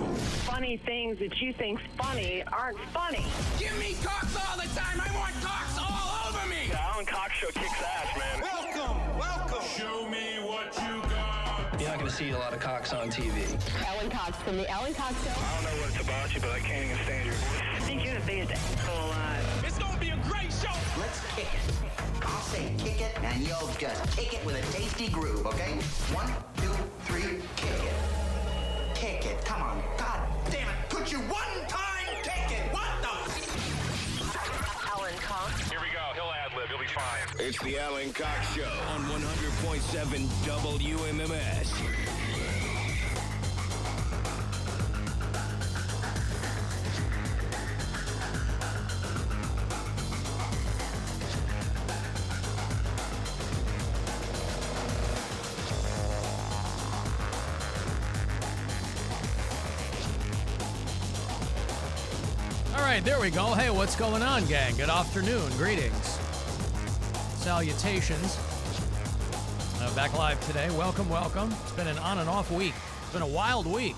Funny things that you think's funny aren't funny. Give me Cox all the time. I want Cox all over me. The Alan Cox Show kicks ass, man. Welcome. Show me what you got. You're not going to see a lot of Cox on TV. Alan Cox from the Alan Cox Show. I don't know what it's about you, but I can't even stand your voice. I think you're the biggest asshole alive. It's going to be a great show. Let's kick it. I'll say kick it, and you'll just kick it with a tasty groove, okay? 1, 2, 3, kick it. Kick it. Come on. God damn it. Could you one time kick it? What the? Alan Cox. Here we go. He'll ad-lib. He'll be fine. It's the Alan Cox Show on 100.7 WMMS. All right, there we go. Hey, what's going on, gang? Good afternoon. Greetings. Salutations. Back live today. Welcome, welcome. It's been an on and off week. It's been a wild week.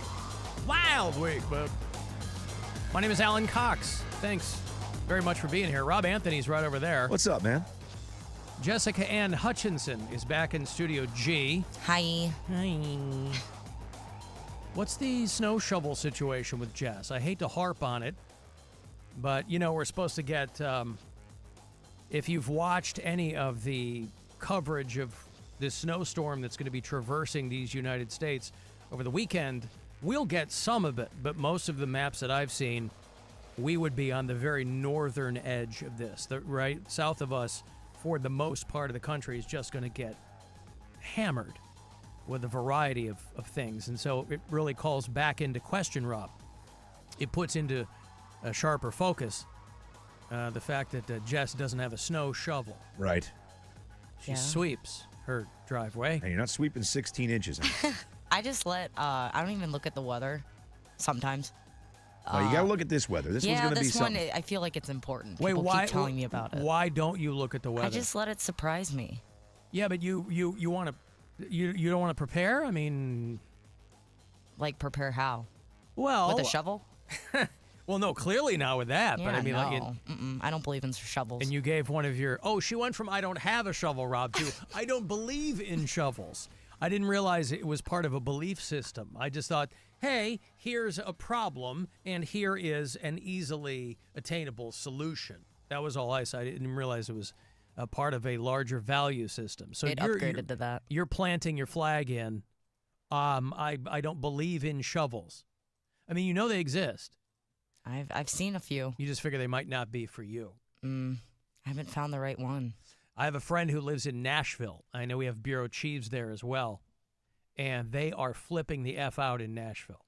Wild week, but my name is Alan Cox. Thanks very much for being here. Rob Anthony's right over there. What's up, man? Jessica Ann Hutchinson is back in Studio G. Hi. Hi. What's the snow shovel situation with Jess? I hate to harp on it, but, you know, we're supposed to get, if you've watched any of the coverage of this snowstorm that's going to be traversing these United States over the weekend, we'll get some of it, but most of the maps that I've seen, we would be on the very northern edge of this. The right south of us, for the most part of the country, is just going to get hammered with a variety of things. And so it really calls back into question, Rob. It puts into a sharper focus the fact that Jess doesn't have a snow shovel. Right. She sweeps her driveway. And you're not sweeping 16 inches. I just I don't even look at the weather sometimes. Oh, you got to look at this weather. This one's going to be something. This one, I feel like it's important. Wait, People why? keep telling me about it. Why don't you look at the weather? I just let it surprise me. Yeah, but you want to, you don't want to prepare? I mean, like prepare how? Well, with a shovel? Well, no, clearly not with that. Yeah, but I mean, no. I don't believe in shovels. And you gave one of your. Oh, she went from I don't have a shovel, Rob, to I don't believe in shovels. I didn't realize it was part of a belief system. I just thought, hey, here's a problem, and here is an easily attainable solution. That was all I said. I didn't realize it was a part of a larger value system. So it upgraded to that. You're planting your flag in. I don't believe in shovels. I mean, you know they exist. I've seen a few. You just figure they might not be for you. I haven't found the right one. I have a friend who lives in Nashville. I know we have bureau chiefs there as well. And they are flipping the F out in Nashville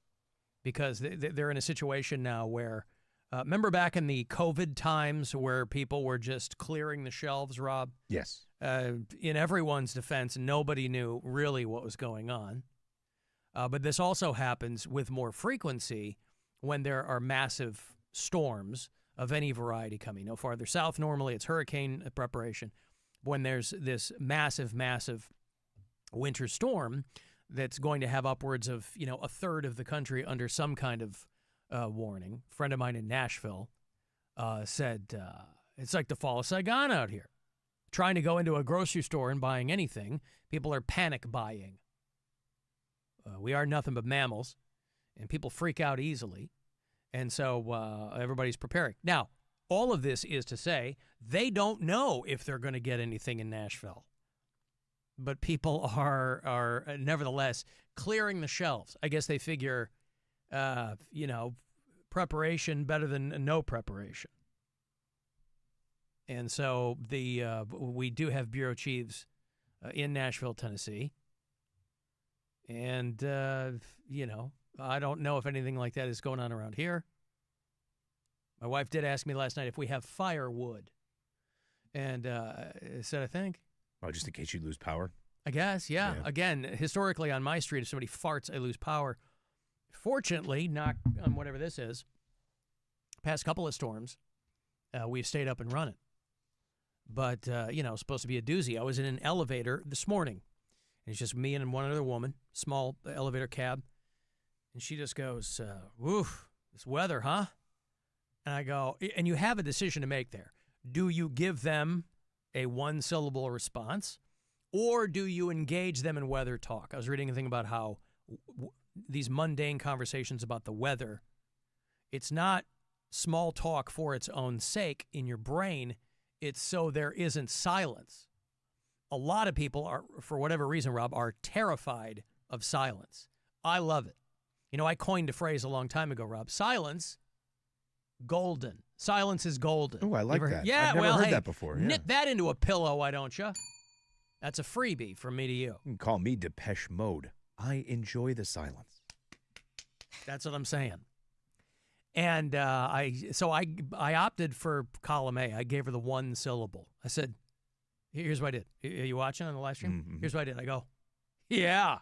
because they're in a situation now where, remember back in the COVID times where people were just clearing the shelves, Rob? Yes. In everyone's defense, nobody knew really what was going on. But this also happens with more frequency when there are massive storms of any variety coming. No farther south, normally it's hurricane preparation. When there's this massive winter storm that's going to have upwards of, a third of the country under some kind of warning. A friend of mine in Nashville said, it's like the fall of Saigon out here. Trying to go into a grocery store and buying anything, people are panic buying. We are nothing but mammals, and people freak out easily. And so everybody's preparing. Now, all of this is to say they don't know if they're going to get anything in Nashville. But people are nevertheless clearing the shelves. I guess they figure, preparation better than no preparation. And so we do have bureau chiefs in Nashville, Tennessee. And, I don't know if anything like that is going on around here. My wife did ask me last night if we have firewood. And I said, I think. Oh, just in case you lose power? I guess, yeah. Again, historically on my street, if somebody farts, I lose power. Fortunately, knock on whatever this is, past couple of storms, we've stayed up and running. But, it's supposed to be a doozy. I was in an elevator this morning. And it's just me and one other woman, small elevator cab. And she just goes, woof, this weather, huh? And I go, and you have a decision to make there. Do you give them a one-syllable response, or do you engage them in weather talk? I was reading a thing about how these mundane conversations about the weather, it's not small talk for its own sake in your brain. It's so there isn't silence. A lot of people are, for whatever reason, Rob, are terrified of silence. I love it. You know, I coined a phrase a long time ago, Rob. Silence, golden. Silence is golden. Oh, I like that. Yeah, I've never well, heard hey, that before. Yeah. knit that into a pillow, why don't you? That's a freebie from me to you. You can call me Depeche Mode. I enjoy the silence. That's what I'm saying. And I opted for column A. I gave her the one syllable. I said, here's what I did. Are you watching on the live stream? Mm-hmm. Here's what I did. I go, yeah.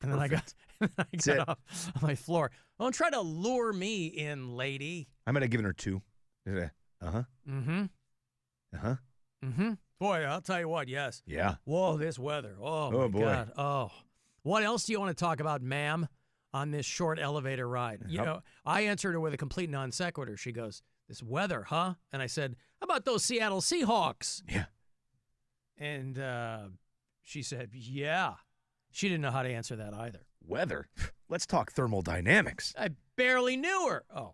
And then I got off on my floor. Don't try to lure me in, lady. I might have given her 2. Uh-huh. Mm-hmm. Uh-huh. Mm-hmm. Boy, I'll tell you what, yes. Yeah. Whoa, this weather. Oh, my boy. God. Oh. What else do you want to talk about, ma'am, on this short elevator ride? You know, I answered her with a complete non sequitur. She goes, this weather, huh? And I said, how about those Seattle Seahawks? Yeah. And she said, yeah. She didn't know how to answer that either. Weather? Let's talk thermodynamics. I barely knew her. Oh.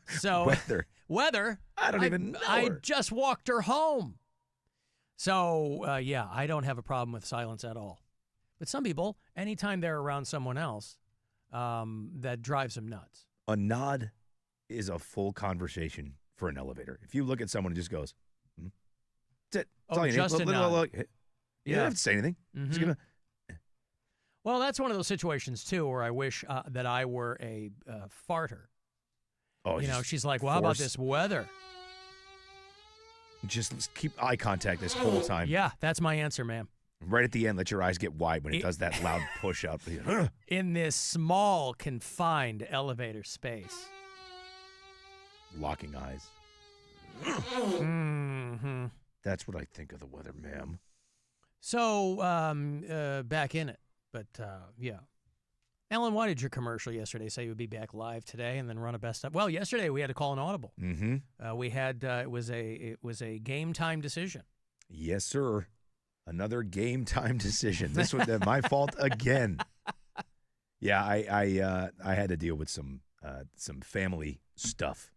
So Weather? I don't even know I her. just walked her home. So, yeah, I don't have a problem with silence at all. But some people, anytime they're around someone else, that drives them nuts. A nod is a full conversation for an elevator. If you look at someone and just goes, that's it. That's all you just need. a nod. You don't have to say anything. Just give Well, that's one of those situations, too, where I wish that I were a farter. Oh, you know, she's like, well, how about this weather? Just keep eye contact this whole time. Yeah, that's my answer, ma'am. Right at the end, let your eyes get wide when it does that loud push-up. In this small, confined elevator space. Locking eyes. Mm-hmm. That's what I think of the weather, ma'am. So, back in it. But, yeah. Alan, why did your commercial yesterday say you would be back live today and then run a best of? Well, yesterday we had to call an audible. Mm-hmm. We had it was a game time decision. Yes, sir. Another game time decision. This was my fault again. Yeah, I had to deal with some family stuff.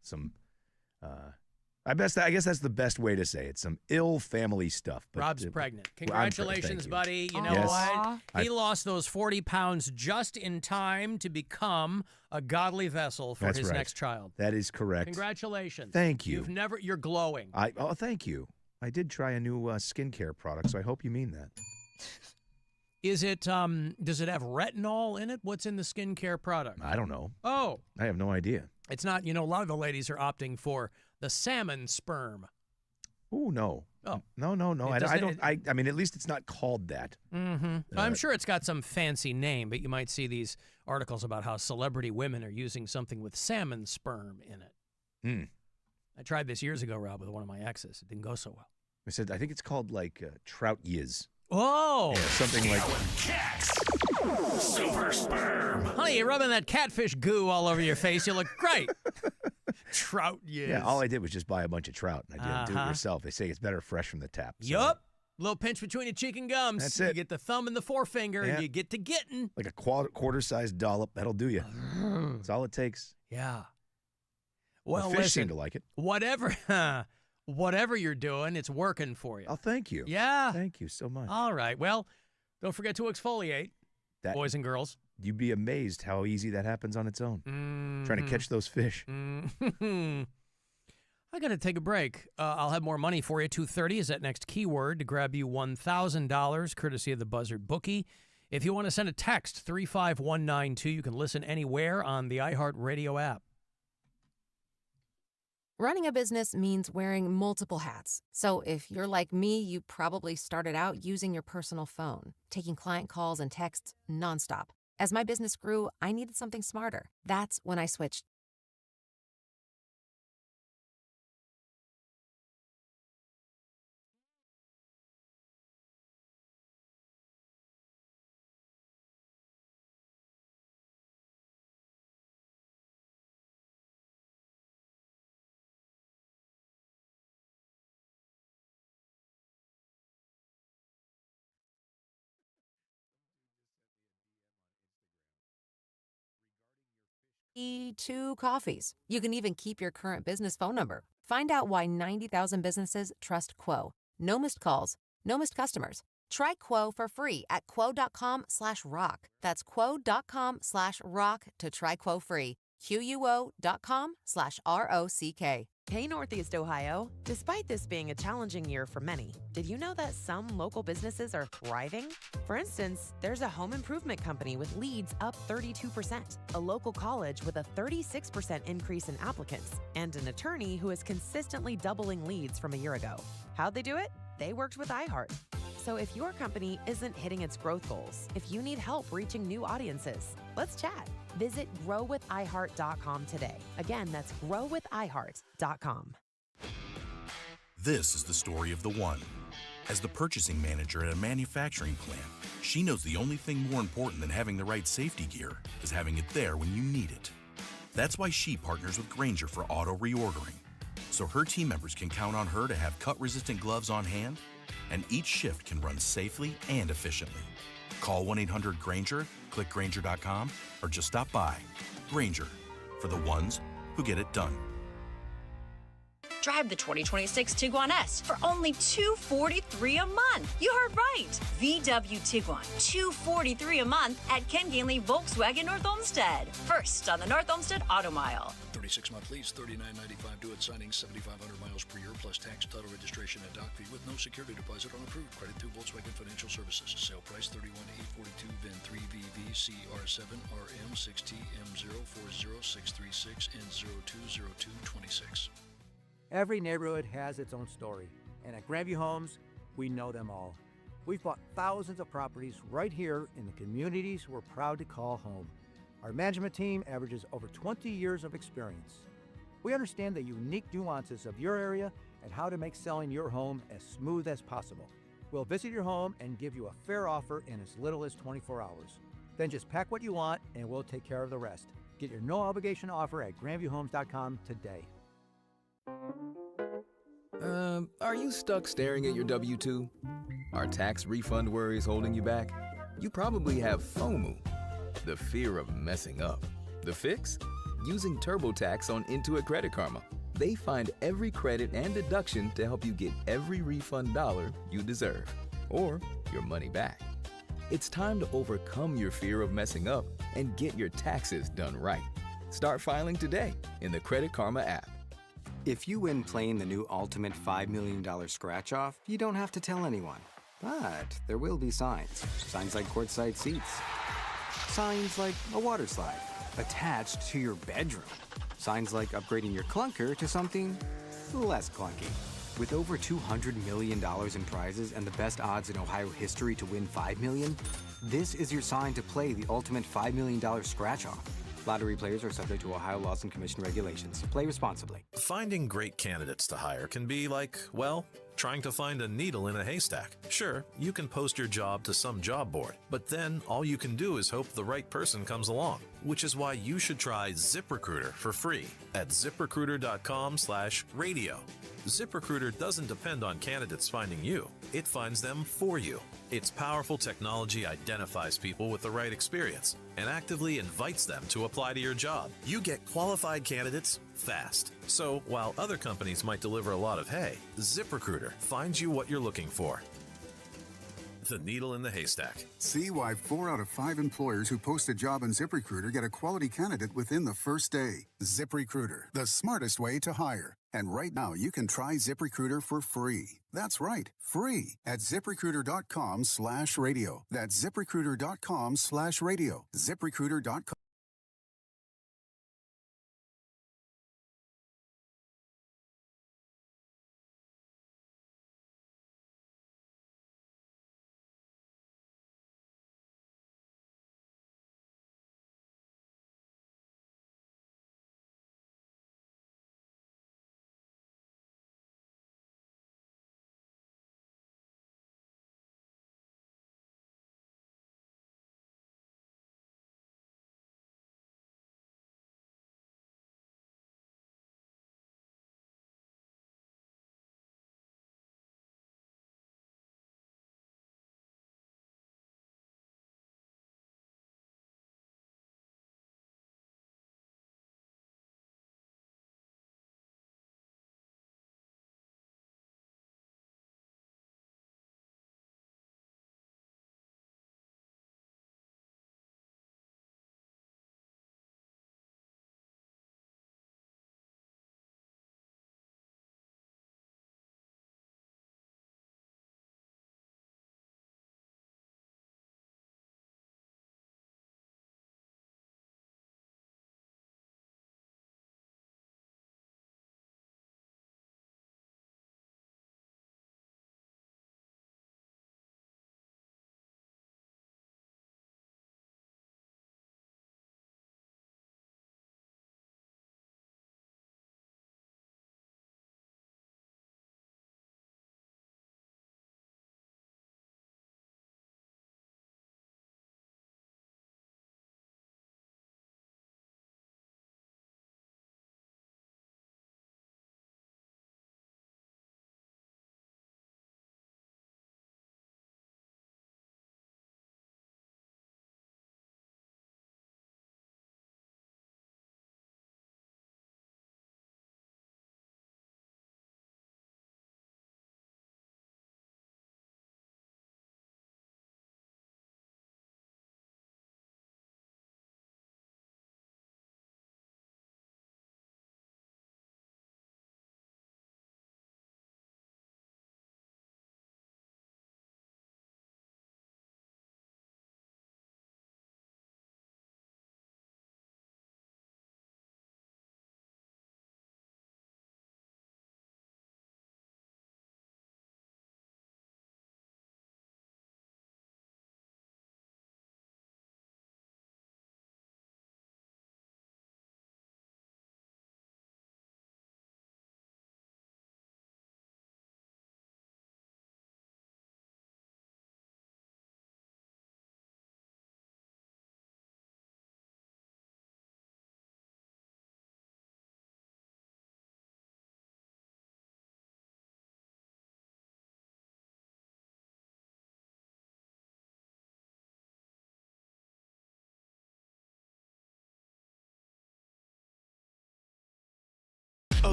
I guess that's the best way to say it. Some ill family stuff. But, Rob's pregnant. Congratulations, buddy. You know Yes. what? He lost those 40 pounds just in time to become a godly vessel for his next child. That is correct. Congratulations. Thank you. You're glowing. Thank you. I did try a new skincare product, so I hope you mean that. Is it does it have retinol in it? What's in the skincare product? I don't know. Oh. I have no idea. It's not, a lot of the ladies are opting for the salmon sperm. Oh, no. Oh. No. I mean, at least it's not called that. Mm-hmm. I'm sure it's got some fancy name, but you might see these articles about how celebrity women are using something with salmon sperm in it. Mm. I tried this years ago, Rob, with one of my exes. It didn't go so well. I think it's called like trout yiz. Oh! Yeah, something like Super sperm. Honey, you're rubbing that catfish goo all over your face. You look great. Trout yiz. Yeah, all I did was just buy a bunch of trout, and I did do it yourself. They say it's better fresh from the tap. So. Yup. Little pinch between your cheek and gums. That's it. You get the thumb and the forefinger, and you get to getting. Like a quarter-sized dollop. That'll do you. That's all it takes. Yeah. Well, the fish listen, seem to like it. Whatever you're doing, it's working for you. Oh, thank you. Yeah. Thank you so much. All right. Well, don't forget to exfoliate, boys and girls. You'd be amazed how easy that happens on its own. Trying to catch those fish. I got to take a break. I'll have more money for you. 2:30 is that next keyword to grab you $1,000, courtesy of the Buzzard Bookie. If you want to send a text, 35192, you can listen anywhere on the iHeartRadio app. Running a business means wearing multiple hats. So if you're like me, you probably started out using your personal phone, taking client calls and texts nonstop. As my business grew, I needed something smarter. That's when I switched 2 coffees. You can even keep your current business phone number. Find out why 90,000 businesses trust Quo. No missed calls, no missed customers. Try Quo for free at quo.com/rock. That's quo.com/rock to try Quo free. QUO.com/ROCK. Hey Northeast Ohio, despite this being a challenging year for many, did you know that some local businesses are thriving? For instance, there's a home improvement company with leads up 32%, a local college with a 36% increase in applicants, and an attorney who is consistently doubling leads from a year ago. How'd they do it? They worked with iHeart. So if your company isn't hitting its growth goals, if you need help reaching new audiences, let's chat. Visit growwithiheart.com today. Again, that's growwithiheart.com. This is the story of the one. As the purchasing manager at a manufacturing plant, she knows the only thing more important than having the right safety gear is having it there when you need it. That's why she partners with Grainger for auto reordering, so her team members can count on her to have cut-resistant gloves on hand, and each shift can run safely and efficiently. Call 1-800-GRAINGER, click Grainger.com, or just stop by. Grainger, for the ones who get it done. Drive the 2026 Tiguan S for only $243 a month. You heard right. VW Tiguan, $243 a month at Ken Gainley Volkswagen North Olmsted. First on the North Olmsted Auto Mile. 36-month lease, $39.95 due at signing, 7,500 miles per year, plus tax, title, registration, and doc fee with no security deposit on approved credit through Volkswagen Financial Services. Sale price $31,842, VIN 3VV CR7 RM6T M040636 and 020226. Every neighborhood has its own story, and at Grandview Homes, we know them all. We've bought thousands of properties right here in the communities we're proud to call home. Our management team averages over 20 years of experience. We understand the unique nuances of your area and how to make selling your home as smooth as possible. We'll visit your home and give you a fair offer in as little as 24 hours. Then just pack what you want and we'll take care of the rest. Get your no-obligation offer at grandviewhomes.com today. Are you stuck staring at your W-2? Are tax refund worries holding you back? You probably have FOMO, the fear of messing up. The fix? Using TurboTax on Intuit Credit Karma. They find every credit and deduction to help you get every refund dollar you deserve, or your money back. It's time to overcome your fear of messing up and get your taxes done right. Start filing today in the Credit Karma app. If you win playing the new Ultimate $5 million Scratch-Off, you don't have to tell anyone. But there will be signs. Signs like courtside seats. Signs like a water slide attached to your bedroom. Signs like upgrading your clunker to something less clunky. With over $200 million in prizes and the best odds in Ohio history to win $5 million, this is your sign to play the Ultimate $5 million Scratch-Off. Lottery players are subject to Ohio laws and commission regulations. Play responsibly. Finding great candidates to hire can be like, well, trying to find a needle in a haystack. Sure, you can post your job to some job board, but then all you can do is hope the right person comes along, which is why you should try ZipRecruiter for free at ZipRecruiter.com/radio. ZipRecruiter doesn't depend on candidates finding you. It finds them for you. Its powerful technology identifies people with the right experience and actively invites them to apply to your job. You get qualified candidates fast. So while other companies might deliver a lot of hay, ZipRecruiter finds you what you're looking for. The needle in the haystack. See why 4 out of 5 employers who post a job on ZipRecruiter get a quality candidate within the first day. ZipRecruiter, the smartest way to hire. And right now, you can try ZipRecruiter for free. That's right, free at ZipRecruiter.com/radio. That's ZipRecruiter.com/radio. ZipRecruiter.com.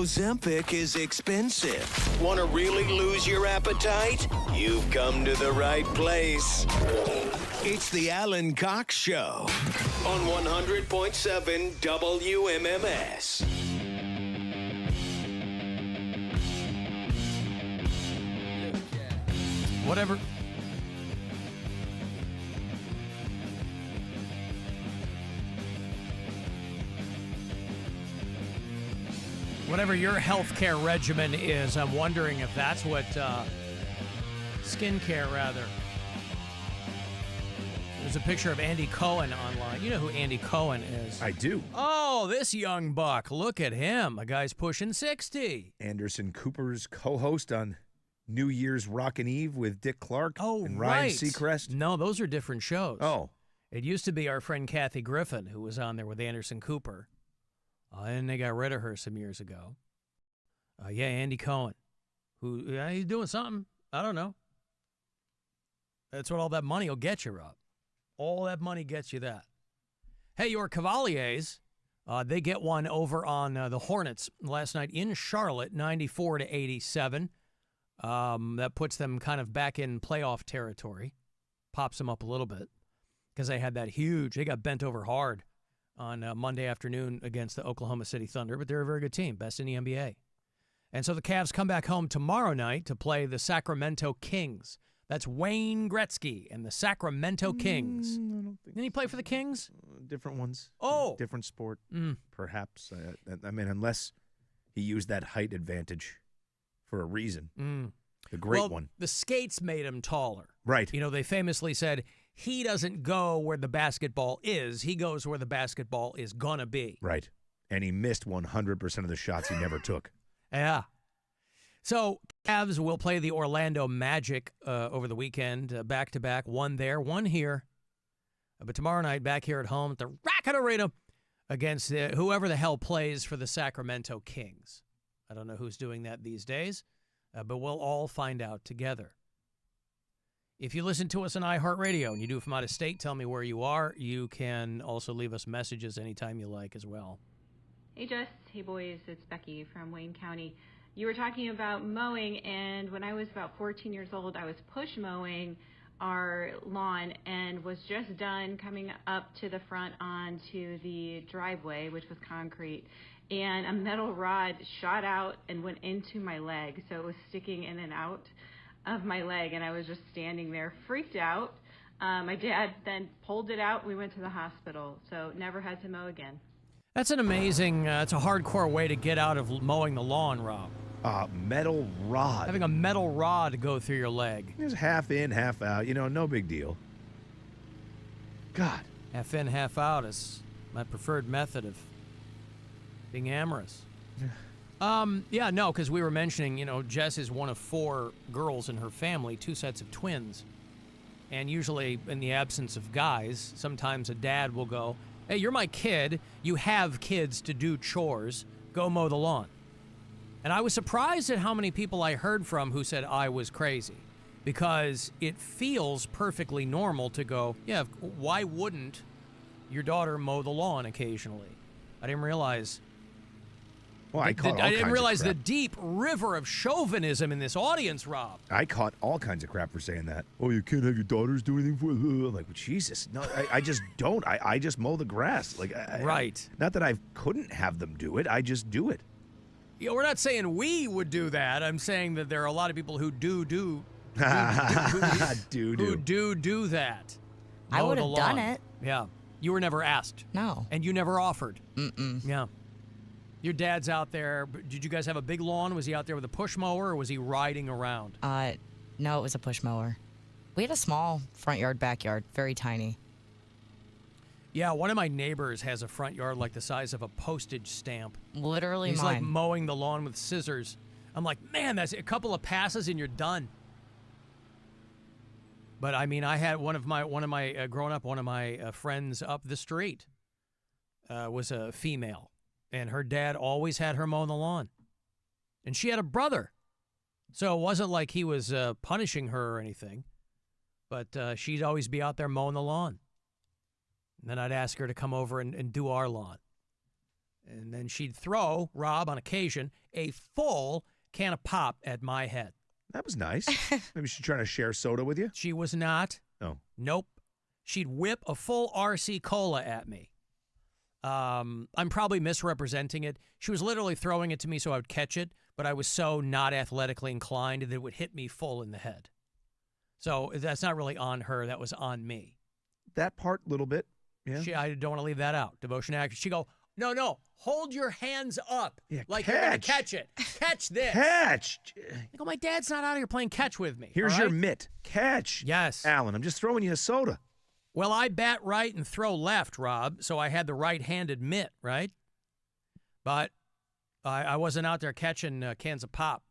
Ozempic is expensive. Want to really lose your appetite? You've come to the right place. It's the Alan Cox Show on 100.7 WMMS. Whatever. Whatever your healthcare regimen is, I'm wondering if that's what skincare, rather. There's a picture of Andy Cohen online. You know who Andy Cohen is. I do. Oh, this young buck. Look at him. A guy's pushing 60. Anderson Cooper's co-host on New Year's Rockin' Eve with Dick Clark and Ryan Seacrest. No, those are different shows. Oh. It used to be our friend Kathy Griffin who was on there with Anderson Cooper. And they got rid of her some years ago. Yeah, Andy Cohen. He's doing something. I don't know. That's what all that money will get you, Rob. All that money gets you that. Hey, your Cavaliers, they get one over on the Hornets last night in Charlotte, 94-87. That puts them kind of back in playoff territory. Pops them up a little bit because they had that huge, they got bent over hard on Monday afternoon against the Oklahoma City Thunder, but they're a very good team, best in the NBA. And so the Cavs come back home tomorrow night to play the Sacramento Kings. That's Wayne Gretzky and the Sacramento Kings. Didn't he play for the Kings? Different ones. Oh. Different sport, perhaps. I mean, unless he used that height advantage for a reason. The great one. The skates made him taller. Right. You know, they famously said, he doesn't go where the basketball is. He goes where the basketball is going to be. Right. And he missed 100% of the shots he never took. Yeah. So Cavs will play the Orlando Magic over the weekend, back-to-back, one there, one here. But tomorrow night, back here at home at the Racket Arena against whoever the hell plays for the Sacramento Kings. I don't know who's doing that these days, but we'll all find out together. If you listen to us on iHeartRadio and you do it from out of state, tell me where you are. You can also leave us messages anytime you like as well. Hey, Jess. Hey, boys. It's Becky from Wayne County. You were talking about mowing, and when I was about 14 years old, I was push mowing our lawn and was just done coming up to the front onto the driveway, which was concrete, and a metal rod shot out and went into my leg, so it was sticking in and out of my leg, and I was just standing there freaked out. My dad then pulled it out. We went to the hospital, so never had to mow again. That's an amazing, it's a hardcore way to get out of mowing the lawn, Rob. Metal rod. Having a metal rod go through your leg. It's half in, half out. You know, no big deal. God. Half in, half out is my preferred method of being amorous. Yeah, no, because we were mentioning, you know, Jess is one of 4 girls in her family, 2 sets of twins. And usually, in the absence of guys, sometimes a dad will go, hey, you're my kid. You have kids to do chores. Go mow the lawn. And I was surprised at how many people I heard from who said I was crazy. Because it feels perfectly normal to go, yeah, why wouldn't your daughter mow the lawn occasionally? I didn't realize... Well, I didn't realize the deep river of chauvinism in this audience, Rob. I caught all kinds of crap for saying that. Oh, you can't have your daughters do anything for you. Like, well, Jesus. No, I just don't. I just mow the grass. Like, right. Not that I couldn't have them do it. I just do it. Yeah, we're not saying we would do that. I'm saying that there are a lot of people who do that. I would have done it. Yeah. You were never asked. No. And you never offered. Mm-mm. Yeah. Your dad's out there. Did you guys have a big lawn? Was he out there with a push mower, or was he riding around? No, it was a push mower. We had a small front yard, backyard, very tiny. Yeah, one of my neighbors has a front yard like the size of a postage stamp. Literally He's mine. like mowing the lawn with scissors. I'm like, man, that's a couple of passes and you're done. But I mean, I had one of my growing up, one of my friends up the street was a female. And her dad always had her mowing the lawn. And she had a brother. So it wasn't like he was punishing her or anything. But she'd always be out there mowing the lawn. And then I'd ask her to come over and do our lawn. And then she'd throw, Rob, on occasion, a full can of pop at my head. That was nice. Maybe she's trying to share soda with you? She was not. Oh. Nope. She'd whip a full RC Cola at me. I'm probably misrepresenting it. She was literally throwing it to me so I would catch it, but I was so not athletically inclined that it would hit me full in the head. So that's not really on her. That was on me. That part, a little bit. Yeah. I don't want to leave that out. Devotion act. She go, no, hold your hands up. Yeah, like you're going to catch it. Catch this. Catch. I go, my dad's not out here playing catch with me. Here's all your right? mitt. Catch. Yes. Alan, I'm just throwing you a soda. Well, I bat right and throw left, Rob, so I had the right-handed mitt, right? But I wasn't out there catching cans of pop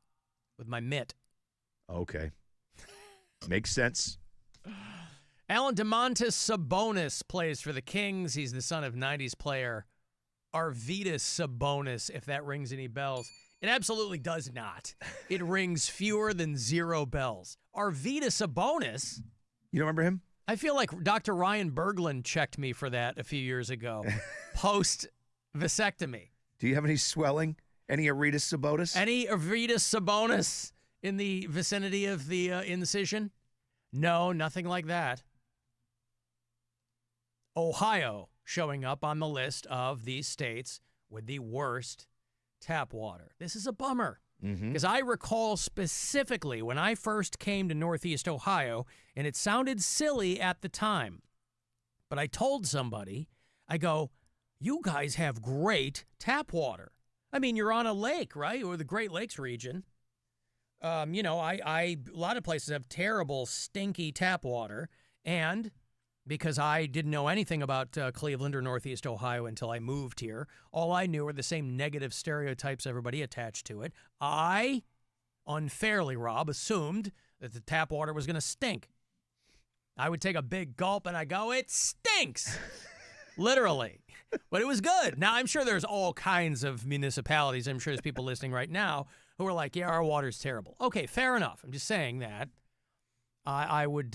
with my mitt. Okay. Makes sense. Alan DeMontis Sabonis plays for the Kings. He's the son of 90s player Arvydas Sabonis, if that rings any bells. It absolutely does not. It rings fewer than 0 bells. Arvydas Sabonis? You don't remember him? I feel like Dr. Ryan Berglund checked me for that a few years ago, post-vasectomy. Do you have any swelling? Any Arvydas Sabonis? Any Arvydas Sabonis in the vicinity of the incision? No, nothing like that. Ohio showing up on the list of these states with the worst tap water. This is a bummer. Because I recall specifically when I first came to Northeast Ohio, and it sounded silly at the time, but I told somebody, I go, you guys have great tap water. I mean, you're on a lake, right? Or the Great Lakes region. A lot of places have terrible, stinky tap water, and because I didn't know anything about Cleveland or Northeast Ohio until I moved here. All I knew were the same negative stereotypes everybody attached to it. I, unfairly, Rob, assumed that the tap water was going to stink. I would take a big gulp and I go, it stinks! Literally. But it was good. Now, I'm sure there's all kinds of municipalities. I'm sure there's people listening right now who are like, yeah, our water's terrible. Okay, fair enough. I'm just saying that. I would,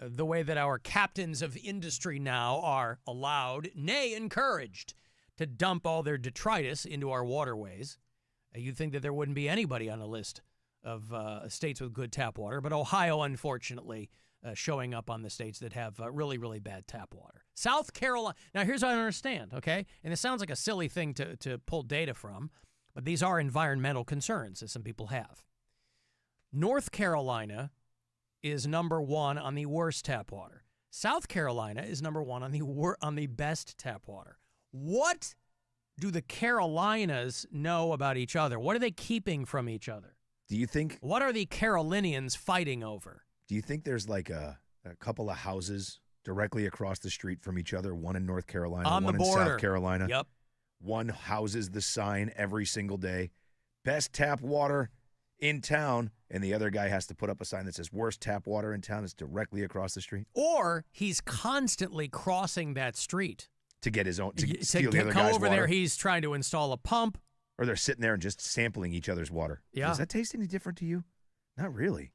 the way that our captains of industry now are allowed, nay, encouraged, to dump all their detritus into our waterways. You'd think that there wouldn't be anybody on a list of states with good tap water, but Ohio, unfortunately, showing up on the states that have really, really bad tap water. South Carolina. Now, here's what I don't understand, okay? And it sounds like a silly thing to pull data from, but these are environmental concerns that some people have. North Carolina is number 1 on the worst tap water. South Carolina is number 1 on the best tap water. What do the Carolinas know about each other? What are they keeping from each other? Do you think? What are the Carolinians fighting over? Do you think there's like a couple of houses directly across the street from each other, one in North Carolina, on one the border in South Carolina? Yep. One houses the sign every single day, best tap water in town, and the other guy has to put up a sign that says worst tap water in town. Is directly across the street. Or he's constantly crossing that street to get his own, to steal the other go guy's over water. there. He's trying to install a pump. Or they're sitting there and just sampling each other's water. Yeah. Does that taste any different to you? Not really.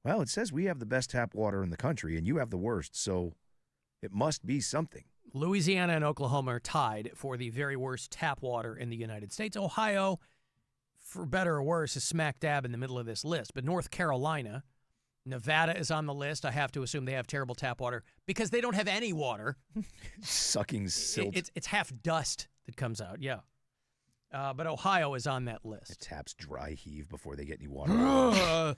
Well, it says we have the best tap water in the country, and you have the worst, so it must be something. Louisiana and Oklahoma are tied for the very worst tap water in the United States. Ohio, for better or worse, is smack dab in the middle of this list. But North Carolina, Nevada is on the list. I have to assume they have terrible tap water because they don't have any water. Sucking silt. It's half dust that comes out, yeah. But Ohio is on that list. The taps dry heave before they get any water.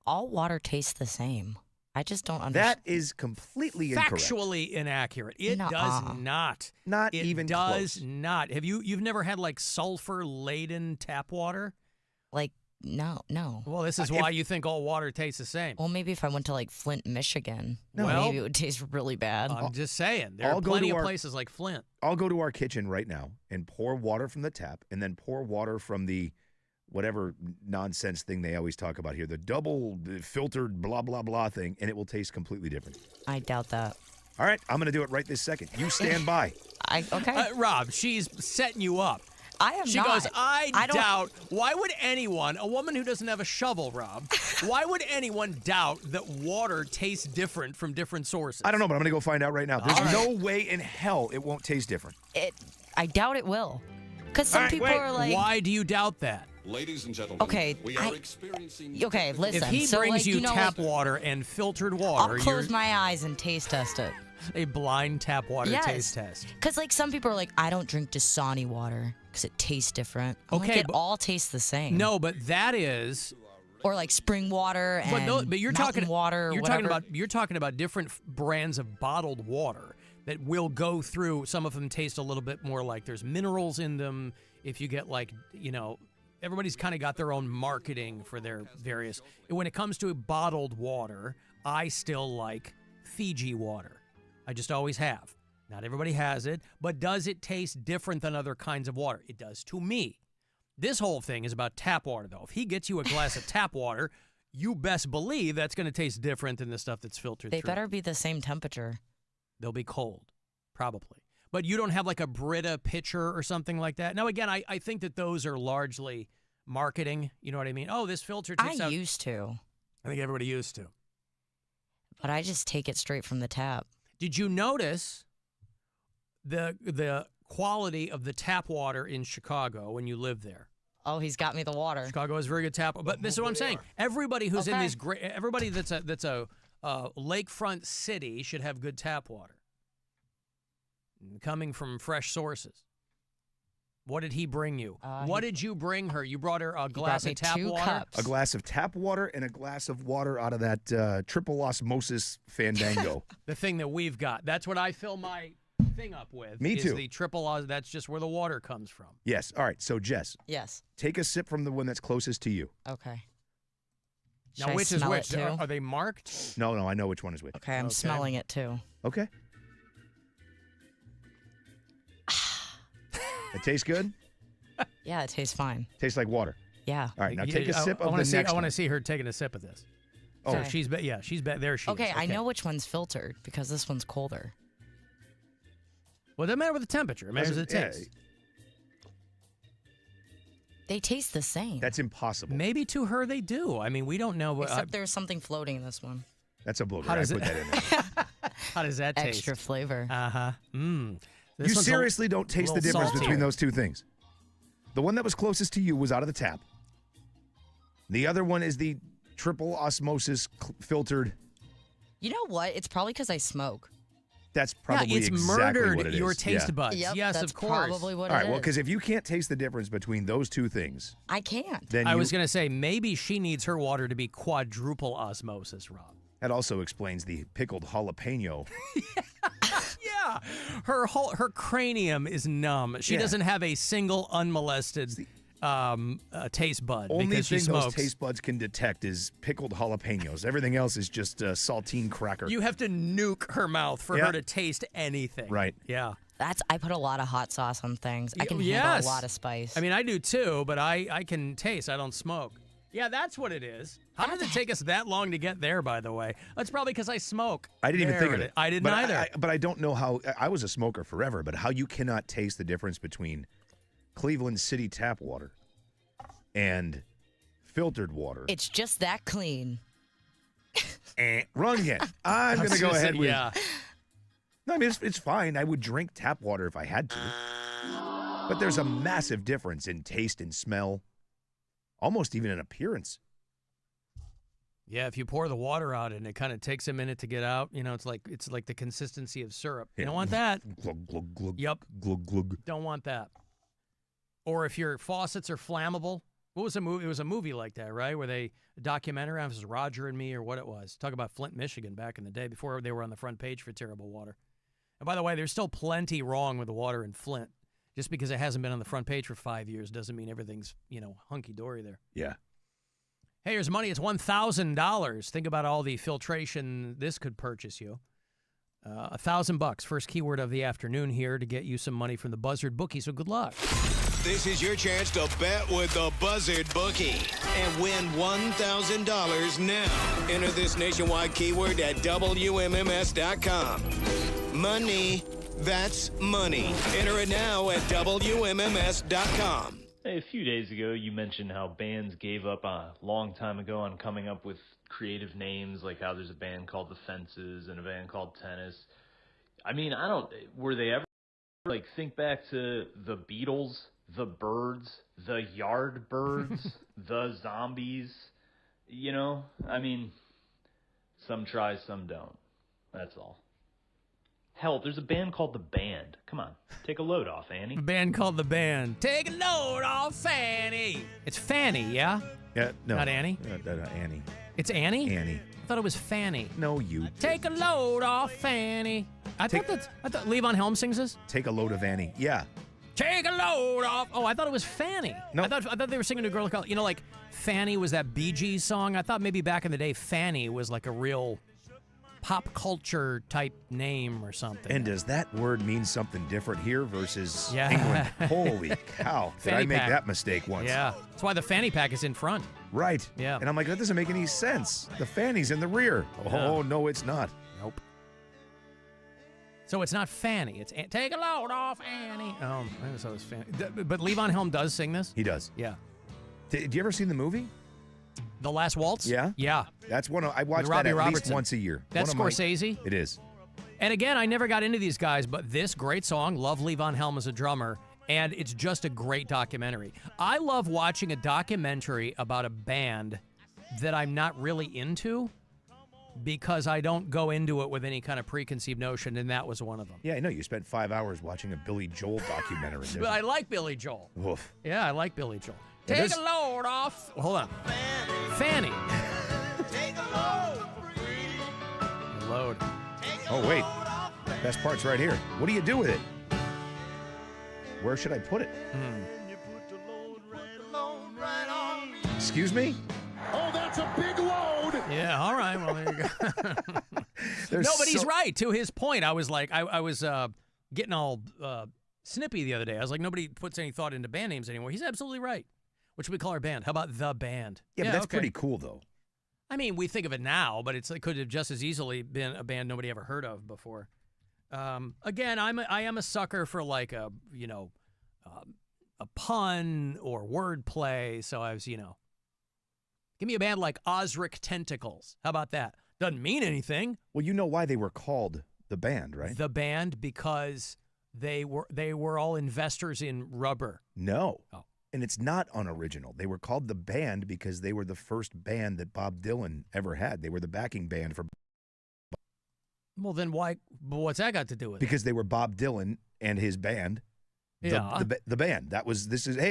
All water tastes the same. I just don't understand. That is completely incorrect. Factually inaccurate. It does not. Not it even does close. not. You've never had like sulfur-laden tap water? Like, no. Well, this is why you think all water tastes the same. Well, maybe if I went to like Flint, Michigan, Well, maybe it would taste really bad. I'm just saying. There are plenty of places like Flint. I'll go to our kitchen right now and pour water from the tap and then pour water from the whatever nonsense thing they always talk about here, the double filtered blah, blah, blah thing, and it will taste completely different. I doubt that. All right, I'm going to do it right this second. You stand by. Okay. Rob, she's setting you up. I am She not. goes, I don't- doubt. Why would anyone, a woman who doesn't have a shovel, Rob, why would anyone doubt that water tastes different from different sources? I don't know, but I'm going to go find out right now. There's no way in hell it won't taste different. I doubt it will. Because some people are like... Why do you doubt that? Ladies and gentlemen, Okay, we are experiencing... Okay, listen. If he so, brings like, you tap like, water and filtered water, I'll close my eyes and taste test it. A blind tap water Yes. taste test. Because, like, some people are like, I don't drink Dasani water because it tastes different. I'm Okay, like, it but- all tastes the same. No, but that is... Or, like, spring water and but you're mountain talking water or you're whatever. you're talking about different brands of bottled water that will go through. Some of them taste a little bit more like there's minerals in them. If you get like, everybody's kind of got their own marketing for their various. When it comes to bottled water, I still like Fiji water. I just always have. Not everybody has it, but does it taste different than other kinds of water? It does to me. This whole thing is about tap water, though. If he gets you a glass of tap water, you best believe that's going to taste different than the stuff that's filtered They through. better be the same temperature. They'll be cold, probably. But you don't have like a Brita pitcher or something like that. Now, again, I think that those are largely marketing. You know what I mean? Oh, this filter takes out... used to. I think everybody used to. But I just take it straight from the tap. Did you notice the quality of the tap water in Chicago when you lived there? Oh, he's got me the water. Chicago has very good tap. But this is what I'm saying. Everybody who's in these great, everybody that's a lakefront city should have good tap water coming from fresh sources. What did he bring you? What did you bring her? You brought her a glass of tap water? Cups. A glass of tap water and a glass of water out of that triple osmosis Fandango. The thing that we've got. That's what I fill my thing up with. Me is too. The triple, that's just where the water comes from. Yes. All right. So, Jess. Yes. Take a sip from the one that's closest to you. Okay. Now, Should I which is smell which? it, too? Are they marked? No, I know which one is which. Okay, I'm smelling it too. Okay. It tastes good? Yeah, it tastes fine. Tastes like water. Yeah. All right, now take a sip of the next I one. want to see her taking a sip of this. Oh. So she's there. She Okay, is. I know which one's filtered because this one's colder. Well, it doesn't matter with the temperature. It matters the Yeah, taste. They taste the same. That's impossible. Maybe to her they do. I mean, we don't know. Except there's something floating in this one. That's a bloater. How does I put it- that in there. How does that taste? Extra flavor. Uh-huh. You seriously don't taste the little difference saltier. between those two things. The one that was closest to you was out of the tap. The other one is the triple osmosis filtered. You know what? It's probably because I smoke. That's probably it's exactly murdered what it your is. taste Yeah. buds. Yep, yes, that's of course. probably what All right, it well, is. because if you can't taste the difference between those two things, I can't. then I was going to say maybe she needs her water to be quadruple osmosis, Rob. that also explains the pickled jalapeno. Yeah, her cranium is numb. She Yeah. doesn't have a single unmolested taste bud Only because she thing those smokes. taste buds can detect is pickled jalapenos. Everything else is just a saltine cracker. You have to nuke her mouth for Yeah. her to taste anything. Right. Yeah. I put a lot of hot sauce on things. I can handle Yes. a lot of spice. I mean, I do too, but I can taste. I don't smoke. Yeah, that's what it is. How did it take us that long to get there, by the way? That's probably because I smoke. I didn't even There think of it it. is. I didn't but either. But I don't know how. I was a smoker forever, but how you cannot taste the difference between Cleveland City tap water and filtered water. It's just that clean. Wrong again. I'm going to go ahead with. Yeah. No, I mean, it's fine. I would drink tap water if I had to. But there's a massive difference in taste and smell, almost even in appearance. Yeah, if you pour the water out and it kind of takes a minute to get out, it's like the consistency of syrup. You don't want that. Glug, glug, glug. Yep. Glug, glug. Don't want that. Or if your faucets are flammable. What was a movie? It was a movie like that, right? Where a documentary, it was Roger and Me or what it was. Talk about Flint, Michigan back in the day before they were on the front page for terrible water. And by the way, there's still plenty wrong with the water in Flint. Just because it hasn't been on the front page for 5 years doesn't mean everything's, hunky-dory there. Yeah. Hey, here's money. It's $1,000. Think about all the filtration this could purchase you. $1,000. First keyword of the afternoon here to get you some money from the Buzzard Bookie, so good luck. This is your chance to bet with the Buzzard Bookie and win $1,000 now. Enter this nationwide keyword at WMMS.com. Money. That's money. Enter it now at WMMS.com. Hey, a few days ago, you mentioned how bands gave up a long time ago on coming up with creative names, like how there's a band called The Fences and a band called Tennis. I mean, were they ever, like, think back to the Beatles, the Byrds, the Yardbirds, the Zombies, you know? I mean, some try, some don't. That's all. Hell, there's a band called The Band. Come on, take a load off, Annie. A band called The Band. Take a load off, Fanny. It's Fanny, yeah? Yeah, no. Not Annie? Annie. It's Annie? Annie. I thought it was Fanny. No, you. Take a load off, Fanny. I thought Levon Helm sings this. Take a load of Annie. Yeah. Take a load off. Oh, I thought it was Fanny. No. I thought they were singing to a girl called, you know, like Fanny was that Bee Gees song. I thought maybe back in the day Fanny was like a real pop culture type name or something. And does that word mean something different here versus Yeah. England? Holy cow. Did I Fanny make pack. that mistake once? Yeah. That's why the fanny pack is in front. Right. Yeah. And I'm like, that doesn't make any sense. The fanny's in the rear. Oh, no, it's not. Nope. So it's not Fanny. It's take a load off, Annie. Oh, I thought it was Fanny. But Levon Helm does sing this? He does. Yeah. Did you ever see the movie? The Last Waltz? Yeah? Yeah. That's one I watch With that Robbie at Robertson. least once a year. That's One of my- Scorsese? It is. And again, I never got into these guys, but this great song, love Levon Helm as a drummer, and it's just a great documentary. I love watching a documentary about a band that I'm not really into because I don't go into it with any kind of preconceived notion, and that was one of them. Yeah, I know. You spent 5 hours watching a Billy Joel documentary. But I like Billy Joel. Oof. Yeah, I like Billy Joel. Yeah, Take this- a load off. Hold on. Fanny. Load. Oh, wait. Best part's right here. What do you do with it? Where should I put it? Excuse me? Oh, that's a big load. Yeah, all right. Well, there you go. There's No, but he's so- right. To his point, I was like, I was getting all snippy the other day. I was like, nobody puts any thought into band names anymore. He's absolutely right. What should we call our band? How about The Band? Yeah, but that's okay. pretty cool, though. I mean, we think of it now, but it could have just as easily been a band nobody ever heard of before. Again, I am a sucker for like a pun or wordplay. So I was, give me a band like Osric Tentacles. How about that? Doesn't mean anything. Well, you know why they were called The Band, right? The Band, because they were all investors in rubber. No. Oh. And it's not unoriginal. They were called The Band because they were the first band that Bob Dylan ever had. They were the backing band for... Well, then why? What's that got to do with it? Because they were Bob Dylan and his band. Yeah. The band. Hey,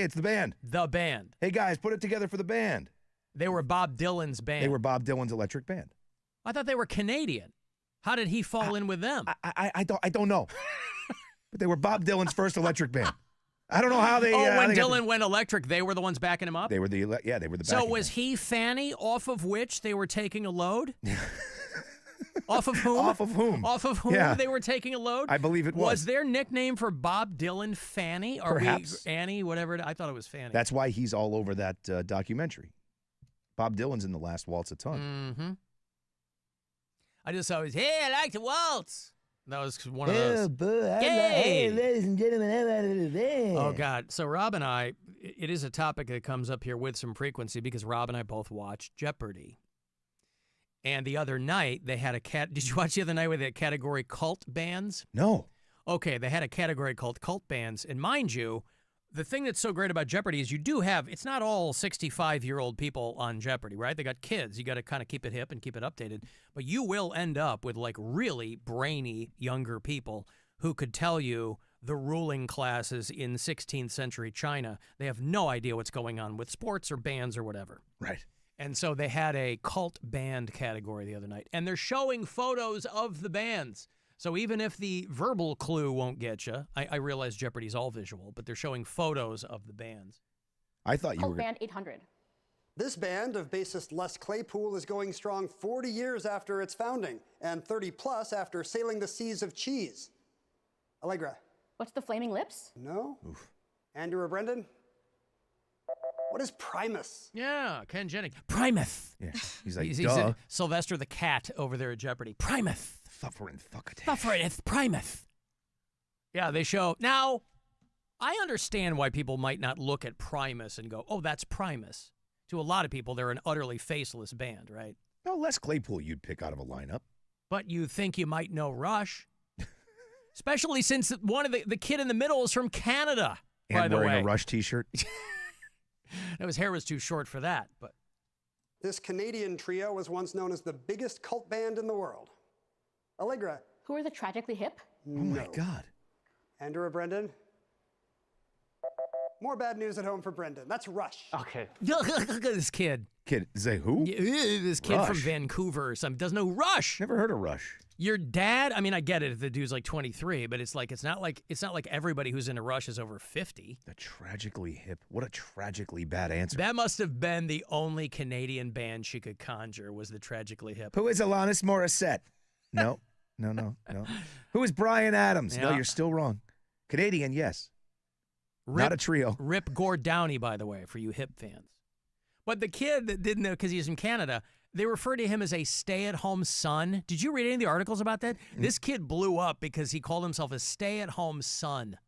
it's the band. The Band. Hey, guys, put it together for the band. They were Bob Dylan's band. They were Bob Dylan's electric band. I thought they were Canadian. How did he fall in with them? I don't know. But they were Bob Dylan's first electric band. I don't know how they... when they got Dylan went electric, they were the ones backing him up? They were they were the So backing was band. he Fanny, off of which they were taking a load? Off of whom? Off of whom? Off of whom Yeah. they were taking a load? I believe it was. Was their nickname for Bob Dylan Fanny? Or Perhaps. Annie, whatever. I thought it was Fanny. That's why he's all over that documentary. Bob Dylan's in The Last Waltz a ton. Mm-hmm. I just always, hey, I like to waltz. That was one of those. Hey, ladies and gentlemen. Oh, God. So Rob and I, it is a topic that comes up here with some frequency because Rob and I both watch Jeopardy. And the other night, they had did you watch the other night with that category cult bands? No. Okay, they had a category called cult bands. And mind you, the thing that's so great about Jeopardy is you do have, it's not all 65-year-old people on Jeopardy, right? They got kids. You got to kind of keep it hip and keep it updated. But you will end up with like really brainy younger people who could tell you the ruling classes in 16th century China. They have no idea what's going on with sports or bands or whatever. Right. And so they had a cult band category the other night. And they're showing photos of the bands. So even if the verbal clue won't get you, I realize Jeopardy's all visual, but they're showing photos of the bands. I thought you were... Band 800. This band of bassist Les Claypool is going strong 40 years after its founding and 30 plus after sailing the seas of cheese. Allegra. What's the Flaming Lips? No? Oof. Andrew or Brendan? What is Primus? Yeah, Ken Jennings. Primus. Yeah, he's like, He's duh. Sylvester the Cat over there at Jeopardy. Primus. Thufferin' Thuckatash. Thufferin' Primus. Yeah, they show. Now, I understand why people might not look at Primus and go, oh, that's Primus. To a lot of people, they're an utterly faceless band, right? No, Les Claypool you'd pick out of a lineup. But you think you might know Rush. Especially since one of the kid in the middle is from Canada, by And the wearing way. a Rush t-shirt. His hair was too short for that, but This Canadian trio was once known as the biggest cult band in the world. Allegra. Who are the Tragically Hip? Oh, my God. Andrew or Brendan? More bad news at home for Brendan. That's Rush. Okay. Look at this kid. Kid, say who? This kid from Rush. Vancouver or something doesn't know Rush. Never heard of Rush. Your dad, I mean, I get it if the dude's like 23, but it's not like everybody who's into Rush is over 50. The Tragically Hip. What a tragically bad answer. That must have been the only Canadian band she could conjure was the Tragically Hip. Who is Alanis Morissette? No. Who is Bryan Adams? No, Yeah. you're still wrong. Canadian, yes. Not a trio. Rip Gord Downey, by the way, for you hip fans. But the kid that didn't know, because he's from Canada, they refer to him as a stay-at-home son. Did you read any of the articles about that? This kid blew up because he called himself a stay-at-home son.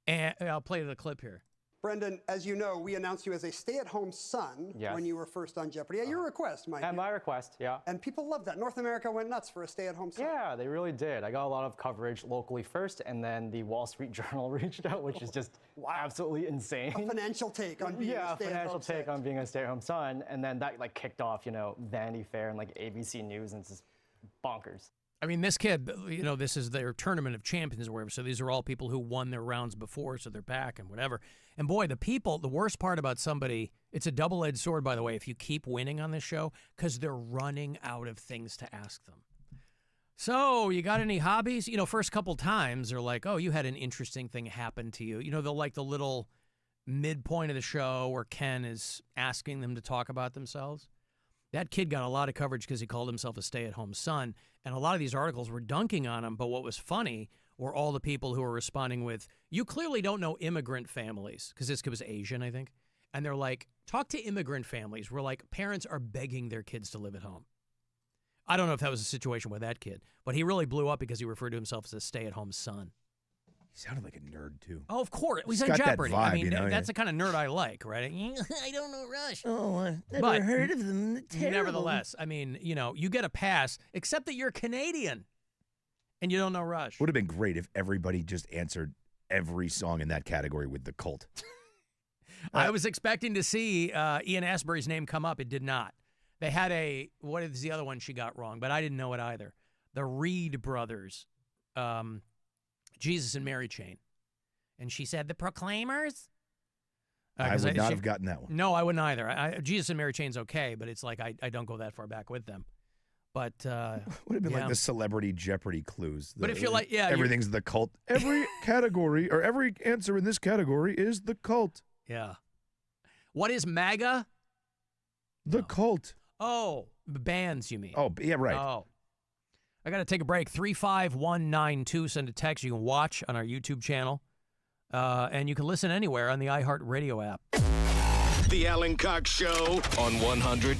And I'll play the clip here. Brendan, as you know, we announced you as a stay-at-home son Yes. when you were first on Jeopardy. At your request, Mike. At my request, yeah. And people loved that. North America went nuts for a stay-at-home son. Yeah, they really did. I got a lot of coverage locally first, and then the Wall Street Journal reached out, which is just absolutely insane. A financial take on being a a stay-at-home financial take son. on being a stay-at-home son, and then that like kicked off, Vanity Fair and like ABC News, and it's just bonkers. I mean, this kid, this is their tournament of champions or whatever. So these are all people who won their rounds before, so they're back and whatever. And boy, the worst part about somebody, it's a double-edged sword, by the way, if you keep winning on this show, because they're running out of things to ask them. So, you got any hobbies? First couple times, they're like, oh, you had an interesting thing happen to you. They'll like the little midpoint of the show where Ken is asking them to talk about themselves. That kid got a lot of coverage because he called himself a stay-at-home son, and a lot of these articles were dunking on him, but what was funny were all the people who were responding with, you clearly don't know immigrant families, because this kid was Asian, I think, and they're like, talk to immigrant families where, like, parents are begging their kids to live at home. I don't know if that was a situation with that kid, but he really blew up because he referred to himself as a stay-at-home son. He sounded like a nerd, too. Oh, of course. He's He's on got that Jeopardy. vibe, I mean, yeah. that's the kind of nerd I like, right? I don't know Rush. Oh, I But heard of them. nevertheless, I mean, you get a pass, except that you're Canadian and you don't know Rush. Would have been great if everybody just answered every song in that category with the cult. I was expecting to see Ian Astbury's name come up. It did not. They had what is the other one she got wrong, but I didn't know it either. The Reed brothers, Jesus and Mary Chain. And she said, the Proclaimers? I would not have gotten that one. No, I wouldn't either. Jesus and Mary Chain's okay, but it's like I don't go that far back with them. But Would have been like the celebrity Jeopardy clues. But if you're like, everything's the cult. Every category or every answer in this category is the cult. Yeah. What is MAGA? The cult. Oh, the bands, you mean? Oh, yeah, right. Oh. I got to take a break. 35192. Send a text. You can watch on our YouTube channel. And you can listen anywhere on the iHeartRadio app. The Alan Cox Show on 100.7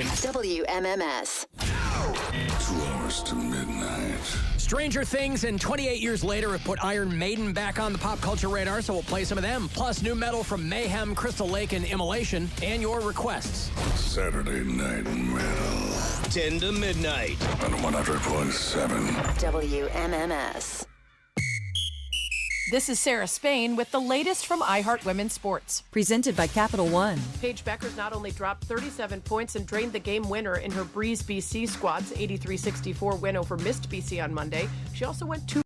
WMMS. 2 hours to midnight. Stranger Things and 28 years later have put Iron Maiden back on the pop culture radar, so we'll play some of them. Plus new metal from Mayhem, Crystal Lake, and Immolation, and your requests. Saturday Night Metal. 10 to midnight. On 100.7 WMMS. This is Sarah Spain with the latest from iHeart Women's Sports. Presented by Capital One. Paige Beckers not only dropped 37 points and drained the game winner in her Breeze BC squad's 83-64 win over Mist BC on Monday, she also went 2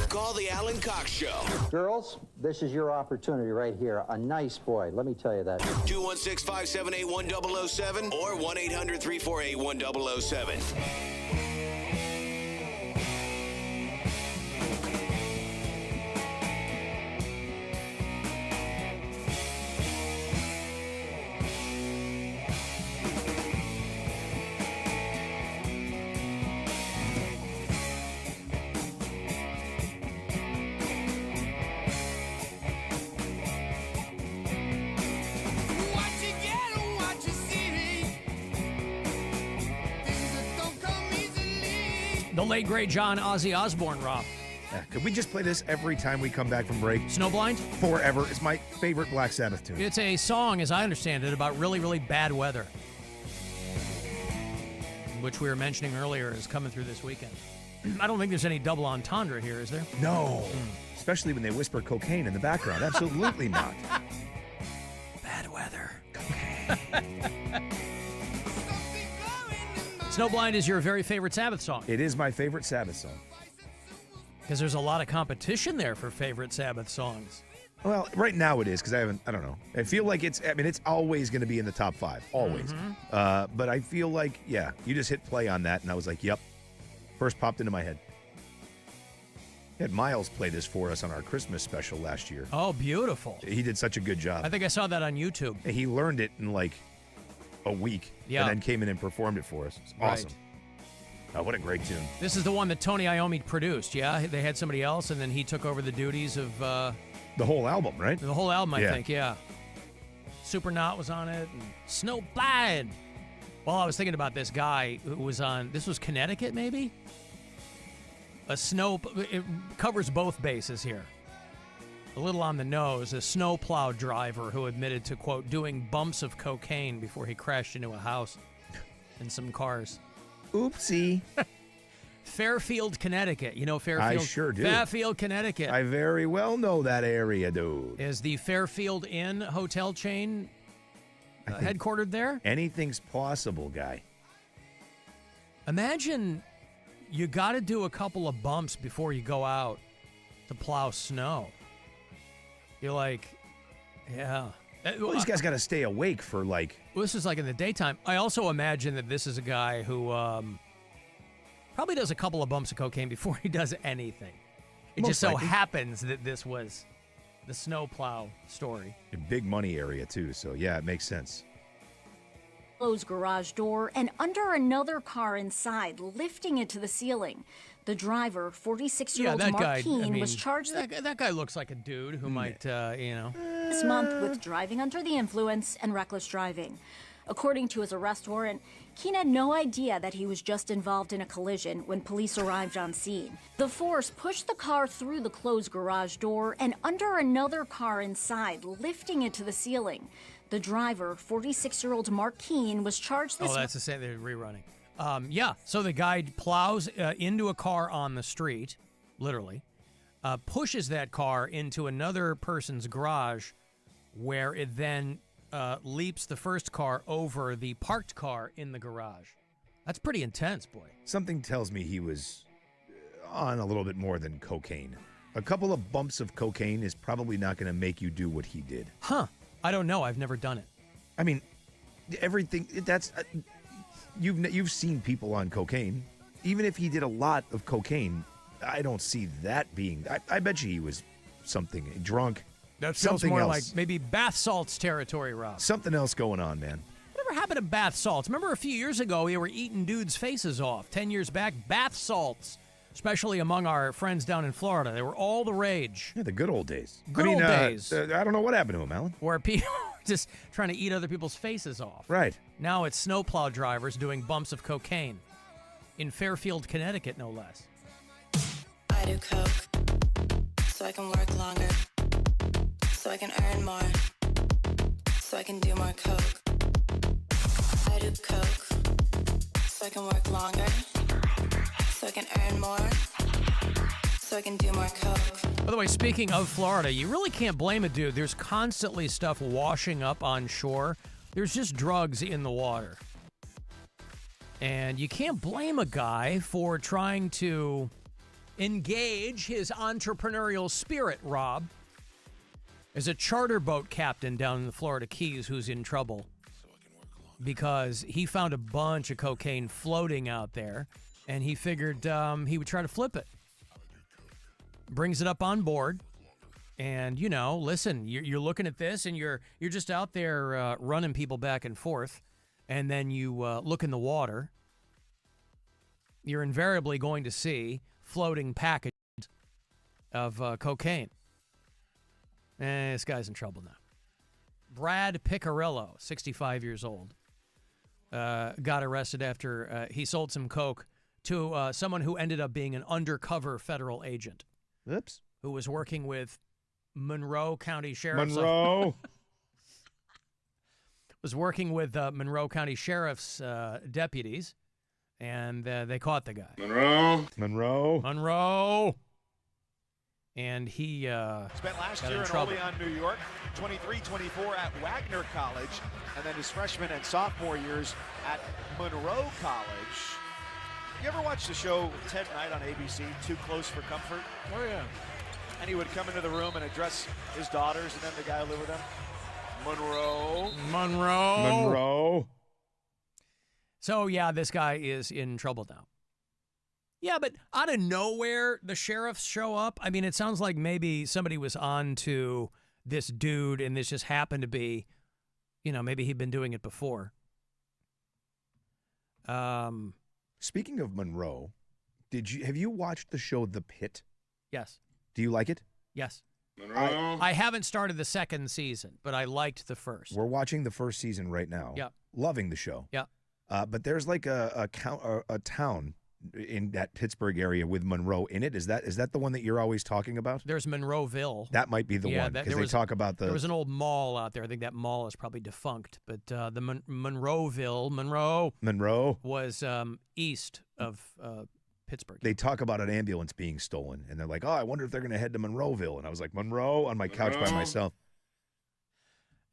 Call the Alan Cox Show. Girls, this is your opportunity right here. A nice boy, let me tell you that. 216-578-1007 or 1-800-348-1007. The late, great John Ozzy Osbourne, Rob. Yeah, could we just play this every time we come back from break? Snowblind? Forever. It's my favorite Black Sabbath tune. It's a song, as I understand it, about really, really bad weather, which we were mentioning earlier is coming through this weekend. I don't think there's any double entendre here, is there? No. Especially when they whisper cocaine in the background. Absolutely not. Bad weather. Snowblind is your very favorite Sabbath song. It is my favorite Sabbath song. Because there's a lot of competition there for favorite Sabbath songs. Well, right now it is, because I don't know. I feel like it's always going to be in the top 5. Always. Mm-hmm. But I feel like, yeah, you just hit play on that, and I was like, yep. First popped into my head. We had Miles play this for us on our Christmas special last year. Oh, beautiful. He did such a good job. I think I saw that on YouTube. He learned it in like a week, and then came in and performed it for us. It's awesome. Right. What a great tune. This is the one that Tony Iommi produced, yeah? They had somebody else, and then he took over the duties of... the whole album, right? The whole album, I think, yeah. Supernaut was on it, and Snowblind. Well, I was thinking about this guy who was on... This was Connecticut, maybe? It covers both bases here. A little on the nose, a snowplow driver who admitted to, quote, doing bumps of cocaine before he crashed into a house and some cars. Oopsie. Fairfield, Connecticut. You know Fairfield? I sure do. Fairfield, Connecticut. I very well know that area, dude. Is the Fairfield Inn hotel chain headquartered there? Anything's possible, guy. Imagine you got to do a couple of bumps before you go out to plow snow. You're like, yeah. Well, these guys got to stay awake for like... Well, this is like in the daytime. I also imagine that this is a guy who probably does a couple of bumps of cocaine before he does anything. It just so happens that this was the snowplow story. A big money area, too, so yeah, it makes sense. Closed garage door and under another car inside, lifting it to the ceiling. The driver, 46-year-old Mark Keene, was charged. That guy looks like a dude who might, this month with driving under the influence and reckless driving. According to his arrest warrant, Keene had no idea that he was just involved in a collision when police arrived on scene. The force pushed the car through the closed garage door and under another car inside, lifting it to the ceiling. The driver, 46-year-old Mark Keene, was charged this month. Oh, that's the same. They're rerunning. So the guy plows into a car on the street, literally, pushes that car into another person's garage, where it then leaps the first car over the parked car in the garage. That's pretty intense, boy. Something tells me he was on a little bit more than cocaine. A couple of bumps of cocaine is probably not going to make you do what he did. Huh. I don't know. I've never done it. I mean, everything, that's... You've seen people on cocaine. Even if he did a lot of cocaine, I don't see that being... I bet you he was something drunk. That feels more like maybe bath salts territory, Rob. Something else going on, man. Whatever happened to bath salts? Remember a few years ago we were eating dudes' faces off. 10 years back, bath salts, especially among our friends down in Florida. They were all the rage. Yeah, the good old days. Old days. I don't know what happened to him, Alan. Where people were just trying to eat other people's faces off. Right. Now it's snowplow drivers doing bumps of cocaine. In Fairfield, Connecticut, no less. I do coke, so I can work longer, so I can earn more, so I can do more coke. I do coke, so I can work longer, so I can earn more, so I can do more coke. By the way, speaking of Florida, you really can't blame a dude. There's constantly stuff washing up on shore. There's just drugs in the water. And you can't blame a guy for trying to engage his entrepreneurial spirit, Rob. There's a charter boat captain down in the Florida Keys who's in trouble because he found a bunch of cocaine floating out there, and he figured he would try to flip it. Brings it up on board, and, you know, listen, you're looking at this, and you're just out there running people back and forth, and then you look in the water. You're invariably going to see floating packages of cocaine. This guy's in trouble now. Brad Piccirillo, 65 years old, got arrested after he sold some coke to someone who ended up being an undercover federal agent. Oops. Who was working with Monroe County Sheriff's Monroe. was working with Monroe County Sheriff's deputies, and they caught the guy. Monroe. And he spent last got year in in trouble. Olean, New York, 23-24 at Wagner College, and then his freshman and sophomore years at Monroe College. You ever watch the show Ted Knight on ABC, Too Close for Comfort? Oh, yeah. And he would come into the room and address his daughters and then the guy who lived with them. Monroe. So, yeah, this guy is in trouble now. Yeah, but out of nowhere, the sheriffs show up. I mean, it sounds like maybe somebody was on to this dude, and this just happened to be, you know, maybe he'd been doing it before. Speaking of Monroe, have you watched the show The Pit? Yes. Do you like it? Yes. I haven't started the second season, but I liked the first. We're watching the first season right now. Yep. Loving the show. Yeah. But there's like a town in that Pittsburgh area with Monroe in it. Is that the one that you're always talking about? There's Monroeville. That might be the one, because they talk about There was an old mall out there. I think that mall is probably defunct, but the Monroe was east of Pittsburgh. They talk about an ambulance being stolen, and they're like, oh, I wonder if they're going to head to Monroeville. And I was like, Monroe, on my couch by myself.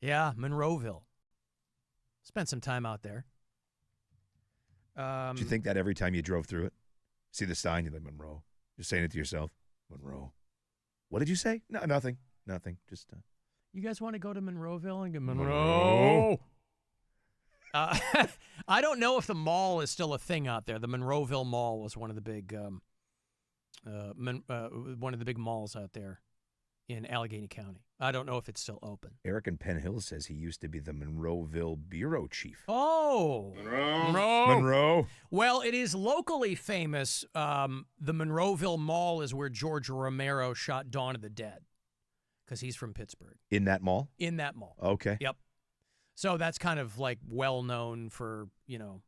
Yeah, Monroeville. Spent some time out there. Did you think that every time you drove through it? See the sign, you're like, Monroe. You're saying it to yourself, Monroe. What did you say? No, nothing. Just. You guys want to go to Monroeville and get Monroe? I don't know if the mall is still a thing out there. The Monroeville Mall was one of the big, one of the big malls out there in Allegheny County. I don't know if it's still open. Eric in Penn Hill says he used to be the Monroeville bureau chief. Oh, Monroe. Well, it is locally famous. The Monroeville Mall is where George Romero shot Dawn of the Dead, because he's from Pittsburgh. In that mall? In that mall. Okay. Yep. So that's kind of like well known for, you know,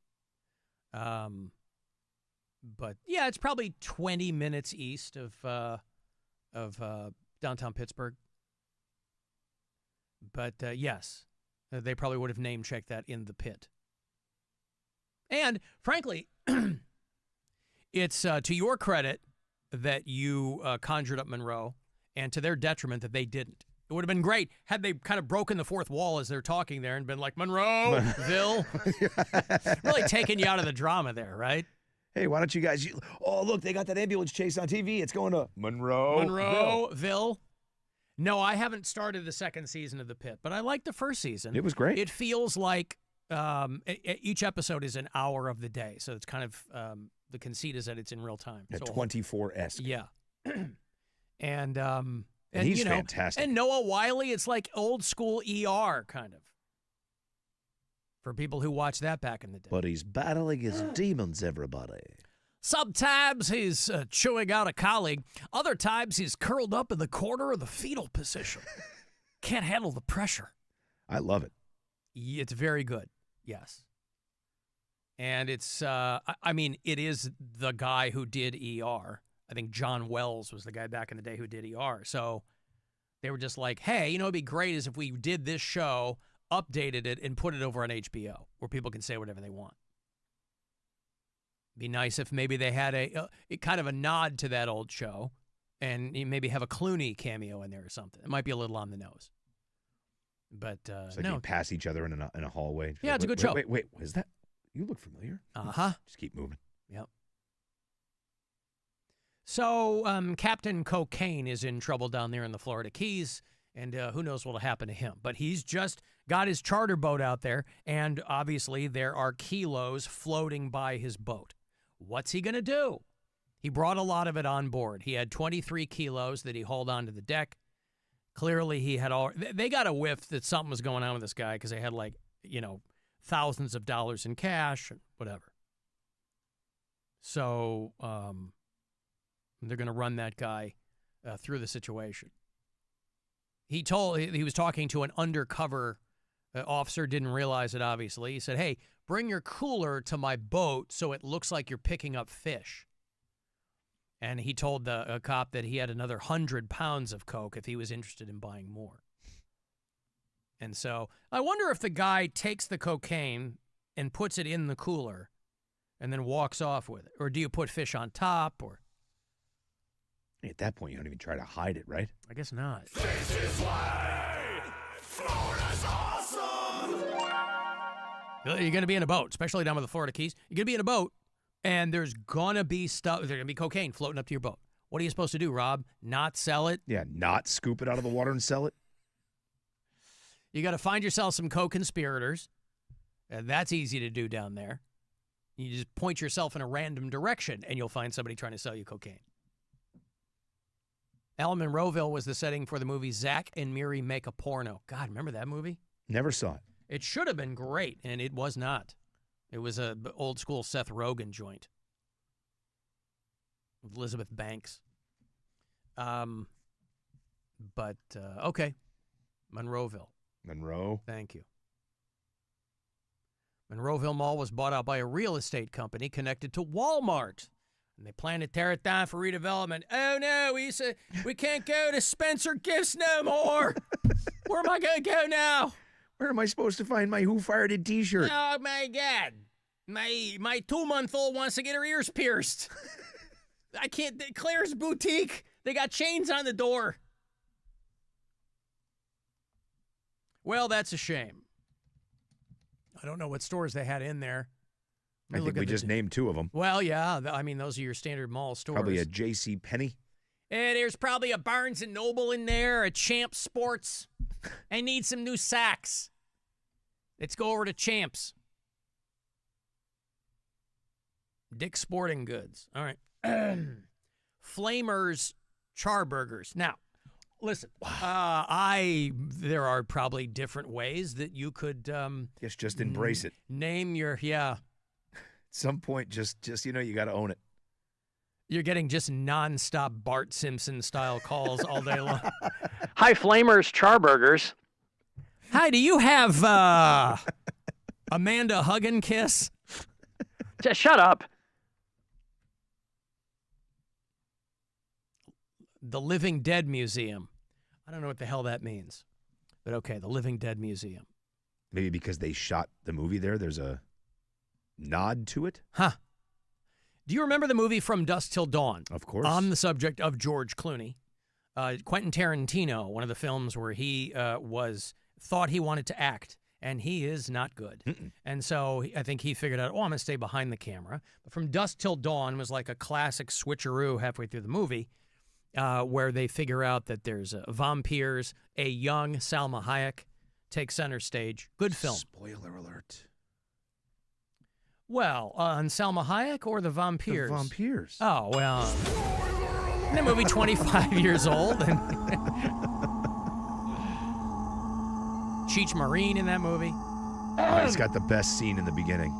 but yeah, it's probably 20 minutes east of downtown Pittsburgh. But yes, they probably would have name checked that in The Pit. And frankly, it's to your credit that you conjured up Monroe, and to their detriment that they didn't. It would have been great had they kind of broken the fourth wall as they're talking there and been like, Monroeville. Really taking you out of the drama there, right? Hey, why don't you guys... Oh, look, they got that ambulance chase on TV. It's going to Monroeville. No, I haven't started the second season of The Pit, but I liked the first season. It was great. It feels like each episode is an hour of the day, so it's kind of... the conceit is that it's in real time. At 24-esque. Yeah. And he's, you know, fantastic. And Noah Wiley, it's like old school ER kind of. For people who watched that back in the day. But he's battling his demons, everybody. Sometimes he's chewing out a colleague. Other times he's curled up in the corner of the fetal position. Can't handle the pressure. I love it. It's very good. Yes. And it's, I mean, it is the guy who did ER. I think John Wells was the guy back in the day who did ER. So they were just like, hey, you know, it'd be great is if we did this show, updated it, and put it over on HBO where people can say whatever they want. Be nice if maybe they had a kind of a nod to that old show and maybe have a Clooney cameo in there or something. It might be a little on the nose. But it's like no. you pass each other in a hallway. Yeah, it's a good show. Wait, what is that? You look familiar. Uh-huh. Just keep moving. Yep. So Captain Cocaine is in trouble down there in the Florida Keys, and who knows what will happen to him. But he's just got his charter boat out there, and obviously there are kilos floating by his boat. What's he going to do? He brought a lot of it on board. He had 23 kilos that he hauled onto the deck. Clearly he had all... They got a whiff that something was going on with this guy because they had, like, thousands of dollars in cash and whatever. So they're going to run that guy through the situation. He was talking to an undercover officer, didn't realize it, obviously. He said, hey, bring your cooler to my boat so it looks like you're picking up fish. And he told the cop that he had another 100 pounds of coke if he was interested in buying more. And so I wonder if the guy takes the cocaine and puts it in the cooler and then walks off with it. Or do you put fish on top? Or at that point, you don't even try to hide it, right? I guess not. This is why Florida's awesome. You're going to be in a boat, especially down with the Florida Keys. You're going to be in a boat, and there's going to be stuff. There's going to be cocaine floating up to your boat. What are you supposed to do, Rob? Not sell it? Yeah, not scoop it out of the water and sell it? You got to find yourself some co-conspirators. That's easy to do down there. You just point yourself in a random direction, and you'll find somebody trying to sell you cocaine. Alan Monroeville was the setting for the movie Zack and Miri Make a Porno. God, remember that movie? Never saw it. It should have been great, and it was not. It was a old school Seth Rogen joint with Elizabeth Banks. Okay. Monroeville. Monroe. Thank you. Monroeville Mall was bought out by a real estate company connected to Walmart. And they plan to tear it down for redevelopment. Oh, no, we can't go to Spencer Gifts no more. Where am I going to go now? Where am I supposed to find my Who Fired It t-shirt? Oh, my God. My 2-month-old wants to get her ears pierced. I can't. Claire's Boutique. They got chains on the door. Well, that's a shame. I don't know what stores they had in there. I think we just named two of them. Well, yeah. I mean, those are your standard mall stores. Probably a J.C. Penney. There's probably a Barnes & Noble in there, a Champs Sports. I need some new sacks. Let's go over to Champs. Dick's Sporting Goods. All right. Flamer's Charburgers. Now, listen, there are probably different ways that you could... just embrace it. Name your, At some point, just you got to own it. You're getting just nonstop Bart Simpson-style calls all day long. Hi, Flamer's Charburgers. Hi, do you have Amanda Hug and Kiss? Just shut up. The Living Dead Museum. I don't know what the hell that means. But okay, the Living Dead Museum. Maybe because they shot the movie there, there's a nod to it? Huh. Do you remember the movie From Dusk Till Dawn? Of course. On the subject of George Clooney. Quentin Tarantino, one of the films where he thought he wanted to act, and he is not good. And so I think he figured out, I'm going to stay behind the camera. But From Dusk Till Dawn was like a classic switcheroo halfway through the movie where they figure out that there's vampires, a young Salma Hayek takes center stage. Good film. Spoiler alert. Well, on Salma Hayek or the vampires? The vampires. Oh, well. That movie 25 years old. And Cheech Marine in that movie. Oh, he's got the best scene in the beginning.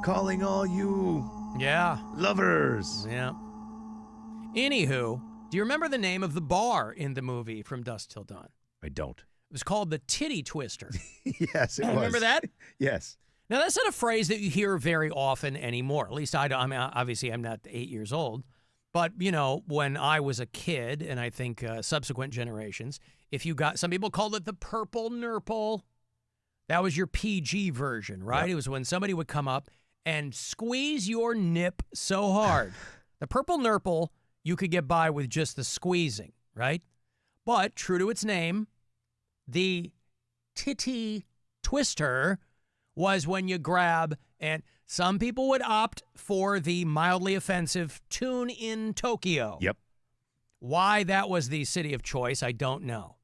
Calling all you lovers. Yeah. Anywho, do you remember the name of the bar in the movie From Dusk Till Dawn? I don't. It was called the Titty Twister. Yes, it was. Remember that? Yes. Now, that's not a phrase that you hear very often anymore. At least I don't. I mean, obviously, I'm not 8 years old. But, when I was a kid, and I think subsequent generations, some people called it the purple nurple. That was your PG version, right? Yep. It was when somebody would come up and squeeze your nip so hard. The purple nurple, you could get by with just the squeezing, right? But, true to its name, the titty twister was when you grab and Some people would opt for the mildly offensive Tune in Tokyo. Yep. Why that was the city of choice, I don't know.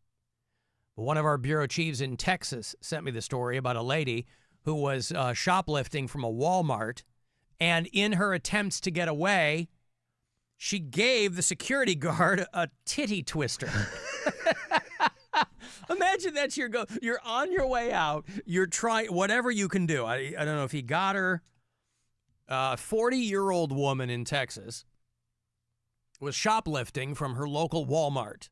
But one of our bureau chiefs in Texas sent me the story about a lady who was shoplifting from a Walmart, and in her attempts to get away, she gave the security guard a titty twister. Imagine that's your go. You're on your way out. You're trying whatever you can do. I don't know if he got her. A 40-year-old woman in Texas was shoplifting from her local Walmart.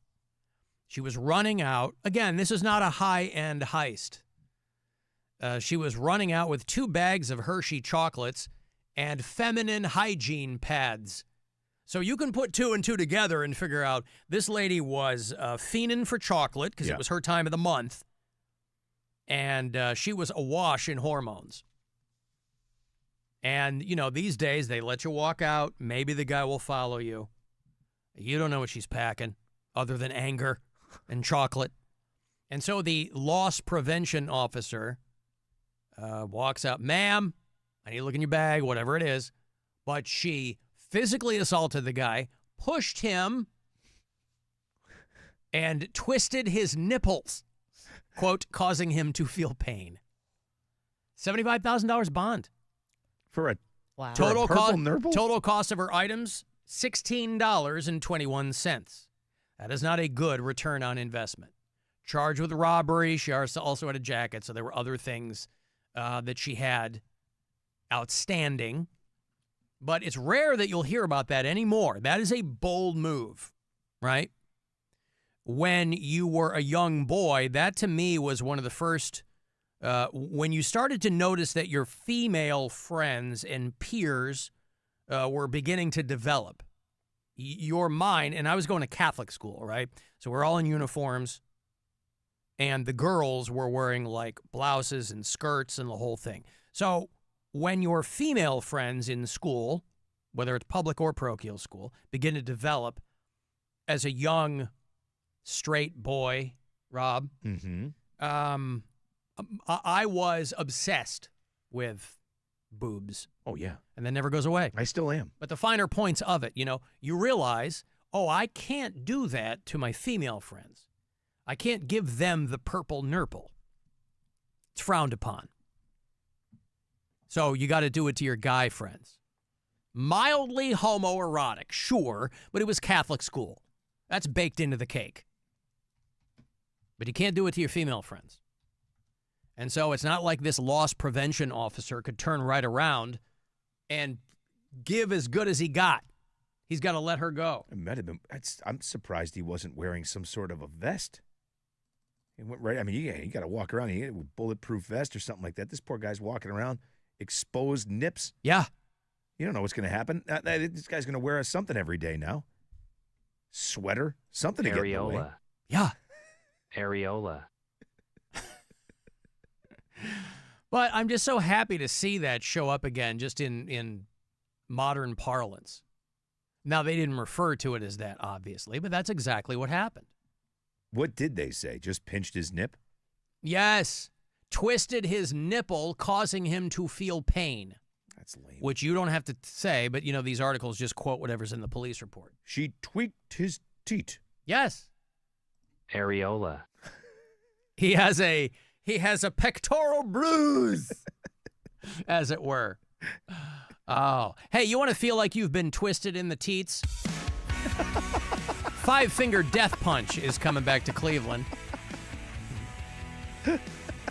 She was running out. Again, this is not a high-end heist. She was running out with 2 bags of Hershey chocolates and feminine hygiene pads. So you can put 2 and 2 together and figure out this lady was fiending for chocolate because it was her time of the month. And she was awash in hormones. And, you know, these days they let you walk out. Maybe the guy will follow you. You don't know what she's packing other than anger and chocolate. And so the loss prevention officer walks out. Ma'am, I need to look in your bag, whatever it is. But she physically assaulted the guy, pushed him, and twisted his nipples, quote, causing him to feel pain. $75,000 bond. For a total cost. nurple? Total cost of her items, $16.21. That is not a good return on investment. Charged with robbery. She also had a jacket, so there were other things that she had outstanding. But it's rare that you'll hear about that anymore. That is a bold move, right? When you were a young boy, that to me was one of the first, when you started to notice that your female friends and peers were beginning to develop. Your mind, and I was going to Catholic school, right? So we're all in uniforms, and the girls were wearing like blouses and skirts and the whole thing. So when your female friends in school, whether it's public or parochial school, begin to develop as a young straight boy, Rob, I was obsessed with boobs. Oh, yeah. And that never goes away. I still am. But the finer points of it, you know, you realize, oh, I can't do that to my female friends. I can't give them the purple nurple. It's frowned upon. So you got to do it to your guy friends. Mildly homoerotic, sure, but it was Catholic school. That's baked into the cake. But you can't do it to your female friends. And so it's not like this loss prevention officer could turn right around and give as good as he got. He's got to let her go. It might have been. I'm surprised he wasn't wearing some sort of a vest. He went right. I mean, you got to walk around. You get a bulletproof vest or something like that. This poor guy's walking around, exposed nips. Yeah. You don't know what's going to happen. This guy's going to wear something every day now. Sweater, something to get in the way. Yeah. Areola. But I'm just so happy to see that show up again, just in modern parlance. Now, they didn't refer to it as that, obviously, but that's exactly what happened. What did they say? Just pinched his nip? Yes. Twisted his nipple, causing him to feel pain. That's lame. Which you don't have to say, but, you know, these articles just quote whatever's in the police report. She tweaked his teat. Yes. Areola. He has a pectoral bruise, as it were. Oh. Hey, you want to feel like you've been twisted in the teats? Five Finger Death Punch is coming back to Cleveland.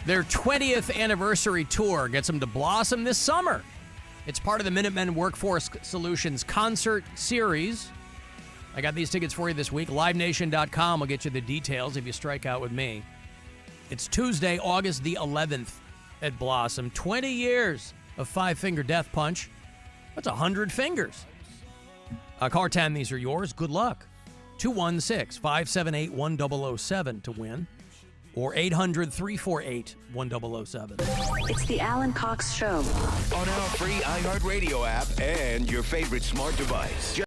Their 20th anniversary tour gets them to blossom this summer. It's part of the Minutemen Workforce Solutions concert series. I got these tickets for you this week. LiveNation.com will get you the details if you strike out with me. It's Tuesday, August the 11th at Blossom. 20 years of Five Finger Death Punch. That's 100 fingers. Car 10, these are yours. Good luck. 216-578-1007 to win. Or 800-348-1007. It's the Alan Cox Show. On our free iHeartRadio app and your favorite smart device.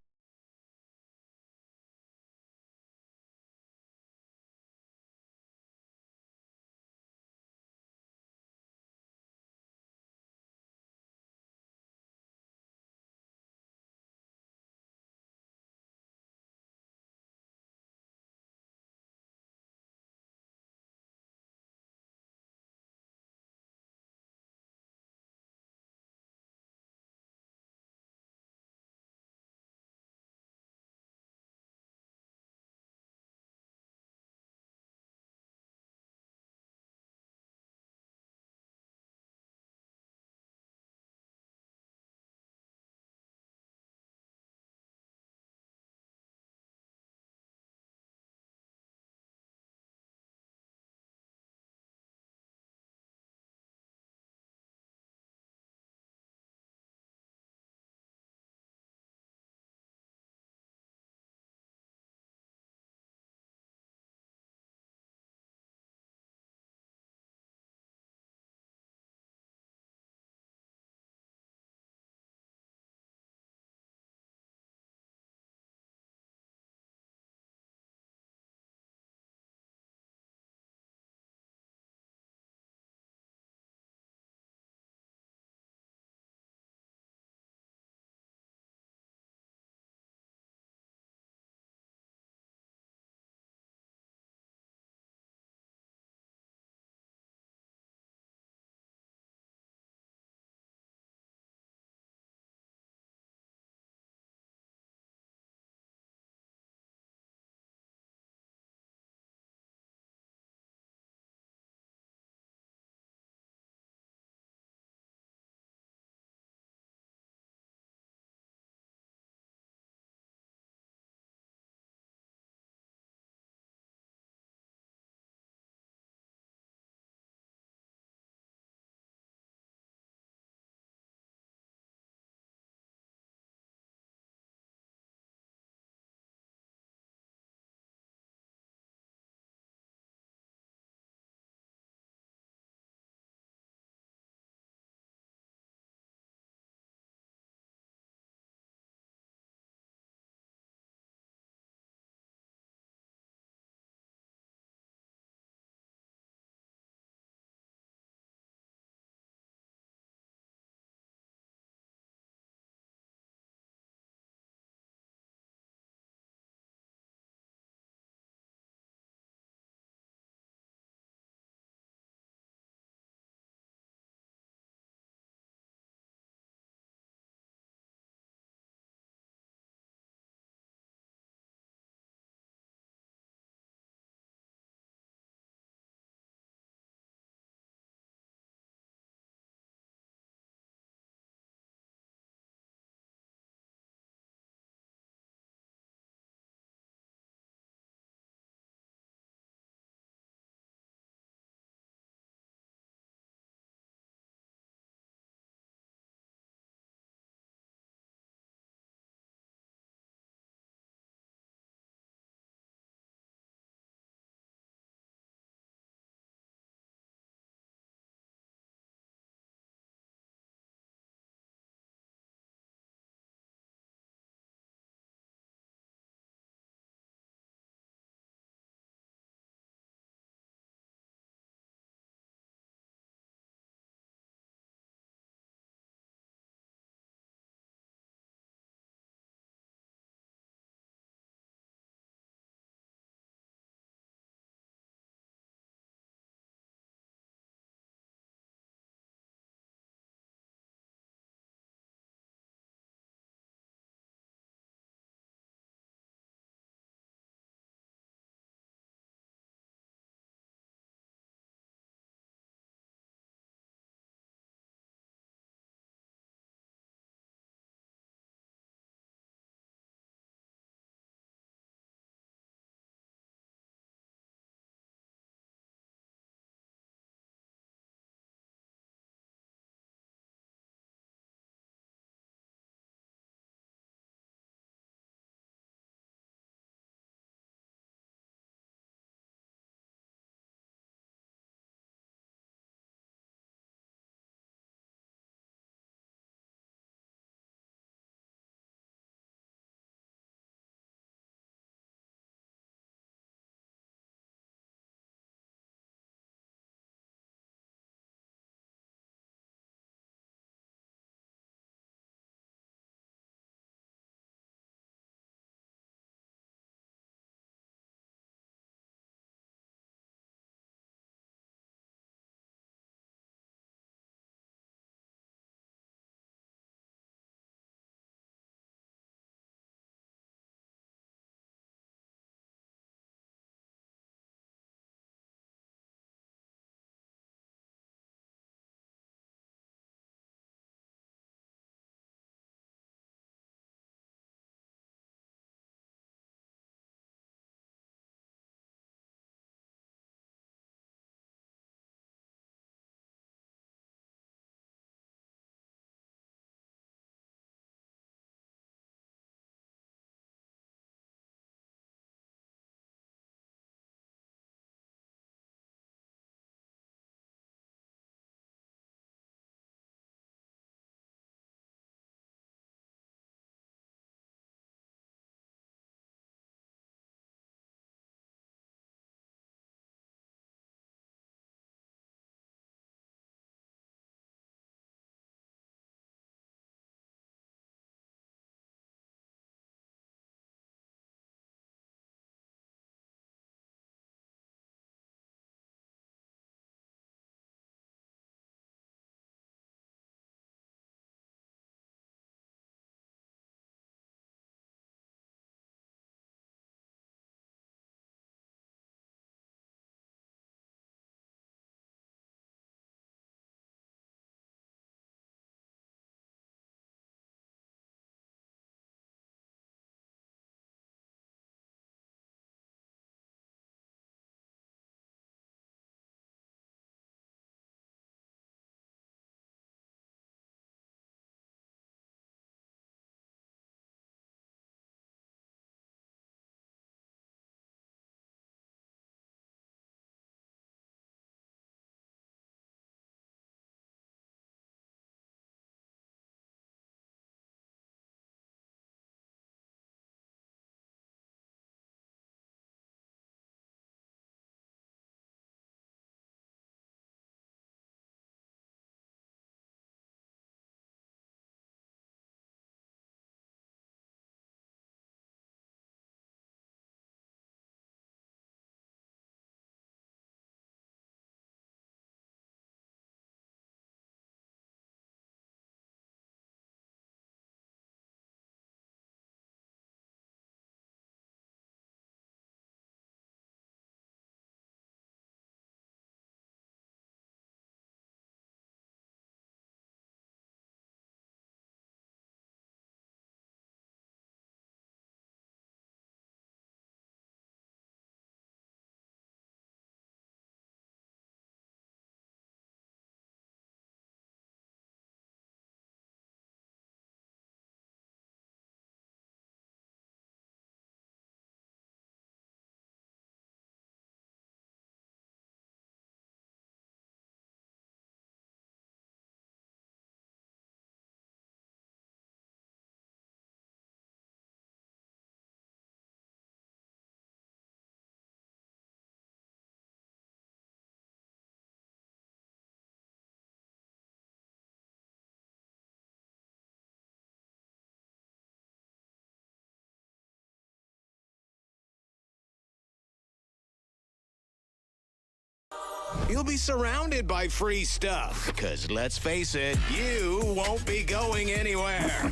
You'll be surrounded by free stuff. Because let's face it, you won't be going anywhere.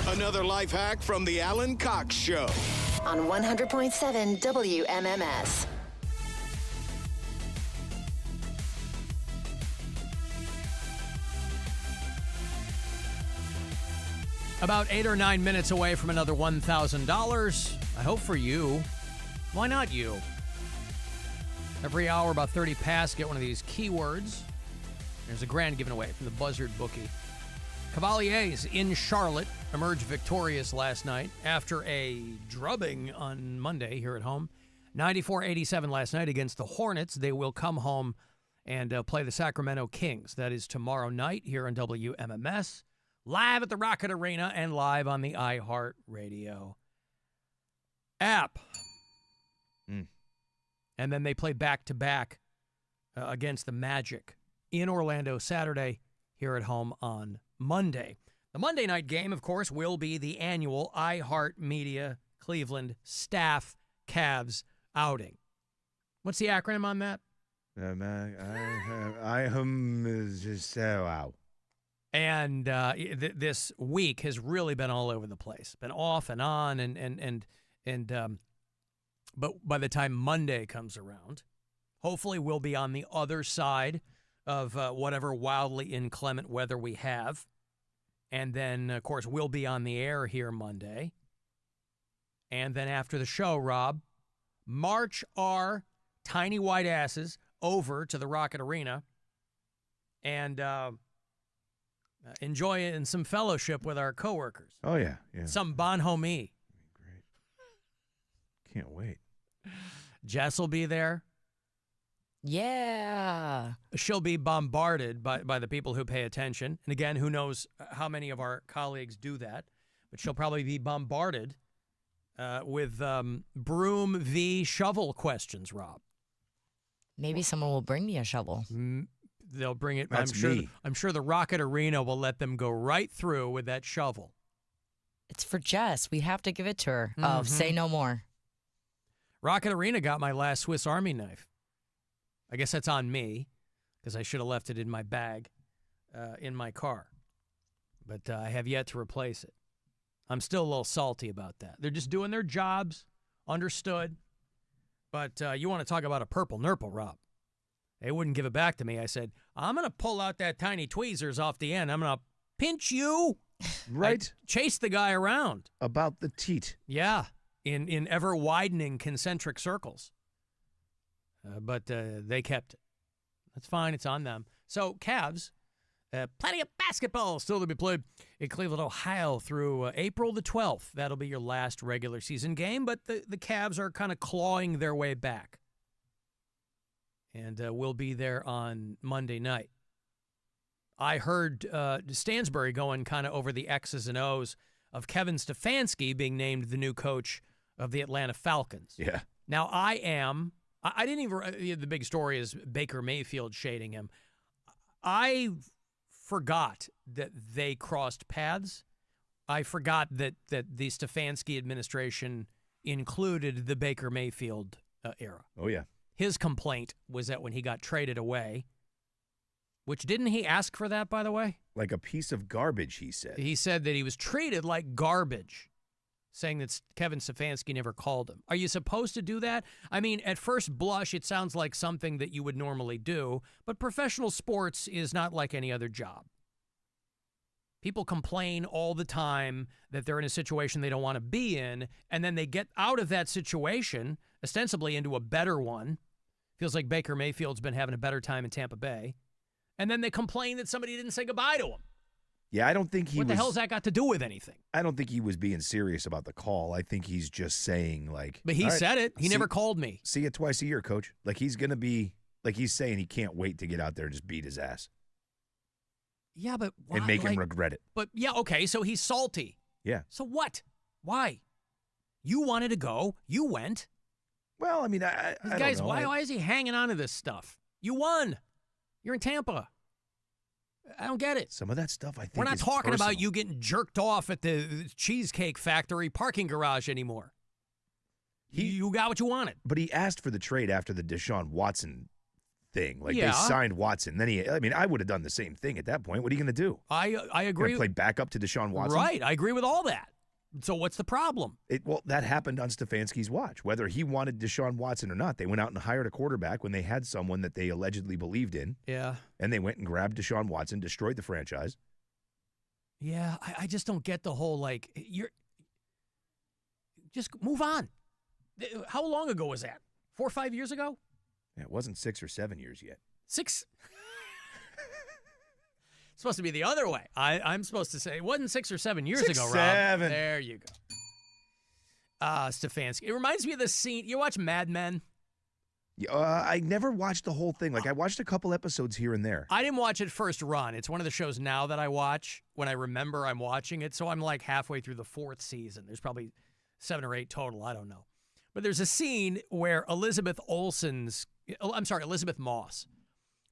Another life hack from the Alan Cox Show. On 100.7 WMMS. About 8 or 9 minutes away from another $1,000. I hope for you. Why not you? Every hour, about 30 past, get one of these keywords. There's a grand given away from the Buzzard bookie. Cavaliers in Charlotte emerged victorious last night after a drubbing on Monday here at home. 94-87 last night against the Hornets. They will come home and play the Sacramento Kings. That is tomorrow night here on WMMS. Live at the Rocket Arena and live on the iHeart Radio app. And then they play back-to-back against the Magic in Orlando Saturday, here at home on Monday. The Monday night game, of course, will be the annual iHeart Media Cleveland Staff Cavs outing. What's the acronym on that? Wow. And this week has really been all over the place. Been off and on, but by the time Monday comes around, hopefully we'll be on the other side of whatever wildly inclement weather we have. And then, of course, we'll be on the air here Monday. And then after the show, Rob, march our tiny white asses over to the Rocket Arena and enjoy it in some fellowship with our coworkers. Oh, yeah. Some bonhomie. Great. Can't wait. Jess will be there. Yeah. She'll be bombarded by the people who pay attention. And again, who knows how many of our colleagues do that. But she'll probably be bombarded with broom v. shovel questions, Rob. Maybe someone will bring me a shovel. They'll bring it. That's me. I'm sure the Rocket Arena will let them go right through with that shovel. It's for Jess. We have to give it to her. Oh, say no more. Rocket Arena got my last Swiss Army knife. I guess that's on me because I should have left it in my bag in my car. But I have yet to replace it. I'm still a little salty about that. They're just doing their jobs. Understood. But you want to talk about a purple nurple, Rob. They wouldn't give it back to me. I said, I'm going to pull out that tiny tweezers off the end. I'm going to pinch you. Right. Chase the guy around. About the teat. Yeah. In ever-widening concentric circles. But they kept it. That's fine. It's on them. So, Cavs, plenty of basketball still to be played in Cleveland, Ohio through April the 12th. That'll be your last regular season game, but the Cavs are kind of clawing their way back. And we'll be there on Monday night. I heard Stansbury going kind of over the X's and O's of Kevin Stefanski being named the new coach of the Atlanta Falcons. Yeah. Now, I didn't even, the big story is Baker Mayfield shading him. I forgot that they crossed paths. I forgot that the Stefanski administration included the Baker Mayfield era. Oh, yeah. His complaint was that when he got traded away, which didn't he ask for that, by the way? Like a piece of garbage, he said. He said that he was treated like garbage, saying that Kevin Stefanski never called him. Are you supposed to do that? I mean, at first blush, it sounds like something that you would normally do, but professional sports is not like any other job. People complain all the time that they're in a situation they don't want to be in, and then they get out of that situation, ostensibly into a better one. Feels like Baker Mayfield's been having a better time in Tampa Bay. And then they complain that somebody didn't say goodbye to him. Yeah, I don't think he What the hell's that got to do with anything? I don't think he was being serious about the call. I think he's just saying, like... But he said it. He never called me. See you twice a year, coach. Like, he's going to be... Like, he's saying he can't wait to get out there and just beat his ass. Yeah, but why? And make him regret it. But, yeah, okay, so he's salty. Yeah. So what? Why? You wanted to go. You went. Well, I mean, I guys, don't know. why is he hanging on to this stuff? You won. You're in Tampa. I don't get it. Some of that stuff, I think, we're not is talking personal. about you getting jerked off at the Cheesecake Factory parking garage anymore. You got what you wanted. But he asked for the trade after the Deshaun Watson thing. Like Yeah. they signed Watson. Then I would have done the same thing at that point. What are you going to do? I agree. Gonna play backup to Deshaun Watson? Right. I agree with all that. So what's the problem? Well, that happened on Stefanski's watch. Whether he wanted Deshaun Watson or not, they went out and hired a quarterback when they had someone that they allegedly believed in. Yeah. And they went and grabbed Deshaun Watson, destroyed the franchise. Yeah, I just don't get the whole, just move on. How long ago was that? 4 or 5 years ago? Yeah, it wasn't 6 or 7 years yet. 6? It's supposed to be the other way. I'm supposed to say it wasn't 6 or 7 years ago, Rob. 7. There you go. Stefanski. It reminds me of the scene. You watch Mad Men? I never watched the whole thing. I watched a couple episodes here and there. I didn't watch it first run. It's one of the shows now that I watch when I remember I'm watching it. So I'm like halfway through the 4th season. There's probably 7 or 8 total. I don't know. But there's a scene where Elizabeth Moss,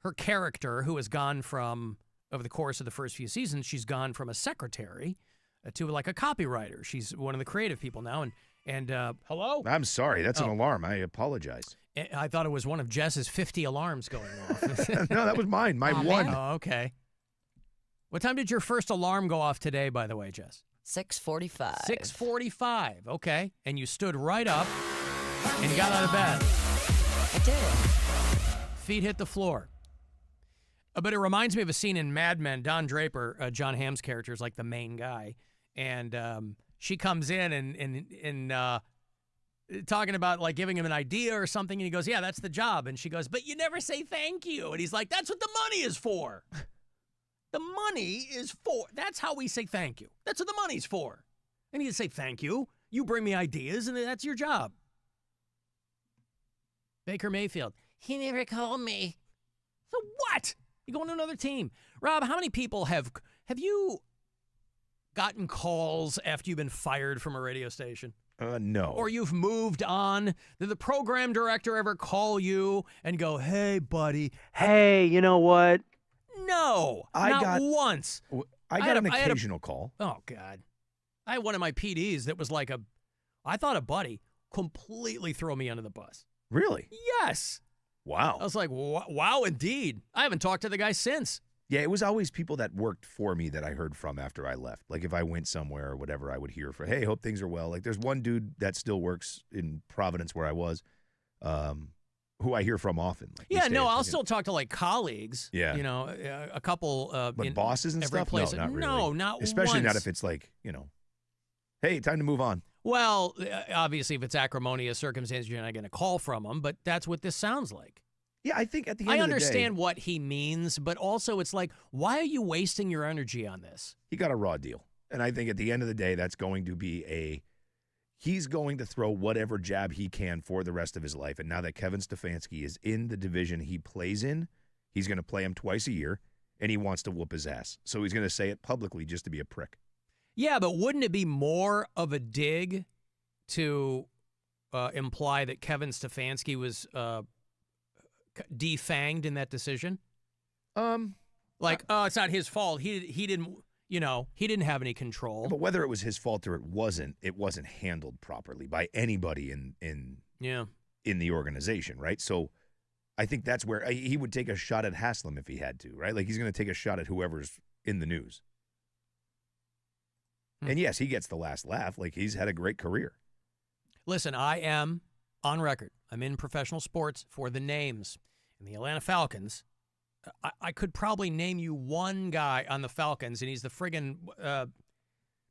her character, who has gone from, over the course of the first few seasons, she's gone from a secretary to like a copywriter. She's one of the creative people now. And hello? I'm sorry. That's an alarm. I apologize. I thought it was one of Jess's 50 alarms going off. No, that was mine. My one. Oh, okay. What time did your first alarm go off today, by the way, Jess? 6:45. 6:45. Okay. And you stood right up and got out of bed. I did. Feet hit the floor. But it reminds me of a scene in Mad Men. Don Draper, John Hamm's character, is like the main guy. And she comes in and talking about like giving him an idea or something. And he goes, yeah, that's the job. And she goes, but you never say thank you. And he's like, that's what the money is for. The money is for. That's how we say thank you. That's what the money's for. And you say thank you. You bring me ideas, and that's your job. Baker Mayfield. He never called me. So what? You going to another team. Rob, how many people have you gotten calls after you've been fired from a radio station? No. Or you've moved on? Did the program director ever call you and go, hey, buddy, hey, you know what? No, not once. I got an occasional call. Oh, God. I had one of my PDs that was like I thought a buddy completely throw me under the bus. Really? Yes. Wow. I was like, wow, indeed. I haven't talked to the guy since. Yeah, it was always people that worked for me that I heard from after I left. Like if I went somewhere or whatever, I would hear hey, hope things are well. Like there's one dude that still works in Providence where I was, who I hear from often. Like, yeah, no, I'll still talk to like colleagues. Yeah. You know, a couple. But bosses and every stuff? Place. No, not really. No, not Especially once. not if it's like, hey, time to move on. Well, obviously, if it's acrimonious circumstances, you're not going to call from them, but that's what this sounds like. Yeah, I think at the end of the day, I understand what he means, but also it's like, why are you wasting your energy on this? He got a raw deal. And I think at the end of the day, that's going to be he's going to throw whatever jab he can for the rest of his life. And now that Kevin Stefanski is in the division he plays in, he's going to play him twice a year, and he wants to whoop his ass. So he's going to say it publicly just to be a prick. Yeah, but wouldn't it be more of a dig to imply that Kevin Stefanski was defanged in that decision? It's not his fault. He didn't have any control. But whether it was his fault or it wasn't handled properly by anybody in the organization, right? So I think that's where he would take a shot at Haslam if he had to, right? Like he's going to take a shot at whoever's in the news. And yes, he gets the last laugh. Like he's had a great career. Listen, I am on record. I'm in professional sports for the names. In the Atlanta Falcons, I could probably name you one guy on the Falcons, and he's the friggin'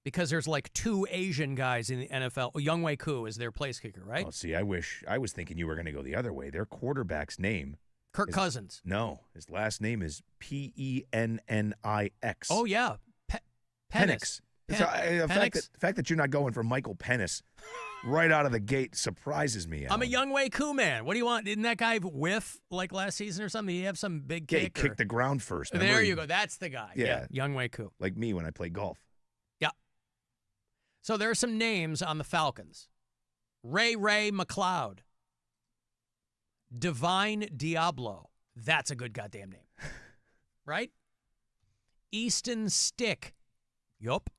because there's like 2 Asian guys in the NFL. Younghoe Koo is their place kicker, right? Oh, see, I was thinking you were going to go the other way. Their quarterback's name. Kirk Cousins. No, his last name is Pennix. Oh, yeah. Penix. The fact that you're not going for Michael Penix right out of the gate surprises me. Alan. I'm a Younghoe Koo man. What do you want? Didn't that guy whiff like last season or something? Did he have some big kick? He kicked the ground first. There you go. That's the guy. Yeah. Younghoe Koo. Like me when I play golf. Yeah. So there are some names on the Falcons. Ray McLeod. Divine Diablo. That's a good goddamn name. Right? Easton Stick. Yup.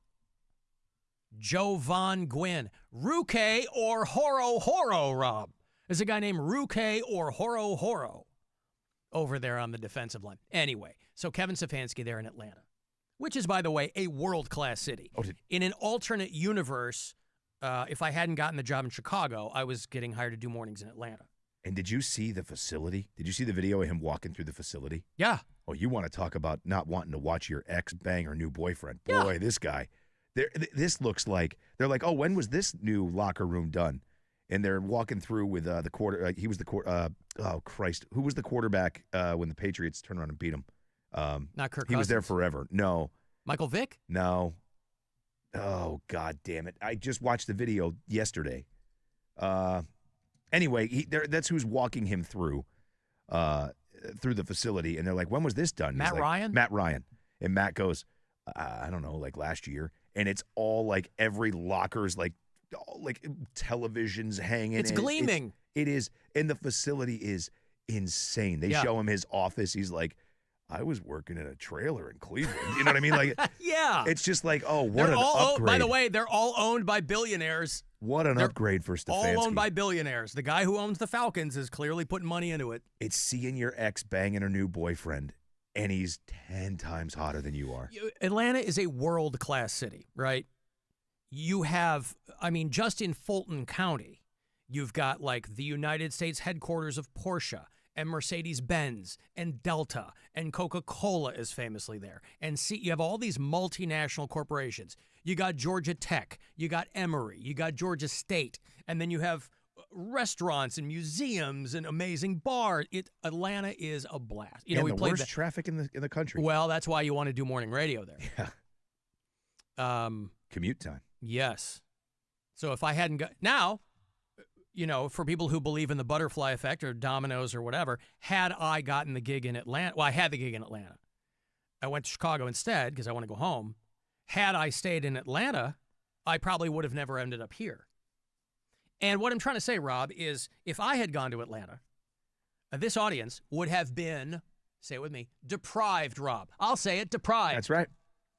Joe Von Gwynn. Ruke or Horo, Rob. There's a guy named Ruke or Horo. over there on the defensive line. Anyway, so Kevin Stefanski there in Atlanta, which is, by the way, a world-class city. In an alternate universe, if I hadn't gotten the job in Chicago, I was getting hired to do mornings in Atlanta. And did you see the facility? Did you see the video of him walking through the facility? Yeah. Oh, you want to talk about not wanting to watch your ex bang her new boyfriend. Boy, this guy. This looks like, they're like, oh, when was this new locker room done? And they're walking through with the quarter. He was the oh, Christ. Who was the quarterback when the Patriots turned around and beat him? Not Kirk He was there Cousins. forever. No. Michael Vick? No. Oh, God damn it. I just watched the video yesterday. Anyway, that's who's walking him through the facility. And they're like, when was this done? Matt Ryan? Matt Ryan. And Matt goes, I don't know, like last year. And it's all like every locker's like televisions hanging. It's gleaming. It is. And the facility is insane. They show him his office. He's like, I was working in a trailer in Cleveland. You know what I mean? Like, yeah. It's just like, oh, what They're an all upgrade. by the way, they're all owned by billionaires. What an upgrade for Stefanski. All owned by billionaires. The guy who owns the Falcons is clearly putting money into it. It's seeing your ex banging her new boyfriend, and he's 10 times hotter than you are. Atlanta is a world-class city, right? You have, I mean, just in Fulton County, you've got like the United States headquarters of Porsche and Mercedes-Benz and Delta and Coca-Cola is famously there. And you have all these multinational corporations. You got Georgia Tech, you got Emory, you got Georgia State, and then you have restaurants and museums and amazing bars. Atlanta is a blast. You know, we the played worst traffic in the country. Well, that's why you want to do morning radio there. Yeah. Commute time. Yes. So if I hadn't got now, you know, for people who believe in the butterfly effect or dominoes or whatever, had I gotten the gig in Atlanta, well, I had the gig in Atlanta. I went to Chicago instead because I want to go home. Had I stayed in Atlanta, I probably would have never ended up here. And what I'm trying to say, Rob, is if I had gone to Atlanta, this audience would have been, say it with me, deprived, Rob. I'll say it, deprived. That's right.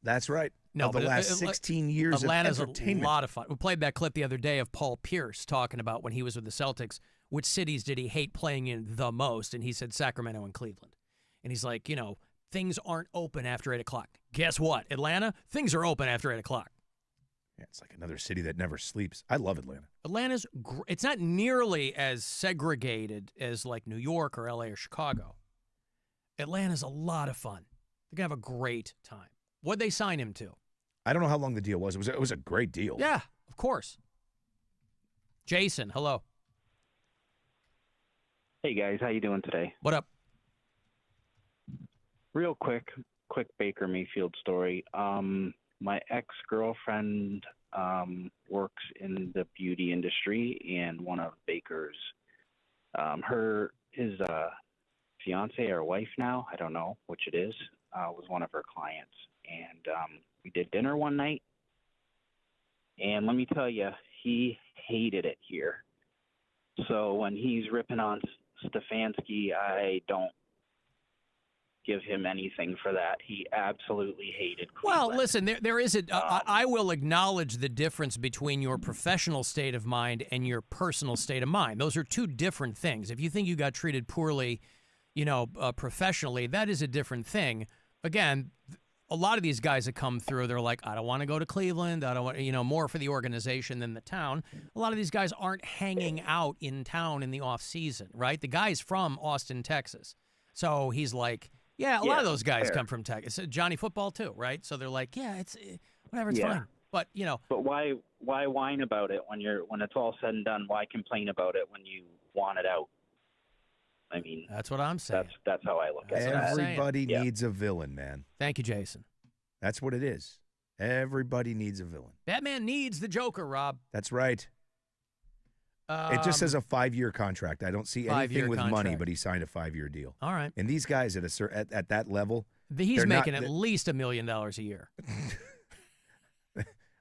That's right. No, of the but last 16 years Atlanta's of entertainment. a lot of fun. We played that clip the other day of Paul Pierce talking about when he was with the Celtics, which cities did he hate playing in the most? And he said Sacramento and Cleveland. And he's like, you know, things aren't open after 8 o'clock. Guess what? Atlanta, things are open after 8 o'clock. Yeah, it's like another city that never sleeps. I love Atlanta. Atlanta's it's not nearly as segregated as like New York or LA or Chicago. Atlanta's a lot of fun. They're going to have a great time. What'd they sign him to? I don't know how long the deal was. It was a great deal. Yeah, of course. Jason, hello. Hey guys, how you doing today? What up? Real quick Baker Mayfield story. My ex-girlfriend works in the beauty industry, and one of Baker's, his fiance or wife now, I don't know which it is, was one of her clients. And we did dinner one night, and let me tell you, he hated it here. So when he's ripping on Stefanski, I don't give him anything for that. He absolutely hated Cleveland. Well, listen, there is I will acknowledge the difference between your professional state of mind and your personal state of mind. Those are two different things. If you think you got treated poorly, you know, professionally, that is a different thing. Again, a lot of these guys that come through, they're like, I don't want to go to Cleveland. I don't want, you know, more for the organization than the town. A lot of these guys aren't hanging out in town in the off season, right? The guy's from Austin, Texas. So he's like, yeah, a lot of those guys come from Texas. Johnny Football too, right? So they're like, yeah, it's whatever, it's fine. But, you know. But why whine about it when it's all said and done? Why complain about it when you want it out? I mean, that's what I'm saying. That's how I look at it. Everybody needs a villain, man. Thank you, Jason. That's what it is. Everybody needs a villain. Batman needs the Joker, Rob. That's right. It just says a 5-year contract. I don't see anything with money, but he signed a 5-year deal. All right. And these guys at that level, he's making at least $1 million a year.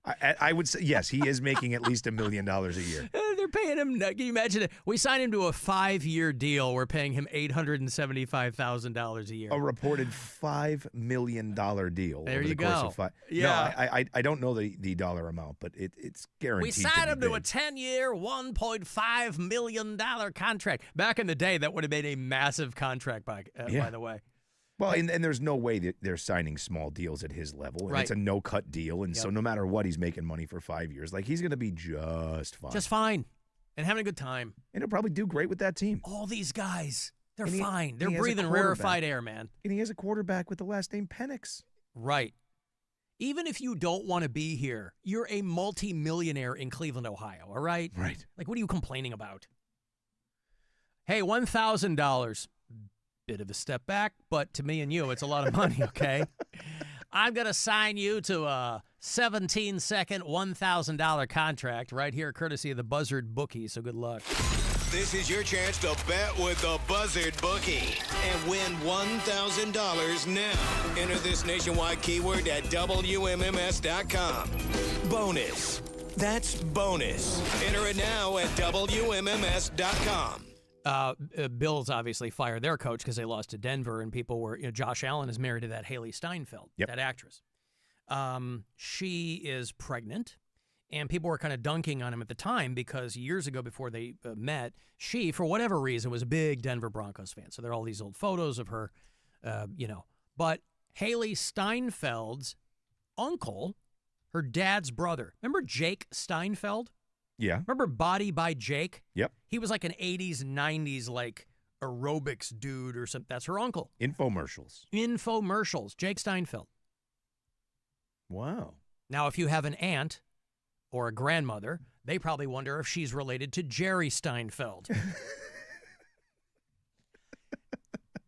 I would say yes, he is making at least $1 million a year. They're paying him. Can you imagine it? We signed him to a 5-year deal. We're paying him $875,000 a year. A reported $5 million deal. There over you the course go. Of 5. Yeah. No, I don't know the dollar amount, but it's guaranteed. We signed him to a big. 10-year, $1.5 million contract. Back in the day, that would have been a massive contract, by the way. Well, and there's no way that they're signing small deals at his level. And Right. It's a no-cut deal, and so no matter what, he's making money for 5 years. Like, he's going to be just fine. Just fine. And having a good time. And he'll probably do great with that team. All these guys, they're And he- fine. and They're he has a breathing quarterback. rarefied air, man. And he has a quarterback with the last name Penix. Right. Even if you don't want to be here, you're a multi-millionaire in Cleveland, Ohio, all right? Right. Like, what are you complaining about? Hey, $1,000. Bit of a step back, but to me and you, it's a lot of money, okay? I'm going to sign you to a 17-second, $1,000 contract right here, courtesy of the Buzzard Bookie, so good luck. This is your chance to bet with the Buzzard Bookie and win $1,000 now. Enter this nationwide keyword at WMMS.com. Bonus. That's bonus. Enter it now at WMMS.com. Bills obviously fired their coach because they lost to Denver, and people were, Josh Allen is married to that Haley Steinfeld, that actress. She is pregnant, and people were kind of dunking on him at the time because years ago before they met, she, for whatever reason, was a big Denver Broncos fan. So there are all these old photos of her, But Haley Steinfeld's uncle, her dad's brother, remember Jake Steinfeld? Yeah. Remember Body by Jake? Yep. He was like an 80s, 90s, like aerobics dude or something. That's her uncle. Infomercials. Jake Steinfeld. Wow. Now, if you have an aunt or a grandmother, they probably wonder if she's related to Jerry Steinfeld.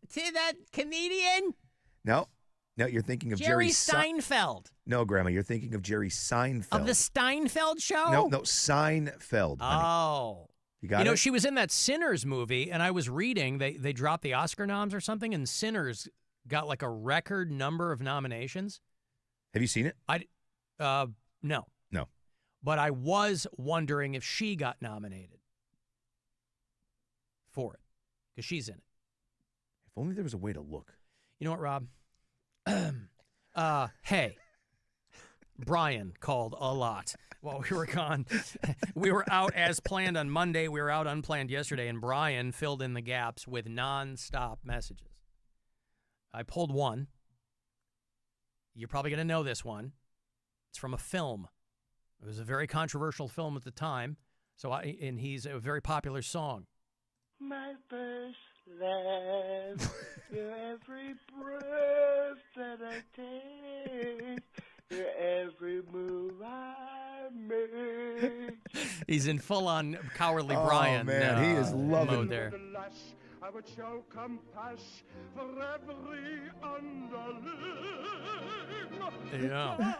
See that comedian? No, you're thinking of Jerry Steinfeld. No, Grandma, you're thinking of Jerry Seinfeld. Of the Steinfeld show? No, Seinfeld. Honey. Oh. You got it? She was in that Sinners movie, and I was reading, they dropped the Oscar noms or something, and Sinners got like a record number of nominations. Have you seen it? No. No. But I was wondering if she got nominated for it, because she's in it. If only there was a way to look. You know what, Rob? Hey, Brian called a lot while we were gone. We were out as planned on Monday. We were out unplanned yesterday, and Brian filled in the gaps with nonstop messages. I pulled one. You're probably going to know this one. It's from a film. It was a very controversial film at the time, and he's a very popular song. My first love, your every breath that I take, your every move I make. He's in full-on Cowardly Brian man, he is loving mode there. I would show compassion for every underling. Yeah.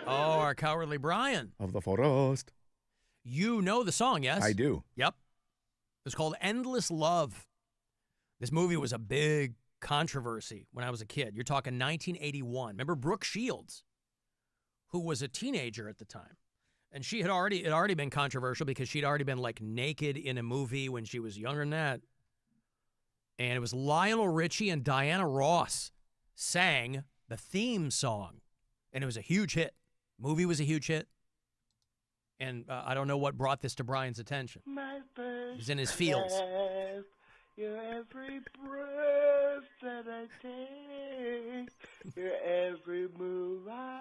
Oh, our Cowardly Brian. Of the forest. You know the song, yes? I do. Yep. It's called Endless Love. This movie was a big controversy when I was a kid. You're talking 1981. Remember Brooke Shields, who was a teenager at the time. And it had already been controversial because she'd already been like naked in a movie when she was younger than that. And it was Lionel Richie and Diana Ross sang the theme song. And it was a huge hit. Movie was a huge hit. And I don't know what brought this to Brian's attention. He's in his feels. Your every breath that I take, your every move I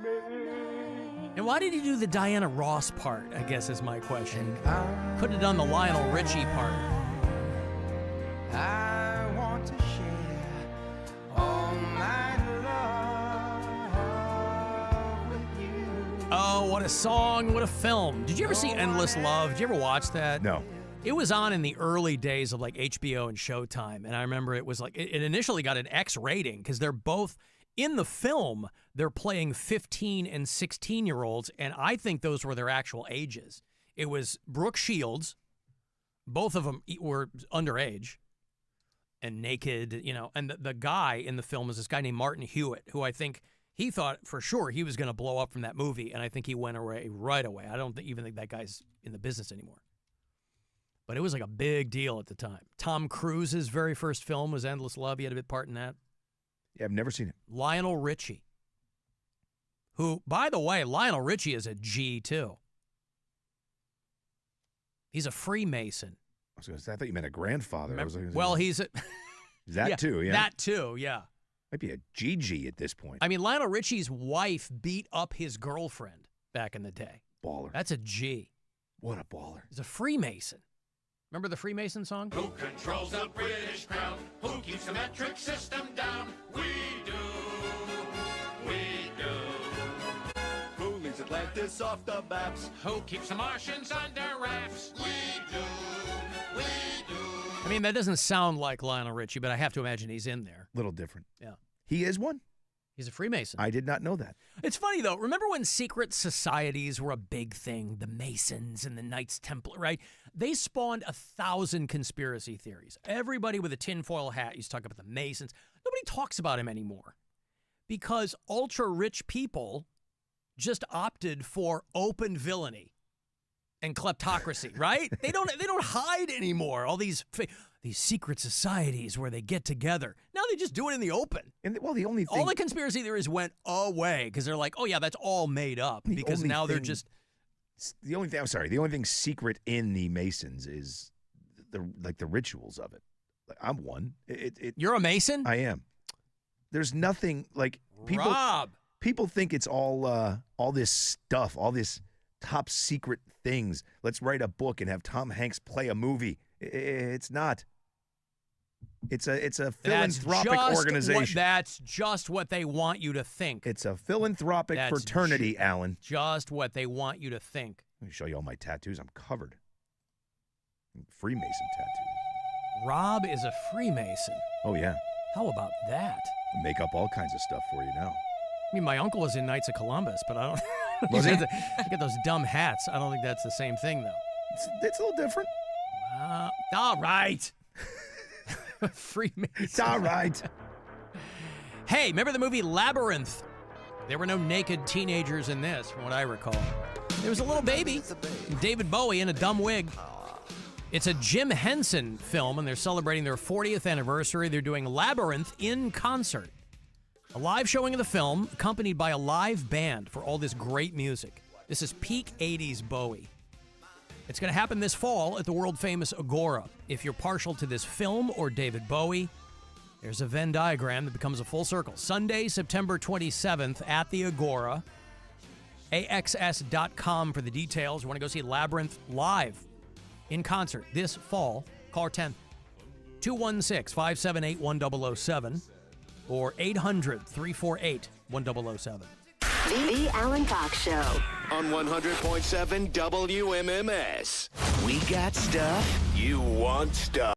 make. And why did he do the Diana Ross part, I guess is my question. Could have done the Lionel Richie part. I want to share all my love with you. Oh, what a song, what a film. Did you ever see Endless Love? Did you ever watch that? No. It was on in the early days of like HBO and Showtime. And I remember it was like, it initially got an X rating because they're both, in the film, they're playing 15 and 16-year-olds. And I think those were their actual ages. It was Brooke Shields. Both of them were underage and naked, and the guy in the film is this guy named Martin Hewitt, who I think He thought for sure he was going to blow up from that movie, and I think he went away right away. I don't even think that guy's in the business anymore. But it was like a big deal at the time. Tom Cruise's very first film was Endless Love. He had a bit part in that. Yeah, I've never seen it. Lionel Richie, who, by the way, Lionel Richie is a G, too. He's a Freemason. I thought you meant a grandfather. He's a... That yeah, too, yeah. That too, yeah. Might be a GG at this point. I mean, Lionel Richie's wife beat up his girlfriend back in the day. Baller. That's a G. What a baller. He's a Freemason. Remember the Freemason song? Who controls the British crown? Who keeps the metric system down? We do. We do. Who leads Atlantis off the maps? Who keeps the Martians under wraps? We do. We do. I mean, that doesn't sound like Lionel Richie, but I have to imagine he's in there. Little different. Yeah. He is one? He's a Freemason. I did not know that. It's funny, though. Remember when secret societies were a big thing? The Masons and the Knights Templar, right? They spawned 1,000 conspiracy theories. Everybody with a tinfoil hat used to talk about the Masons. Nobody talks about him anymore because ultra-rich people just opted for open villainy and kleptocracy, right? They don't hide anymore. All these secret societies where they get together. Now they just do it in the open. And the only thing, all the conspiracy theories went away because they're like, oh yeah, that's all made up because now they're just. The only thing secret in the Masons is the rituals of it. I'm one. You're a Mason? I am. There's nothing like people. Rob. People think it's all this stuff, all this top secret things. Let's write a book and have Tom Hanks play a movie. It's not. It's a philanthropic organization. That's just what they want you to think. It's a philanthropic fraternity, Alan. Just what they want you to think. Let me show you all my tattoos. I'm covered. Freemason tattoos. Rob is a Freemason. Oh, yeah. How about that? I make up all kinds of stuff for you now. I mean, my uncle was in Knights of Columbus, but I don't... Was he? Look at those dumb hats. I don't think that's the same thing, though. It's a little different. All right. Freemason. It's all right. Hey, remember the movie Labyrinth? There were no naked teenagers in this, from what I recall. There was a little baby, David Bowie in a dumb wig. It's a Jim Henson film, and they're celebrating their 40th anniversary. They're doing Labyrinth in concert. A live showing of the film, accompanied by a live band for all this great music. This is peak 80s Bowie. It's going to happen this fall at the world-famous Agora. If you're partial to this film or David Bowie, there's a Venn diagram that becomes a full circle. Sunday, September 27th at the Agora. AXS.com for the details. You want to go see Labyrinth live in concert this fall? Call 216-578-1007 or 800-348-1007. The Alan Cox Show. On 100.7 WMMS. We got stuff. You want stuff.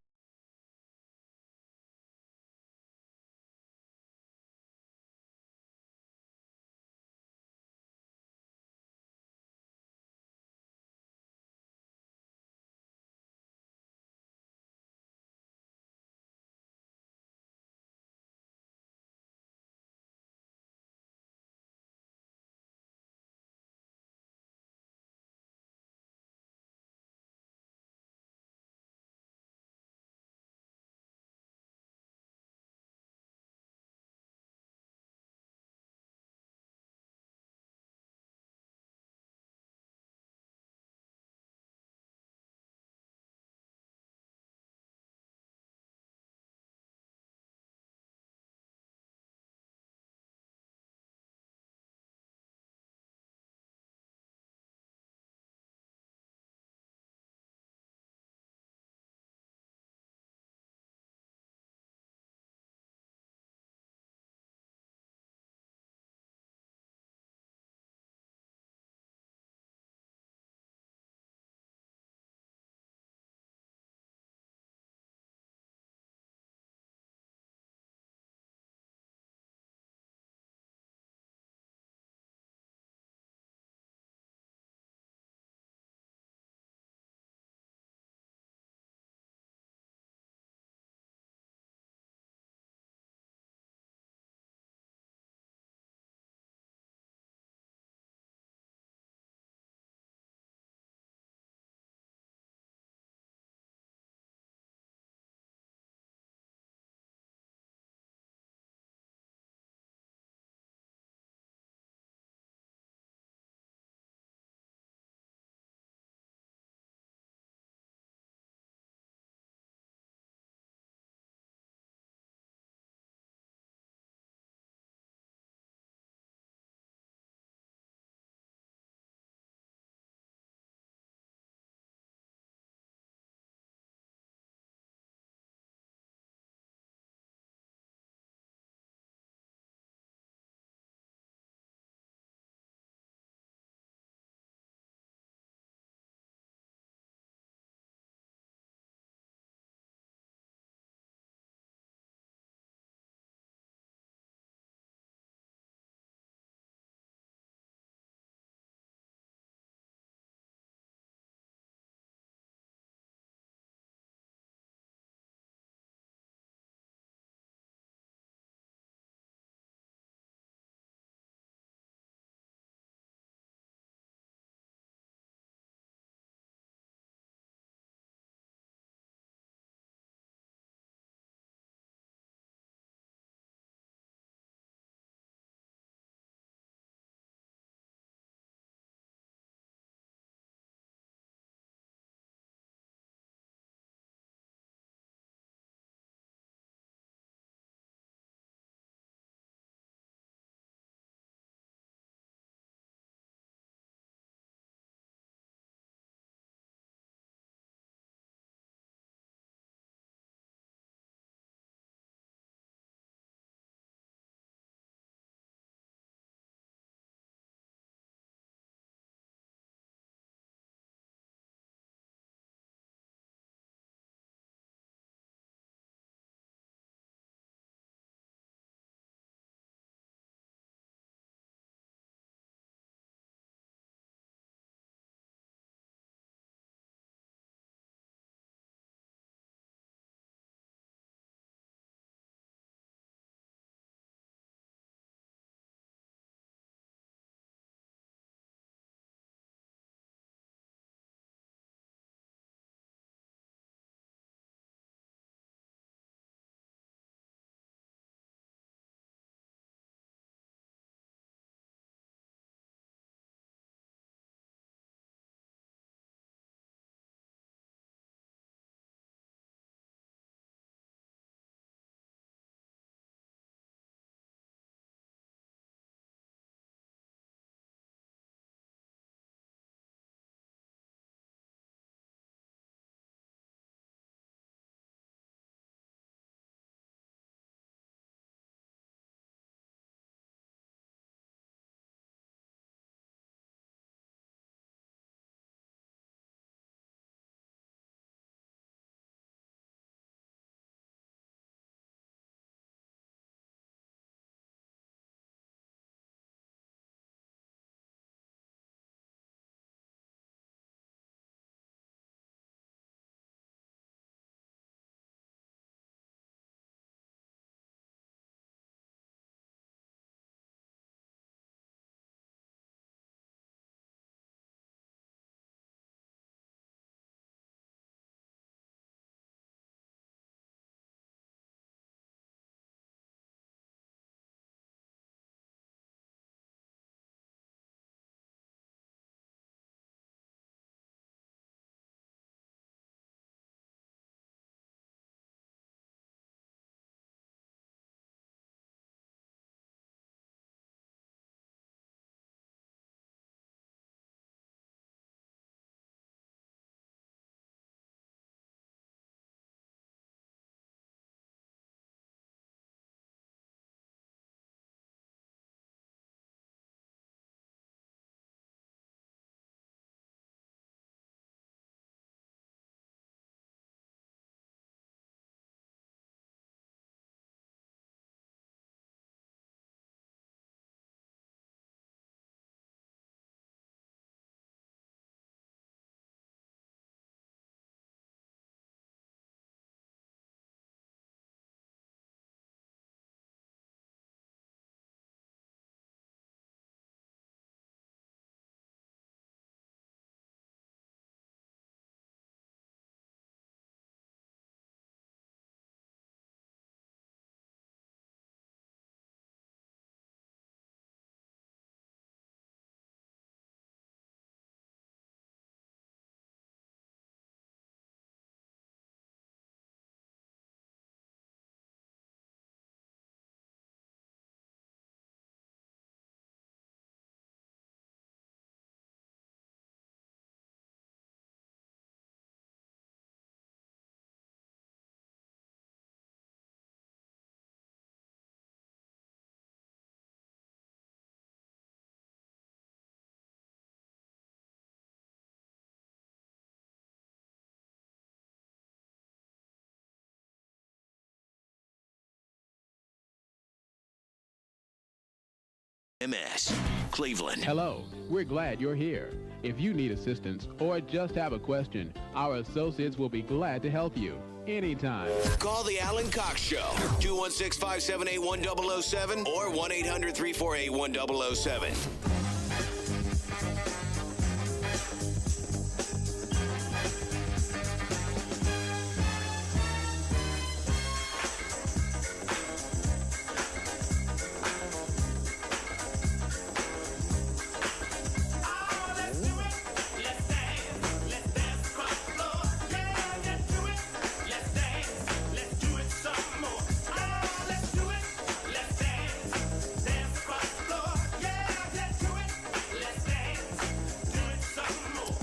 MS, Cleveland. Hello, we're glad you're here. If you need assistance or just have a question, our associates will be glad to help you anytime. Call the Alan Cox Show, 216-578-1007 or 1-800-348-1007.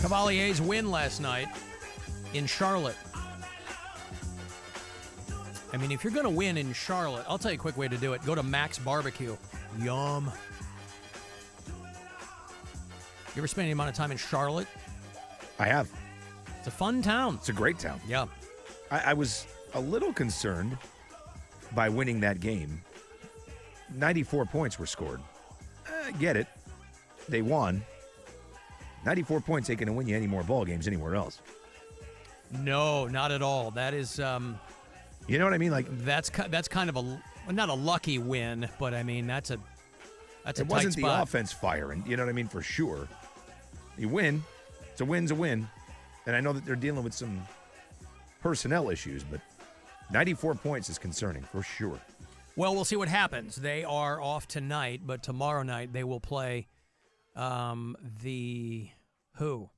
Cavalier's win last night in Charlotte. I mean, if you're going to win in Charlotte, I'll tell you a quick way to do it. Go to Max Barbecue. Yum. You ever spend any amount of time in Charlotte? I have. It's a fun town. It's a great town. Yeah. I was a little concerned by winning that game. 94 points were scored. I get it. They won. 94 points ain't going to win you any more ball games anywhere else. No, not at all. That is, you know what I mean? Like that's kind of a not a lucky win, but I mean that's a it tight wasn't spot. the offense firing. You know what I mean? For sure, you win. It's a win's a win, and I know that they're dealing with some personnel issues, but 94 points is concerning for sure. Well, we'll see what happens. They are off tonight, but tomorrow night they will play. The Who?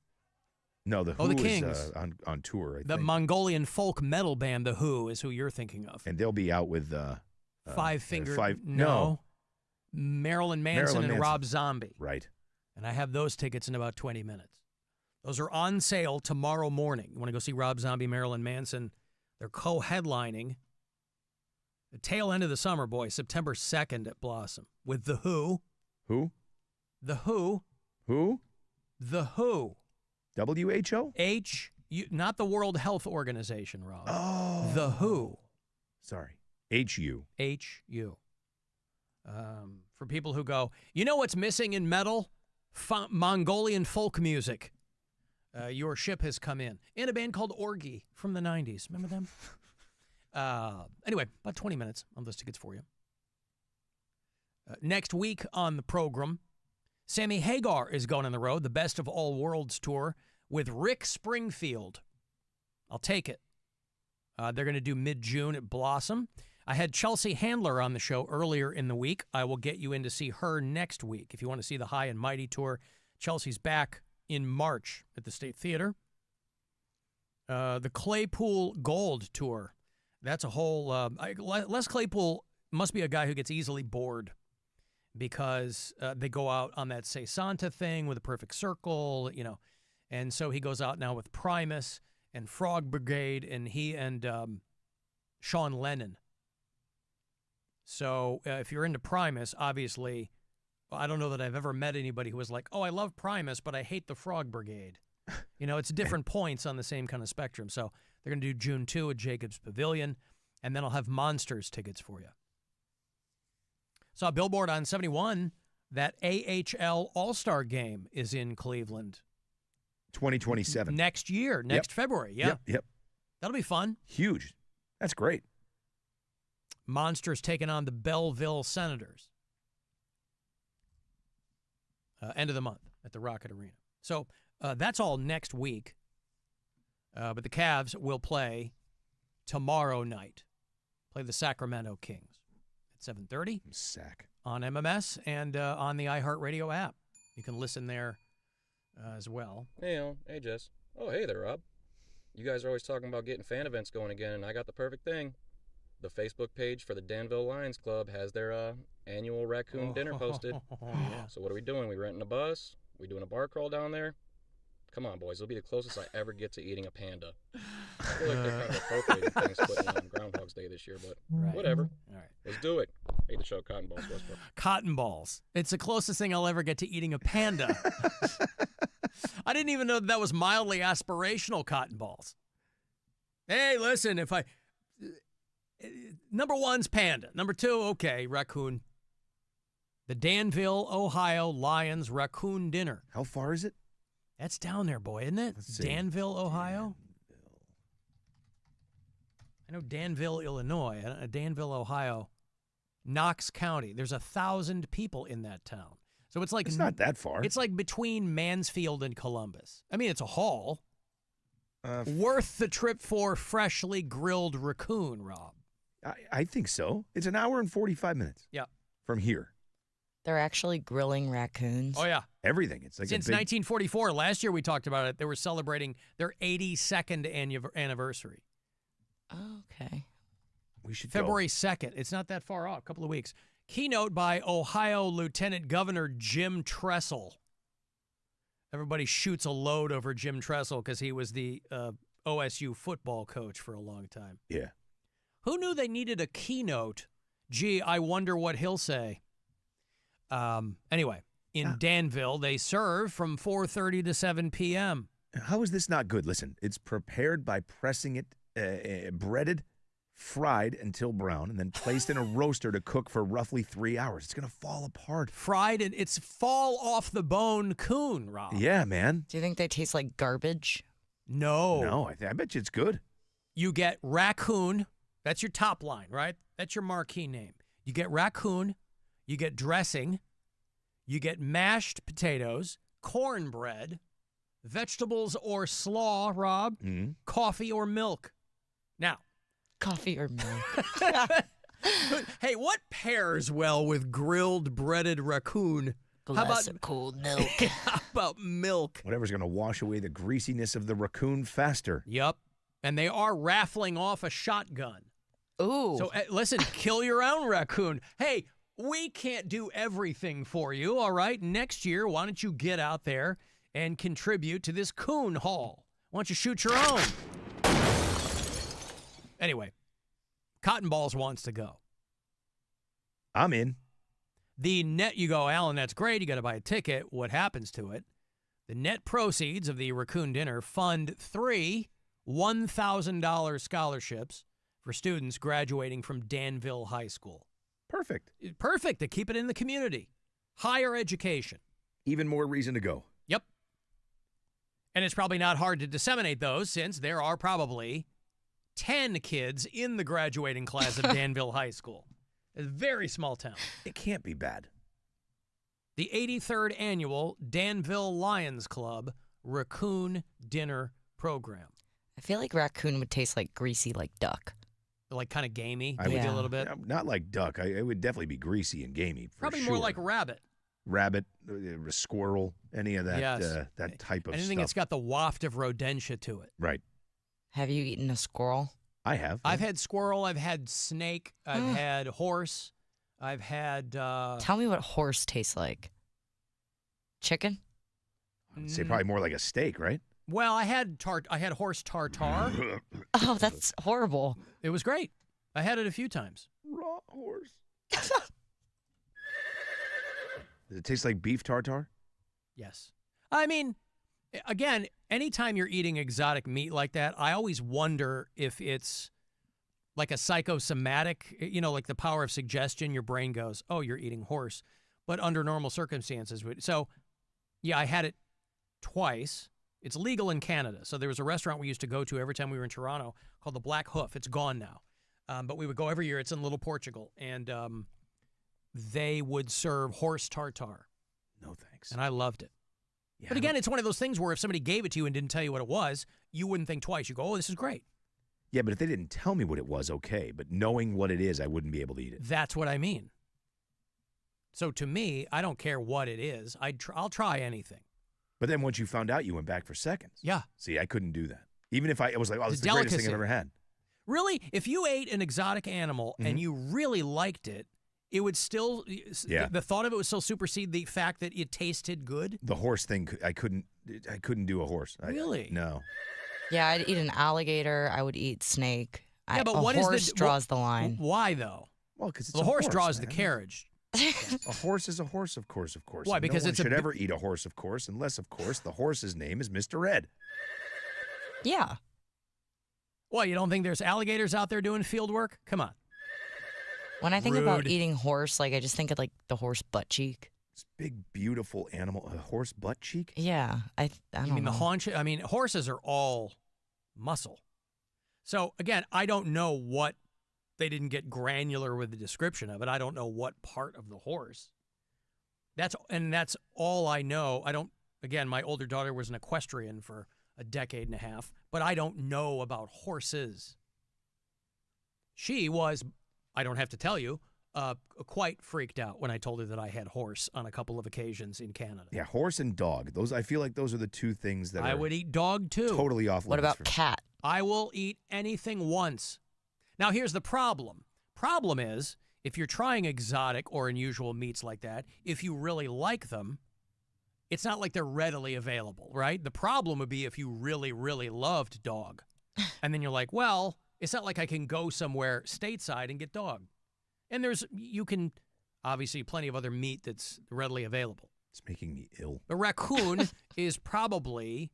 No, the Who the Kings. is on tour. I The think. Mongolian folk metal band, The Who, is who you're thinking of. And they'll be out with Five Finger. No. Marilyn Manson and Rob Zombie. Right. And I have those tickets in about 20 minutes. Those are on sale tomorrow morning. You want to go see Rob Zombie, Marilyn Manson? They're co-headlining the tail end of the summer, boys, September 2nd at Blossom with The Who. Who? The Who. Who? The Who. WHO? Not the World Health Organization, Rob. Oh. The Who. Sorry. HU. HU. For people who go, you know what's missing in metal? Mongolian folk music. Your ship has come in. And a band called Orgy from the 90s. Remember them? Anyway, about 20 minutes on those tickets for you. Next week on the program, Sammy Hagar is going on the road, the Best of All Worlds tour with Rick Springfield. I'll take it. They're going to do mid-June at Blossom. I had Chelsea Handler on the show earlier in the week. I will get you in to see her next week. If you want to see the High and Mighty tour, Chelsea's back in March at the State Theater. The Claypool Gold tour. That's a whole... Les Claypool must be a guy who gets easily bored, because they go out on that Say Santa thing with a perfect circle, And so he goes out now with Primus and Frog Brigade, and he and Sean Lennon. So if you're into Primus, obviously, I don't know that I've ever met anybody who was like, oh, I love Primus, but I hate the Frog Brigade. It's different points on the same kind of spectrum. So they're going to do June 2 at Jacobs Pavilion, and then I'll have Monsters tickets for you. Saw a billboard on 71 that AHL All-Star Game is in Cleveland. 2027. Next year, next February. Yeah. Yep. That'll be fun. Huge. That's great. Monsters taking on the Belleville Senators. End of the month at the Rocket Arena. So that's all next week. But the Cavs will play tomorrow night. Play the Sacramento Kings. 7:30 Sack on MMS and on the iHeartRadio app. You can listen there as well. Hey, Jess. Oh, hey there, Rob. You guys are always talking about getting fan events going again, and I got the perfect thing. The Facebook page for the Danville Lions Club has their annual raccoon dinner posted. Yeah. So what are we doing? We renting a bus? We doing a bar crawl down there? Come on, boys. It'll be the closest I ever get to eating a panda. I feel like they're kind of appropriating things putting on Groundhog's Day this year, but whatever. All right. Let's do it. Hate the show Cotton Balls Westbrook. Cotton balls. It's the closest thing I'll ever get to eating a panda. I didn't even know that was mildly aspirational, cotton balls. Hey, listen, if I... Number one's panda. Number two, okay, raccoon. The Danville, Ohio Lions Raccoon Dinner. How far is it? That's down there, boy, isn't it? Let's see. Danville, Ohio? I know Danville, Illinois. Danville, Ohio. Knox County. There's 1,000 people in that town. So it's like... It's not that far. It's like between Mansfield and Columbus. I mean, it's a haul. Worth the trip for freshly grilled raccoon, Rob. I think so. It's an hour and 45 minutes. Yeah. From here. They're actually grilling raccoons. Oh, yeah. Everything. It's like Since 1944. Last year we talked about it. They were celebrating their 82nd anniversary. Okay. We should February 2nd. It's not that far off. A couple of weeks. Keynote by Ohio Lieutenant Governor Jim Tressel. Everybody shoots a load over Jim Tressel because he was the OSU football coach for a long time. Yeah. Who knew they needed a keynote? Gee, I wonder what he'll say. Anyway, in Danville, they serve from 4:30 to 7 p.m. How is this not good? Listen, it's prepared by pressing it, breaded, fried until brown, and then placed in a roaster to cook for roughly 3 hours. It's going to fall apart. Fried, and it's fall off the bone coon, Rob. Yeah, man. Do you think they taste like garbage? No. No, I bet you it's good. You get raccoon. That's your top line, right? That's your marquee name. You get raccoon. You get dressing. You get mashed potatoes, cornbread, vegetables or slaw, Rob, coffee or milk. Now, coffee or milk. Hey, what pairs well with grilled breaded raccoon? Glass of cold milk. How about milk? Whatever's going to wash away the greasiness of the raccoon faster. Yep. And they are raffling off a shotgun. Ooh. So listen, kill your own raccoon. Hey, we can't do everything for you, all right? Next year, why don't you get out there and contribute to this coon haul? Why don't you shoot your own? Anyway, Cotton Balls wants to go. I'm in. The net, you go, Alan, that's great. You got to buy a ticket. What happens to it? The net proceeds of the raccoon dinner fund 3 $1,000 scholarships for students graduating from Danville High School. Perfect. Perfect to keep it in the community. Higher education. Even more reason to go. Yep. And it's probably not hard to disseminate those since there are probably 10 kids in the graduating class of Danville High School. A very small town. It can't be bad. The 83rd annual Danville Lions Club Raccoon Dinner Program. I feel like raccoon would taste like greasy like duck. Like kind of gamey, I would a little bit. Not like duck. It would definitely be greasy and gamey. Probably sure. more like rabbit. Rabbit, squirrel, any of that Yes. that type of Anything stuff. that's got the waft of rodentia to it. Right. Have you eaten a squirrel? I have. I've had squirrel. I've had snake. I've had horse. I've had... Tell me what horse tastes like. Chicken? I'd say probably more like a steak, right? Well, I had horse tartare. Oh, that's horrible. It was great. I had it a few times. Raw horse. Does it taste like beef tartare? Yes. I mean, again, anytime you're eating exotic meat like that, I always wonder if it's like a psychosomatic, like the power of suggestion. Your brain goes, oh, you're eating horse. But under normal circumstances. So, yeah, I had it twice. It's legal in Canada. So there was a restaurant we used to go to every time we were in Toronto called the Black Hoof. It's gone now. But we would go every year. It's in Little Portugal. And they would serve horse tartare. No thanks. And I loved it. Yeah, but again, it's one of those things where if somebody gave it to you and didn't tell you what it was, you wouldn't think twice. You go, oh, this is great. Yeah, but if they didn't tell me what it was, okay. But knowing what it is, I wouldn't be able to eat it. That's what I mean. So to me, I don't care what it is. I'll try anything. But then once you found out, you went back for seconds. Yeah. See, I couldn't do that. Even if I was like, oh, this is the Delicacy. greatest thing I've ever had. Really, if you ate an exotic animal and you really liked it, it would still, the thought of it would still supersede the fact that it tasted good? The horse thing, I couldn't do a horse. Really? No. Yeah, I'd eat an alligator. I would eat snake. Yeah, but a what horse is draws the line. Why, though? Well, because the horse draws the carriage. A horse is a horse, of course. Why? Because no one it's should ever eat a horse, of course, unless, of course, the horse's name is Mr. Ed. Yeah. Well, you don't think there's alligators out there doing field work? Come on. When I think about Rude. eating horse, like I just think of like the horse butt cheek. This big, beautiful animal, a horse butt cheek. Yeah, I don't You mean know. the haunch? I mean, horses are all muscle. So again, I don't know what they didn't get granular with the description of it. I don't know what part of the horse. That's all I know. I don't. Again, my older daughter was an equestrian for a decade and a half, but I don't know about horses. She was, I don't have to tell you, quite freaked out when I told her that I had horse on a couple of occasions in Canada. Yeah, horse and dog. I feel like those are the two things that I would eat dog too. Totally off limits. What about for cat? I will eat anything once. Now, here's the problem. Problem is, if you're trying exotic or unusual meats like that, if you really like them, it's not like they're readily available, right? The problem would be if you really, really loved dog. And then you're like, well, it's not like I can go somewhere stateside and get dog. And you can, obviously, plenty of other meat that's readily available. It's making me ill. The raccoon is probably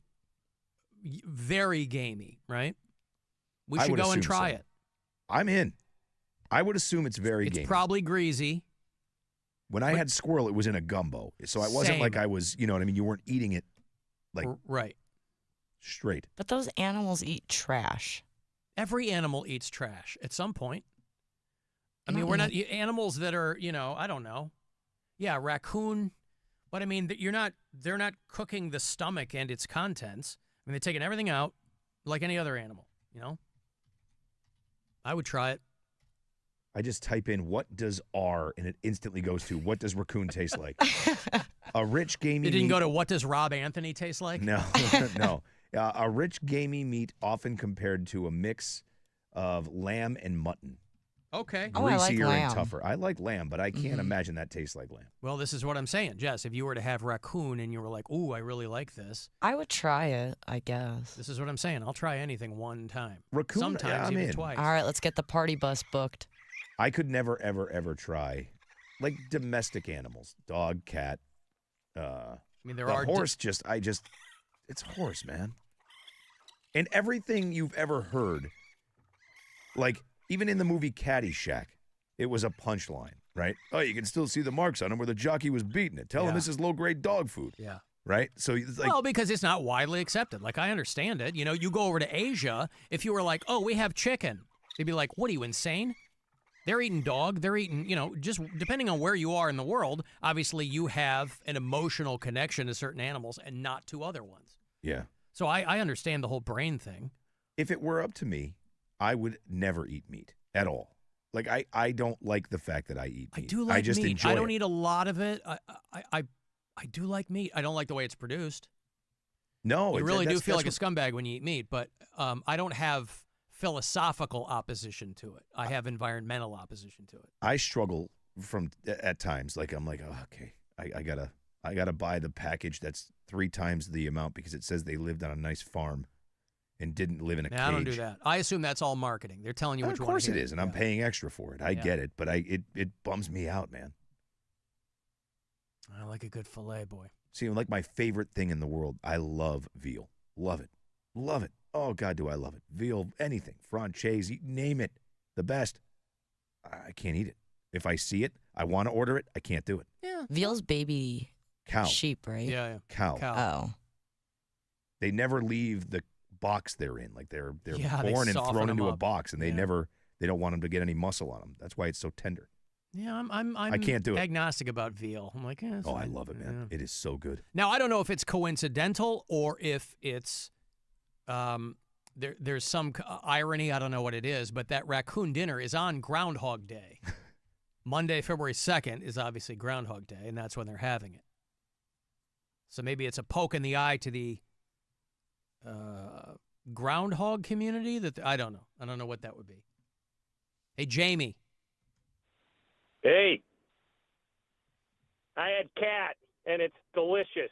very gamey, right? We I should would go and assume try so. it. I'm in. I would assume it's very It's gamey. probably greasy. When I had squirrel, it was in a gumbo. So it wasn't Same. like I was, you know what I mean? You weren't eating it like Right. straight. But those animals eat trash. Every animal eats trash at some point. I mean, we're not animals that are, I don't know. Yeah, raccoon. But I mean, they're not cooking the stomach and its contents. I mean, they're taking everything out like any other animal, I would try it. I just type in what does R and it instantly goes to what does raccoon taste like? A rich gamey It didn't meat. go to what does Rob Anthony taste like? No, no. A rich gamey meat often compared to a mix of lamb and mutton. Okay. Greasier and tougher. I like lamb, but I can't imagine that tastes like lamb. Well, this is what I'm saying, Jess. If you were to have raccoon and you were like, ooh, I really like this. I would try it, I guess. This is what I'm saying. I'll try anything one time. Raccoon, Sometimes yeah, I'm even in. twice. All right, let's get the party bus booked. I could never, ever, ever try like domestic animals, dog, cat. I mean, there the are horse. It's horse, man. And everything you've ever heard, like even in the movie Caddyshack, it was a punchline, right? Oh, you can still see the marks on him where the jockey was beating it. Tell him Yeah. this is low-grade dog food. Yeah. Right? So it's like, well, because it's not widely accepted. Like, I understand it. You go over to Asia, if you were like, oh, we have chicken, they'd be like, what, are you insane? They're eating dog. They're eating, just depending on where you are in the world, obviously you have an emotional connection to certain animals and not to other ones. yeah. So I understand the whole brain thing. If it were up to me, I would never eat meat at all. Like, I don't like the fact that I eat meat. I do like I just meat. enjoy I don't it. eat a lot of it. I do like meat. I don't like the way it's produced. No, You really do that's feel like a what- scumbag when you eat meat, but I don't have philosophical opposition to it. I have environmental opposition to it. I struggle at times. Like, I'm like, oh, okay, I gotta buy the package that's 3 times the amount because it says they lived on a nice farm and didn't live in a cage. I don't do that. I assume that's all marketing. They're telling you what Of you want course to it hear. is, and I'm paying extra for it. I Yeah. get it, but it bums me out, man. I like a good filet, boy. See, like my favorite thing in the world, I love veal. Love it. Love it. Oh, God, do I love it. Veal, anything. Franchise, you name it. The best. I can't eat it. If I see it, I want to order it. I can't do it. Yeah. Veal's baby Cow. sheep, right? Yeah. Cow. Oh. They never leave the box they're in. Like they're Yeah, they born and soften thrown them into a up. box, and they Yeah. don't want them to get any muscle on them. That's why it's so tender. Yeah, I'm I can't do it. agnostic about veal. I'm like, it's Oh, I fine. love it, man. Yeah. It is so good. Now, I don't know if it's coincidental or if it's there's some irony. I don't know what it is, but that raccoon dinner is on Groundhog Day. Monday, February 2nd is obviously Groundhog Day, and that's when they're having it. So maybe it's a poke in the eye to the groundhog community. I don't know. I don't know what that would be. Hey, Jamie. Hey, I had cat, and it's delicious.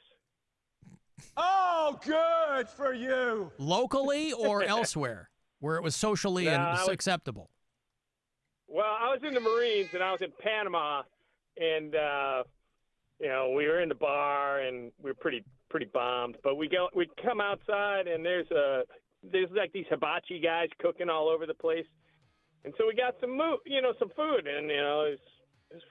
Oh, good for you. Locally or elsewhere, where it was socially No, I was- acceptable? Well, I was in the Marines, and I was in Panama, and we were in the bar, and we were pretty bombed. But we come outside, and there's like these hibachi guys cooking all over the place, And so we got some food, and it was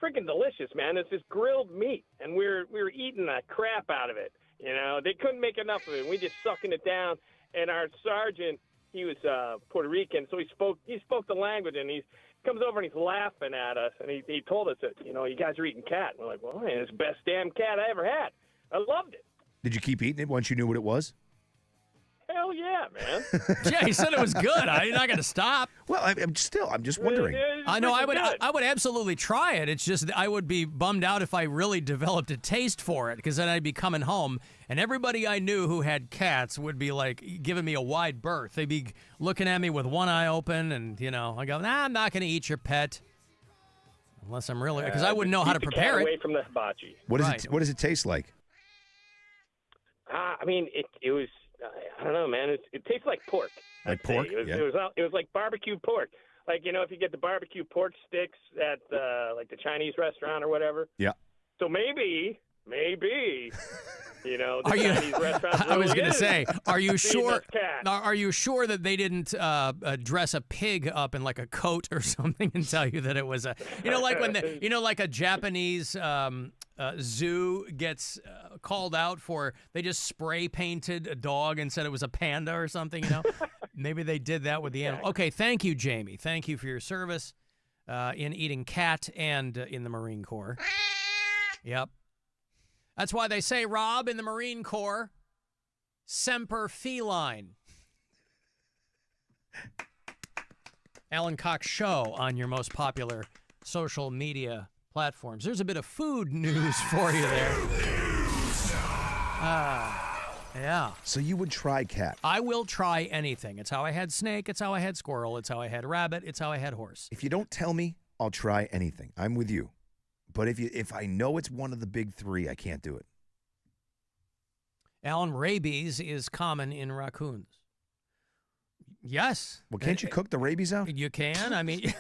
freaking delicious, man. It's this grilled meat, and we were eating the crap out of it. They couldn't make enough of it. We just sucking it down. And our sergeant, he was Puerto Rican, so he spoke the language, and he comes over and he's laughing at us, and he told us that you guys are eating cat. And we're like, well, man, it's the best damn cat I ever had. I loved it. Did you keep eating it once you knew what it was? Hell yeah, man. Yeah, he said it was good. I'm not going to stop. Well, I'm just wondering. I know I would absolutely try it. It's just I would be bummed out if I really developed a taste for it, because then I'd be coming home and everybody I knew who had cats would be like giving me a wide berth. They'd be looking at me with one eye open, and I go, nah, I'm not going to eat your pet unless I'm really, because I wouldn't know how to prepare cat it. Away from the hibachi. What does it taste like? I mean, it was. I don't know, man. It tastes like pork. Like pork? It was like barbecue pork. Like, if you get the barbecue pork sticks at like the Chinese restaurant or whatever. Yeah. So maybe, the Are you, Chinese restaurant. I was really going to is say, are you feeding sure? us cat. Are you sure that they didn't dress a pig up in like a coat or something and tell you that it was like when like a Japanese zoo gets called out for, they just spray painted a dog and said it was a panda or something. Maybe they did that with the animal. Okay, thank you, Jamie. Thank you for your service in eating cat and in the Marine Corps. Yep. That's why they say, Rob, in the Marine Corps, semper feline. Alan Cox Show on your most popular social media platforms. There's a bit of food news for you there. Yeah. So you would try cat? I will try anything. It's how I had snake. It's how I had squirrel. It's how I had rabbit. It's how I had horse. If you don't tell me, I'll try anything. I'm with you. But if I know it's one of the big three, I can't do it. Alan, rabies is common in raccoons. Yes. Well, can't you cook the rabies out? You can. I mean,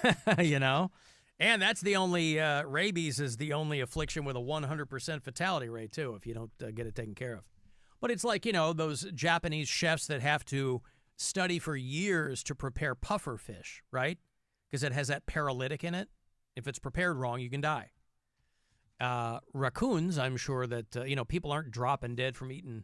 And that's the only, rabies is the only affliction with a 100% fatality rate, too, if you don't get it taken care of. But it's like, those Japanese chefs that have to study for years to prepare puffer fish, right? Because it has that paralytic in it. If it's prepared wrong, you can die. Raccoons, I'm sure that, people aren't dropping dead from eating.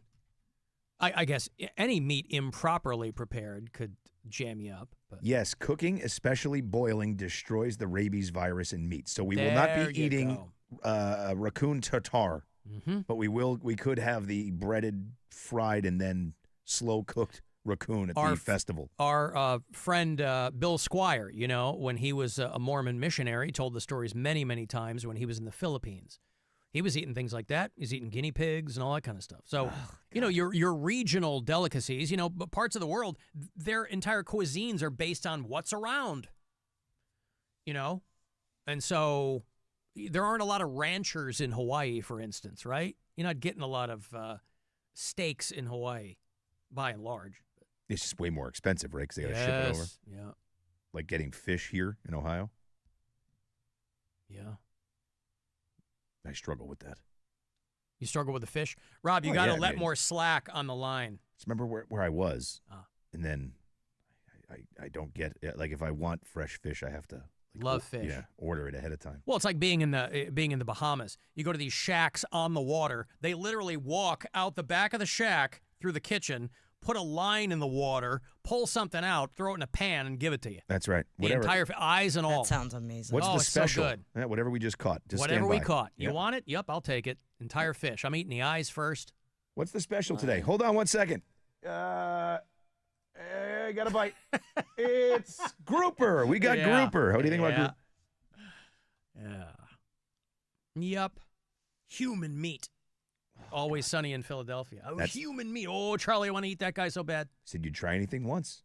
I guess any meat improperly prepared could jam you up. But. Yes, cooking, especially boiling, destroys the rabies virus in meat. So we will not be eating raccoon tartare, but we could have the breaded, fried, and then slow-cooked raccoon at the festival. Our friend Bill Squire, when he was a Mormon missionary, told the stories many, many times when he was in the Philippines. He was eating things like that. He's eating guinea pigs and all that kind of stuff. So, your regional delicacies, but parts of the world, their entire cuisines are based on what's around, And so there aren't a lot of ranchers in Hawaii, for instance, right? You're not getting a lot of steaks in Hawaii, by and large. It's just way more expensive, right? Because they got to ship it over. Yeah. Like getting fish here in Ohio. Yeah. I struggle with that. You struggle with the fish? Rob, you got to let more slack on the line. Just remember where I was, and then I don't get it. Like, if I want fresh fish, I have to love fish. Yeah, order it ahead of time. Well, it's like being in the Bahamas. You go to these shacks on the water. They literally walk out the back of the shack through the kitchen, put a line in the water, pull something out, throw it in a pan, and give it to you. That's right. The entire eyes and all. That sounds amazing. What's the special? So good. Yeah, whatever we just caught. Just whatever we caught. Yep. You want it? Yep, I'll take it. Entire fish. I'm eating the eyes first. What's the special today? Hold on 1 second. I got a bite. It's grouper. We got grouper. How do you think about grouper? Yeah. Yep. Human meat. Always Sunny in Philadelphia. Oh, human meat. Oh, Charlie, I want to eat that guy so bad. Said you'd try anything once.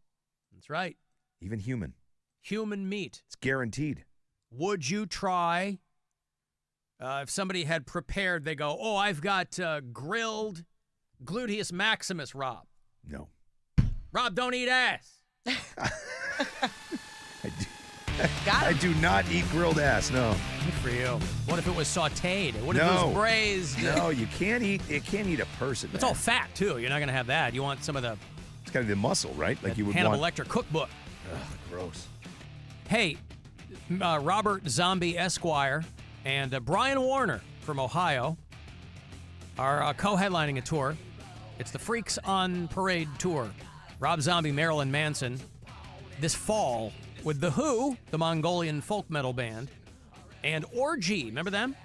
That's right. Even human. Human meat. It's guaranteed. Would you try, if somebody had prepared, they go, oh, I've got grilled gluteus maximus, Rob. No. Rob, don't eat ass. I do not eat grilled ass, no. Good for you. What if it was sautéed? What if it was braised? No, you can't eat a person. It's all fat, too. You're not going to have that. You want some of the... It's got to be the muscle, right? Like you would Hannibal Lecter cookbook. Ugh, gross. Hey, Robert Zombie Esquire and Brian Warner from Ohio are co-headlining a tour. It's the Freaks on Parade tour. Rob Zombie, Marilyn Manson, this fall with The Who, the Mongolian folk metal band, and Orgy. Remember them?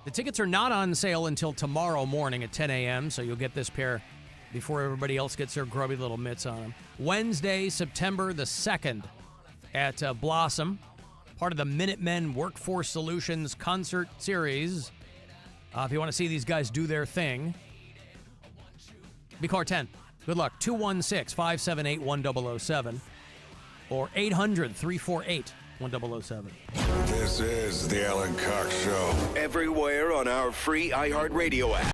The tickets are not on sale until tomorrow morning at 10 a.m., so you'll get this pair before everybody else gets their grubby little mitts on them. Wednesday, September the 2nd at Blossom, part of the Minutemen Workforce Solutions concert series. If you want to see these guys do their thing, be caller 10. Good luck. 216-578-1007 or 800-348-1007. This is the Alan Cox Show. Everywhere on our free iHeartRadio app.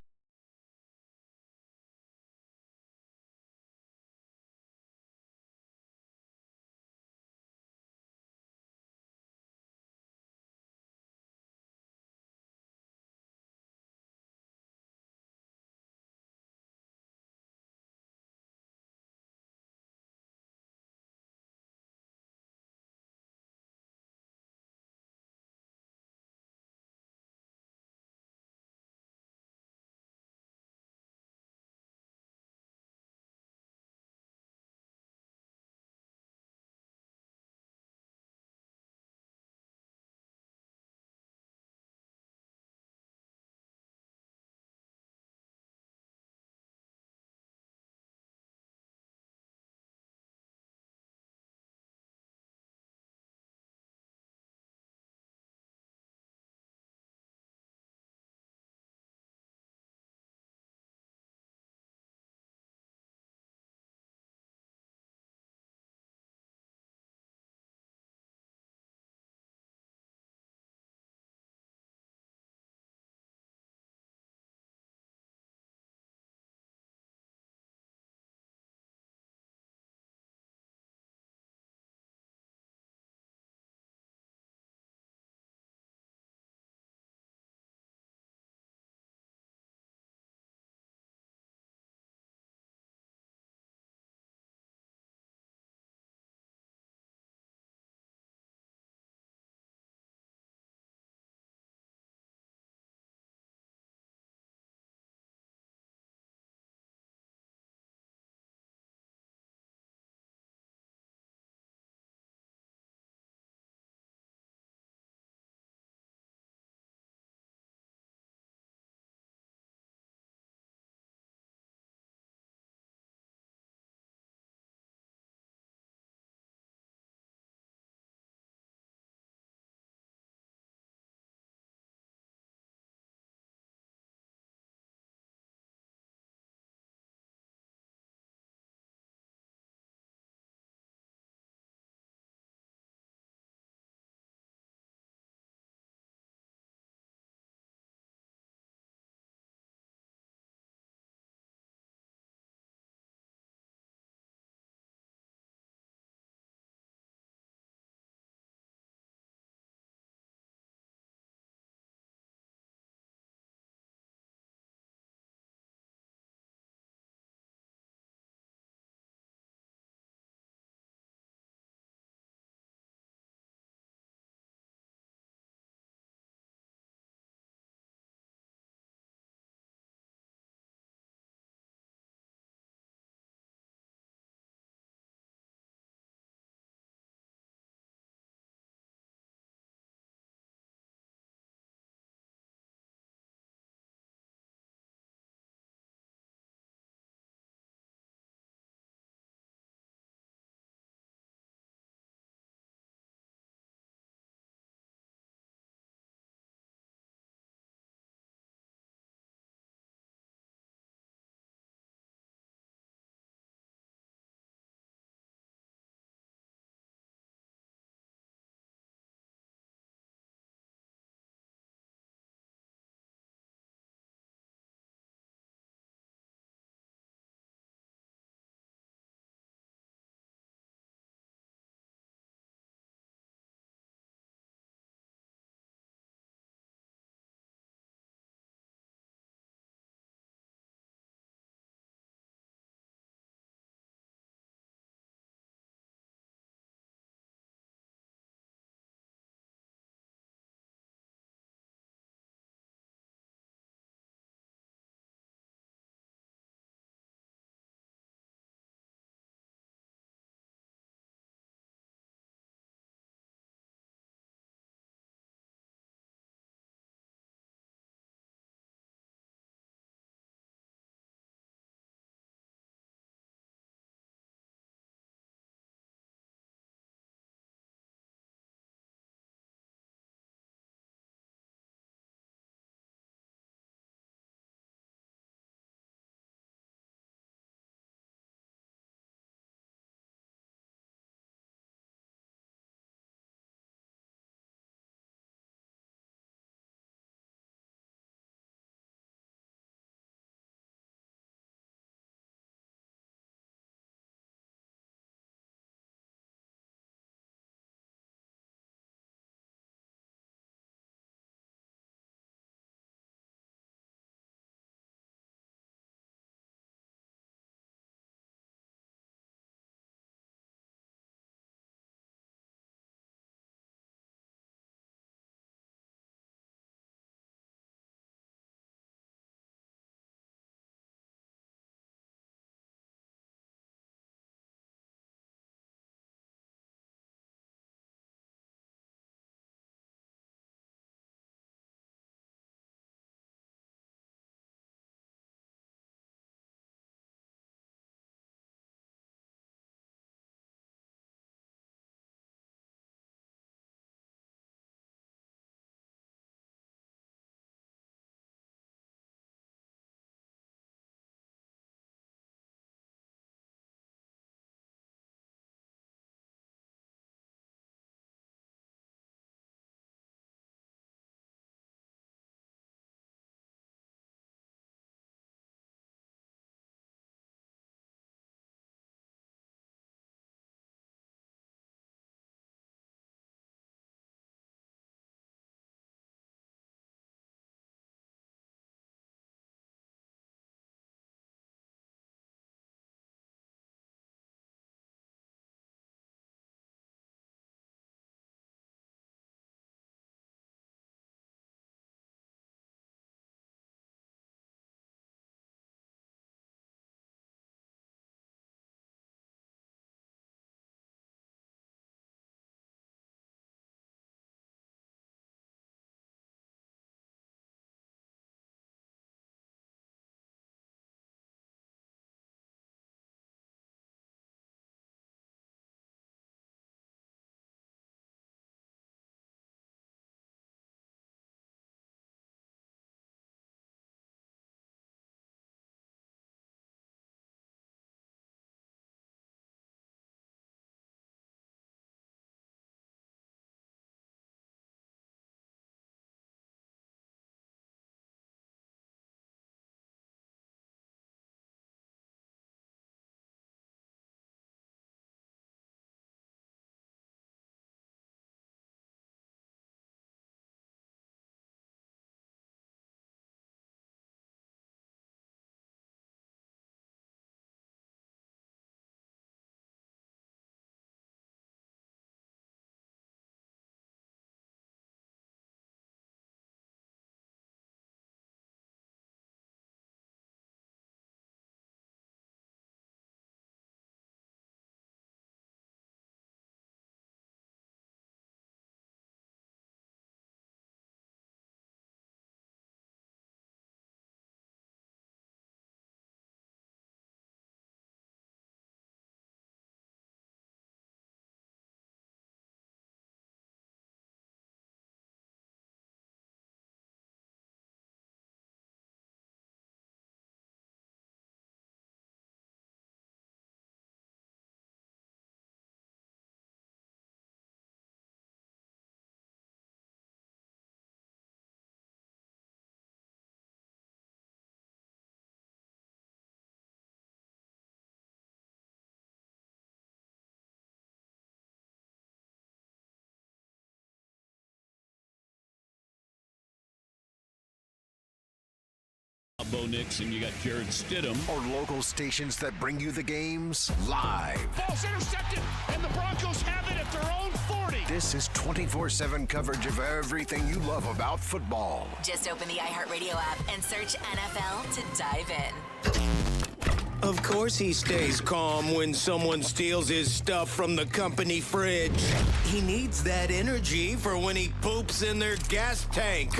Bo Nix and you got Jared Stidham. Or local stations that bring you the games live. Ball's intercepted, and the Broncos have it at their own 40. This is 24/7 coverage of everything you love about football. Just open the iHeartRadio app and search NFL to dive in. Of course he stays calm when someone steals his stuff from the company fridge. He needs that energy for when he poops in their gas tank.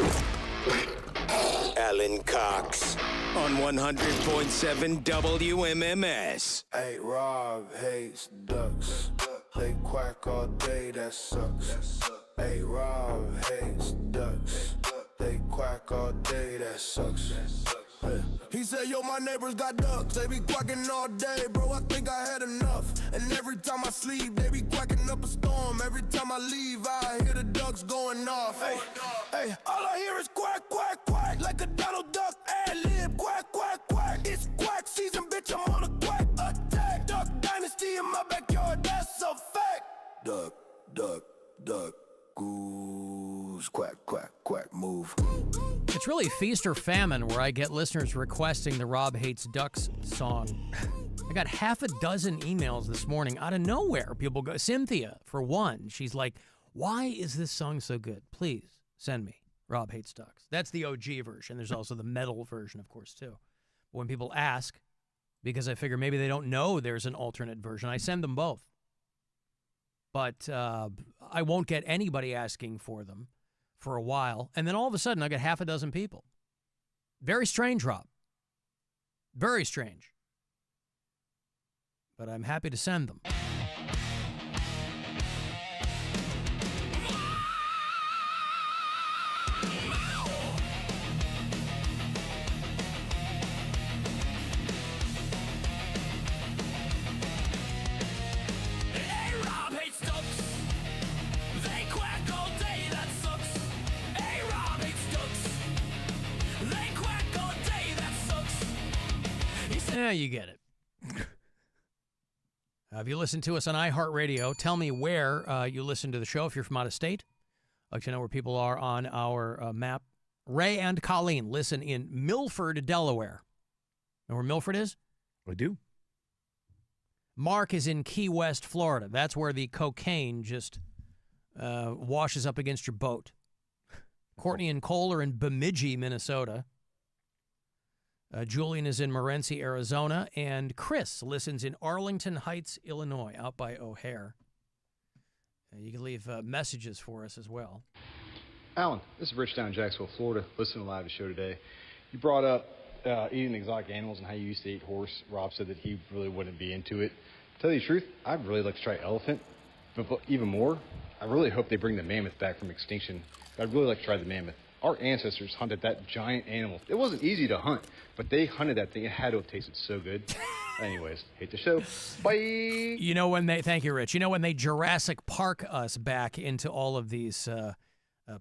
Alan Cox on 100.7 WMMS. Hey, Rob hates ducks. They quack all day, that sucks. Hey, Rob hates ducks. They quack all day, that sucks. He said, yo, my neighbors got ducks. They be quacking all day, bro. I think I had enough. And every time I sleep, they be quacking up a storm. Every time I leave, I hear the ducks going off. Hey, all I hear is quack, quack, quack. Like a Donald Duck ad-lib. Quack, quack, quack. It's quack season, bitch. I'm on a quack attack. Duck dynasty in my backyard, that's a fact. Duck, duck, duck, goose. Quack, quack, quack, move. It's really feast or famine where I get listeners requesting the Rob Hates Ducks song. I got half a dozen emails this morning out of nowhere. People go, Cynthia, for one, she's like, why is this song so good? Please send me Rob Hates Ducks. That's the OG version. There's also the metal version, of course, too. But when people ask, because I figure maybe they don't know there's an alternate version, I send them both. But I won't get anybody asking for them for a while, and then all of a sudden I got half a dozen people. Very strange, Rob. Very strange. But I'm happy to send them. Yeah, you get it. If you listen to us on iHeartRadio, tell me where you listen to the show if you're from out of state. I'd like to know where people are on our map. Ray and Colleen listen in Milford, Delaware. Know where Milford is? I do. Mark is in Key West, Florida. That's where the cocaine just washes up against your boat. Courtney and Cole are in Bemidji, Minnesota. Julian is in Morenci, Arizona, and Chris listens in Arlington Heights, Illinois, out by O'Hare. You can leave messages for us as well. Alan, this is Rich down in Jacksonville, Florida, listening live to the show today. You brought up eating exotic animals and how you used to eat horse. Rob said that he really wouldn't be into it. To tell you the truth, I'd really like to try elephant, but even more, I really hope they bring the mammoth back from extinction. I'd really like to try the mammoth. Our ancestors hunted that giant animal. It wasn't easy to hunt, but they hunted that thing. It had to have tasted so good. Anyways, hate the show. Bye. You know when they, thank you, Rich. You know when they Jurassic Park us back into all of these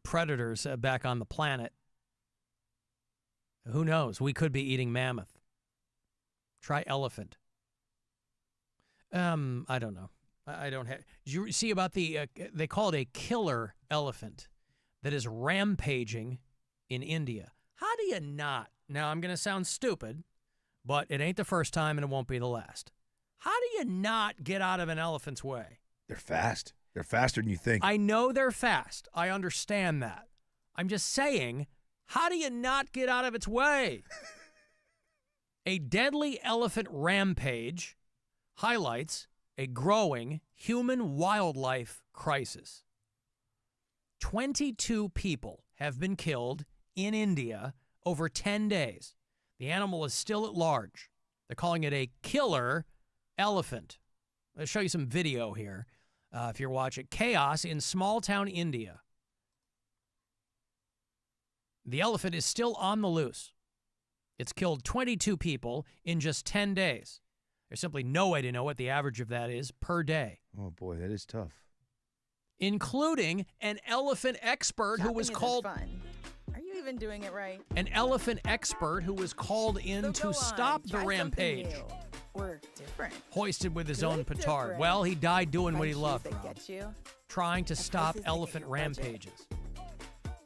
predators back on the planet, who knows? We could be eating mammoth. Try elephant. I don't know. I don't have. Did you see about the? They call it a killer elephant that is rampaging in India. How do you not? Now, I'm going to sound stupid, but it ain't the first time and it won't be the last. How do you not get out of an elephant's way? They're fast. They're faster than you think. I know they're fast. I understand that. I'm just saying, how do you not get out of its way? A deadly elephant rampage highlights a growing human-wildlife crisis. 22 people have been killed in India over 10 days. The animal is still at large. They're calling it a killer elephant. I'll show you some video here if you're watching. Chaos in small-town India. The elephant is still on the loose. It's killed 22 people in just 10 days. There's simply no way to know what the average of that is per day. Oh, boy, that is tough. Including an elephant expert who was called... Fun. Are you even doing it right? An elephant expert who was called in to stop the rampage. Or different. Hoisted with his own petard. Well, he died doing what he loved, Get you. trying to stop elephant rampages.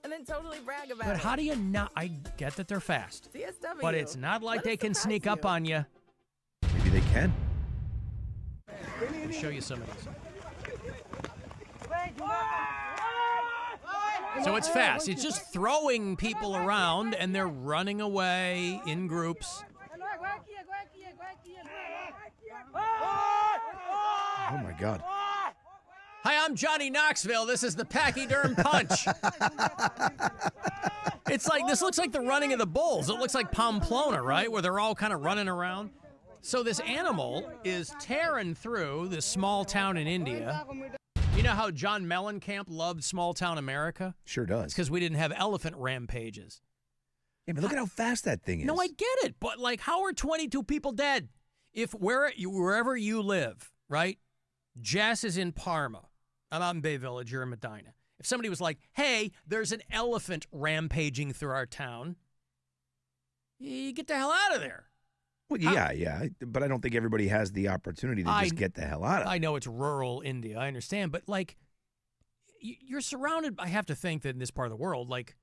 And and totally brag about But it. how do you not? I get that they're fast, CSW. but it's not like Let they us can surprise sneak up you. on you. Maybe they can. I'll show you some of these. So it's fast. It's just throwing people around, and they're running away in groups. Oh, my God. Hi, I'm Johnny Knoxville. This is the Pachyderm Punch. It's like, this looks like the running of the bulls. It looks like Pamplona, right? Where they're all kind of running around. So this animal is tearing through this small town in India. You know how John Mellencamp loved small town America? Sure does. Because we didn't have elephant rampages. Yeah, but look at how fast that thing is. No, I get it. But, like, how are 22 people dead? If wherever you live, right? Jess is in Parma. I'm out in Bay Village. You're in Medina. If somebody was like, hey, there's an elephant rampaging through our town, you get the hell out of there. Well, yeah. But I don't think everybody has the opportunity to just get the hell out of it. I know it's rural India. I understand. But, like, you're surrounded, I have to think that in this part of the world, like,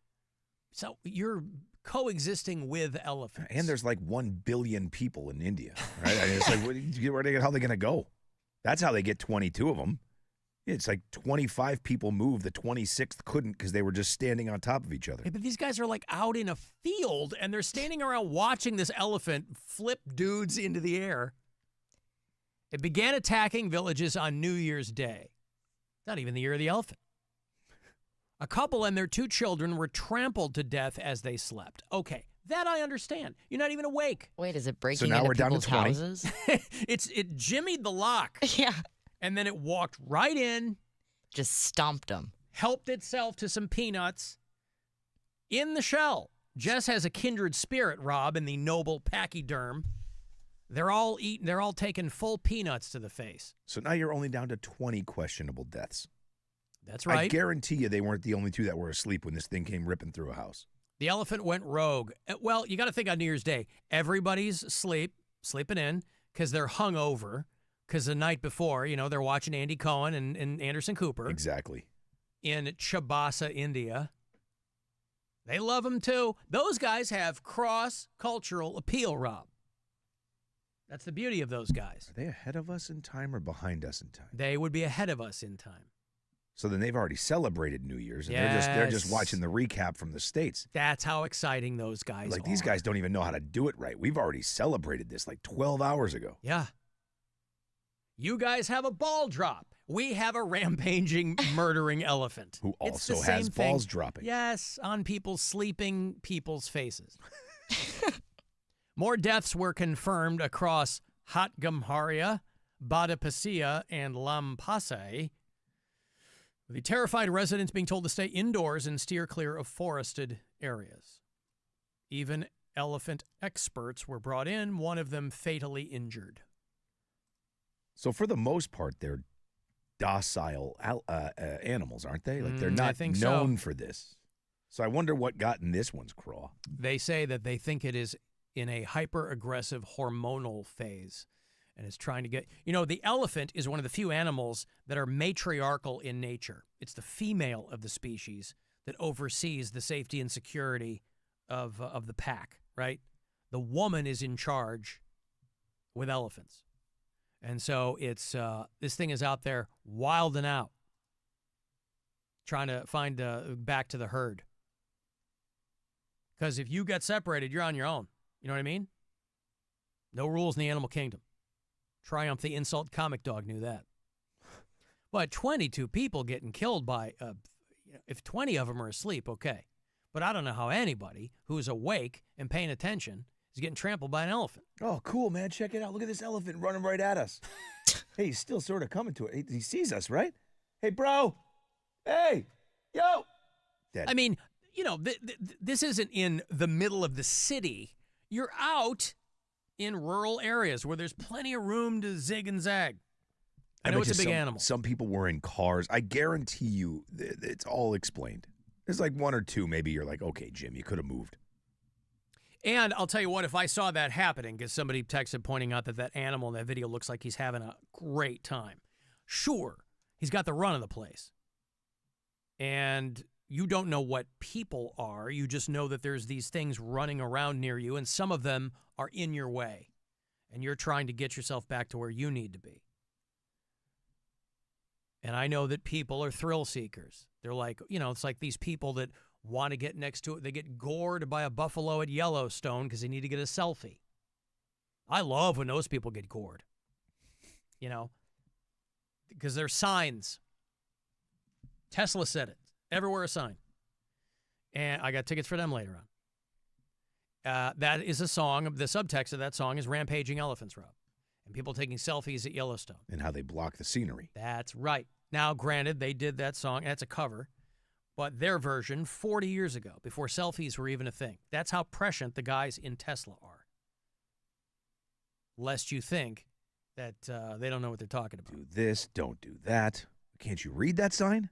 so you're coexisting with elephants. And there's like 1 billion people in India, right? I mean, it's like, how are they going to go? That's how they get 22 of them. It's like 25 people moved. The 26th couldn't because they were just standing on top of each other. Yeah, but these guys are like out in a field, and they're standing around watching this elephant flip dudes into the air. It began attacking villages on New Year's Day. Not even the year of the elephant. A couple and their 2 children were trampled to death as they slept. Okay, that I understand. You're not even awake. Wait, is it breaking now into we're down to people's 20. houses? It jimmied the lock. Yeah. And then it walked right in. Just stomped them. Helped itself to some peanuts in the shell. Jess has a kindred spirit, Rob, in the noble pachyderm. They're all eating. They're all taking full peanuts to the face. So now you're only down to 20 questionable deaths. That's right. I guarantee you they weren't the only 2 that were asleep when this thing came ripping through a house. The elephant went rogue. Well, you got to think on New Year's Day. Everybody's sleeping in because they're hungover because the night before, they're watching Andy Cohen and Anderson Cooper. Exactly. In Chabasa, India. They love them too. Those guys have cross-cultural appeal, Rob. That's the beauty of those guys. Are they ahead of us in time or behind us in time? They would be ahead of us in time. So then they've already celebrated New Year's, and Yes. they're just watching the recap from the States. That's how exciting those guys are. Like, these guys don't even know how to do it right. We've already celebrated this like 12 hours ago. Yeah. You guys have a ball drop. We have a rampaging, murdering elephant. Who It's the also same has thing. balls dropping. Yes, on people's sleeping people's faces. More deaths were confirmed across Hatgamharia, Badapasia, and Lampasai. The terrified residents being told to stay indoors and steer clear of forested areas. Even elephant experts were brought in, one of them fatally injured. So for the most part, they're docile animals, aren't they? Like, they're I not think known for this. So I wonder what got in this one's craw. They say that they think it is in a hyper-aggressive hormonal phase and is trying to get... the elephant is one of the few animals that are matriarchal in nature. It's the female of the species that oversees the safety and security of the pack, right? The woman is in charge with elephants. And so it's this thing is out there wilding out, trying to find back to the herd. Because if you get separated, you're on your own. You know what I mean? No rules in the animal kingdom. Triumph the insult comic dog knew that. But 22 people getting killed by, if 20 of them are asleep, okay. But I don't know how anybody who's awake and paying attention is getting trampled by an elephant. Oh, cool, man. Check it out. Look at this elephant running right at us. Hey, he's still sort of coming to it. He sees us, right? Hey, bro. Hey, yo. Dead. I mean, this isn't in the middle of the city. You're out in rural areas where there's plenty of room to zig and zag. I know it's a big animal. Some people were in cars. I guarantee you it's all explained. There's like 1 or 2 maybe you're like, okay, Jim, you could have moved. And I'll tell you what, if I saw that happening, because somebody texted pointing out that animal in that video looks like he's having a great time. Sure, he's got the run of the place. And you don't know what people are. You just know that there's these things running around near you, and some of them are in your way, and you're trying to get yourself back to where you need to be. And I know that people are thrill seekers. They're like, it's like these people that want to get next to it. They get gored by a buffalo at Yellowstone because they need to get a selfie. I love when those people get gored, because they're signs. Tesla said it. Everywhere a sign. And I got tickets for them later on. That is a song. The subtext of that song is Rampaging Elephants, Rob. And people taking selfies at Yellowstone. And how they block the scenery. That's right. Now, granted, they did that song. That's a cover. But their version 40 years ago, before selfies were even a thing. That's how prescient the guys in Tesla are. Lest you think that they don't know what they're talking about. Do this, don't do that. Can't you read that sign?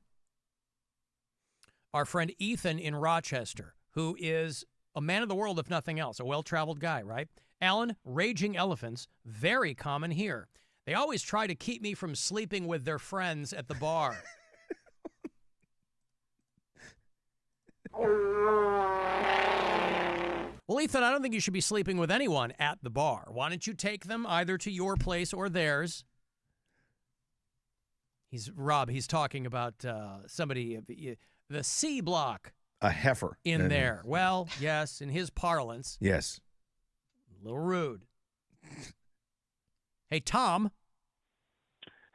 Our friend Ethan in Rochester, who is a man of the world, if nothing else, a well-traveled guy, right? Alan, raging elephants, very common here. They always try to keep me from sleeping with their friends at the bar. Well, Ethan, I don't think you should be sleeping with anyone at the bar. Why don't you take them either to your place or theirs? He's talking about somebody, the C block. A heifer. In there. Well, yes, in his parlance. Yes. A little rude. Hey, Tom.